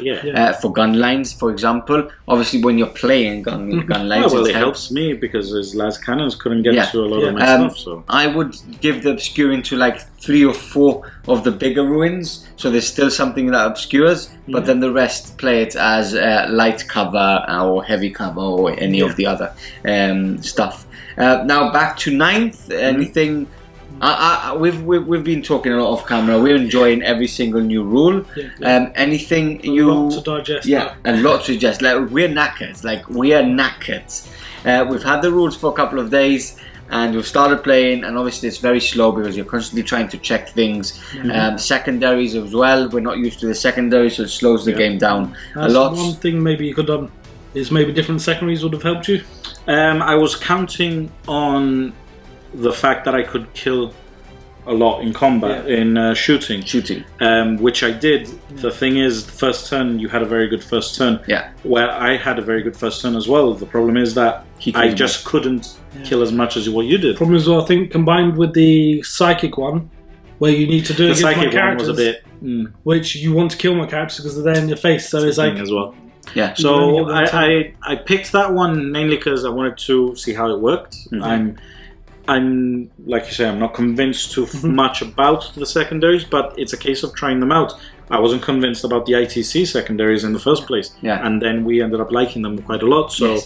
for gun lines, for example. Obviously, when you're playing gun lines, it helps me because his las cannons couldn't get to a lot of my stuff. So I would give the obscuring to like 3 or 4 of the bigger ruins, so there's still something that obscures, but then the rest play it as light cover or heavy cover or any of the other stuff. Now back to 9th. Anything? We've been talking a lot off camera. We're enjoying every single new rule. Anything a lot to digest. A lot to digest. Like we're knackered. We've had the rules for a couple of days, and we've started playing. And obviously, it's very slow because you're constantly trying to check things. Secondaries as well. We're not used to the secondaries, so it slows the game down a lot. One thing maybe you could have done is maybe different secondaries would have helped you. I was counting on the fact that I could kill a lot in combat, in shooting, which I did. The thing is, the first turn you had a very good first turn. Where I had a very good first turn as well. The problem is that I just couldn't kill as much as what you did. Problem is, I think combined with the psychic one, where you need to do it against my characters, one was a bit, which you want to kill my characters because they're in your face. So it's like as well. So I picked that one mainly because I wanted to see how it worked. I'm like you say, I'm not convinced too much about the secondaries, but it's a case of trying them out. I wasn't convinced about the ITC secondaries in the first place, and then we ended up liking them quite a lot. So,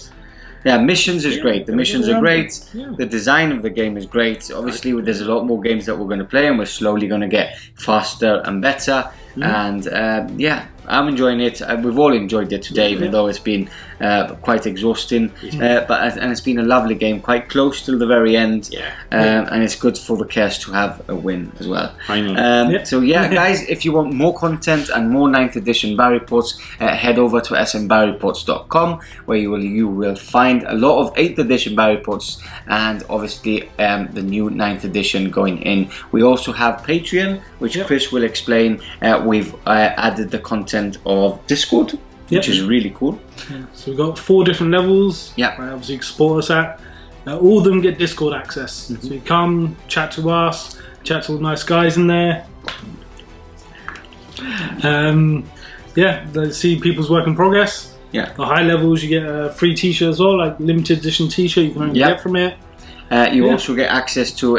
missions is great. The missions are great. The design of the game is great. Obviously, there's a lot more games that we're going to play, and we're slowly going to get faster and better. And I'm enjoying it. We've all enjoyed it today, even though it's been quite exhausting. But it's been a lovely game, quite close till the very end. And it's good for the Chaos to have a win as well. Finally. So guys, if you want more content and more 9th edition Bar reports, head over to smbarreports.com, where you will find a lot of 8th edition Bar reports and obviously the new 9th edition going in. We also have Patreon, which Chris will explain. We've added the content of Discord, which is really cool. So we've got 4 different levels. Obviously, you can support us at. All of them get Discord access. So you come, chat to us, chat to all the nice guys in there. They see people's work in progress. Yeah. The high levels, you get a free T-shirt as well, like limited edition T-shirt you can only get from it. You also get access to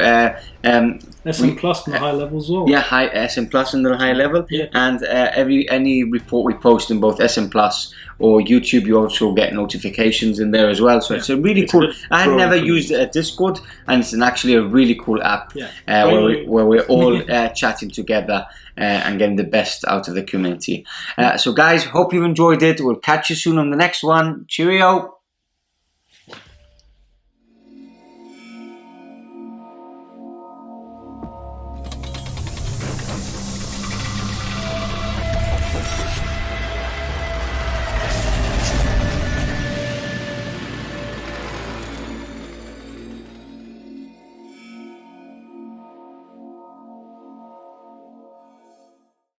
SM Plus in the high level as well. Yeah, high SM Plus in the high level, and any report we post in both SM Plus or YouTube, you also get notifications in there as well. So it's a really cool. I had never used Discord, and it's actually a really cool app where we're all chatting together and getting the best out of the community. So guys, hope you enjoyed it. We'll catch you soon on the next one. Cheerio.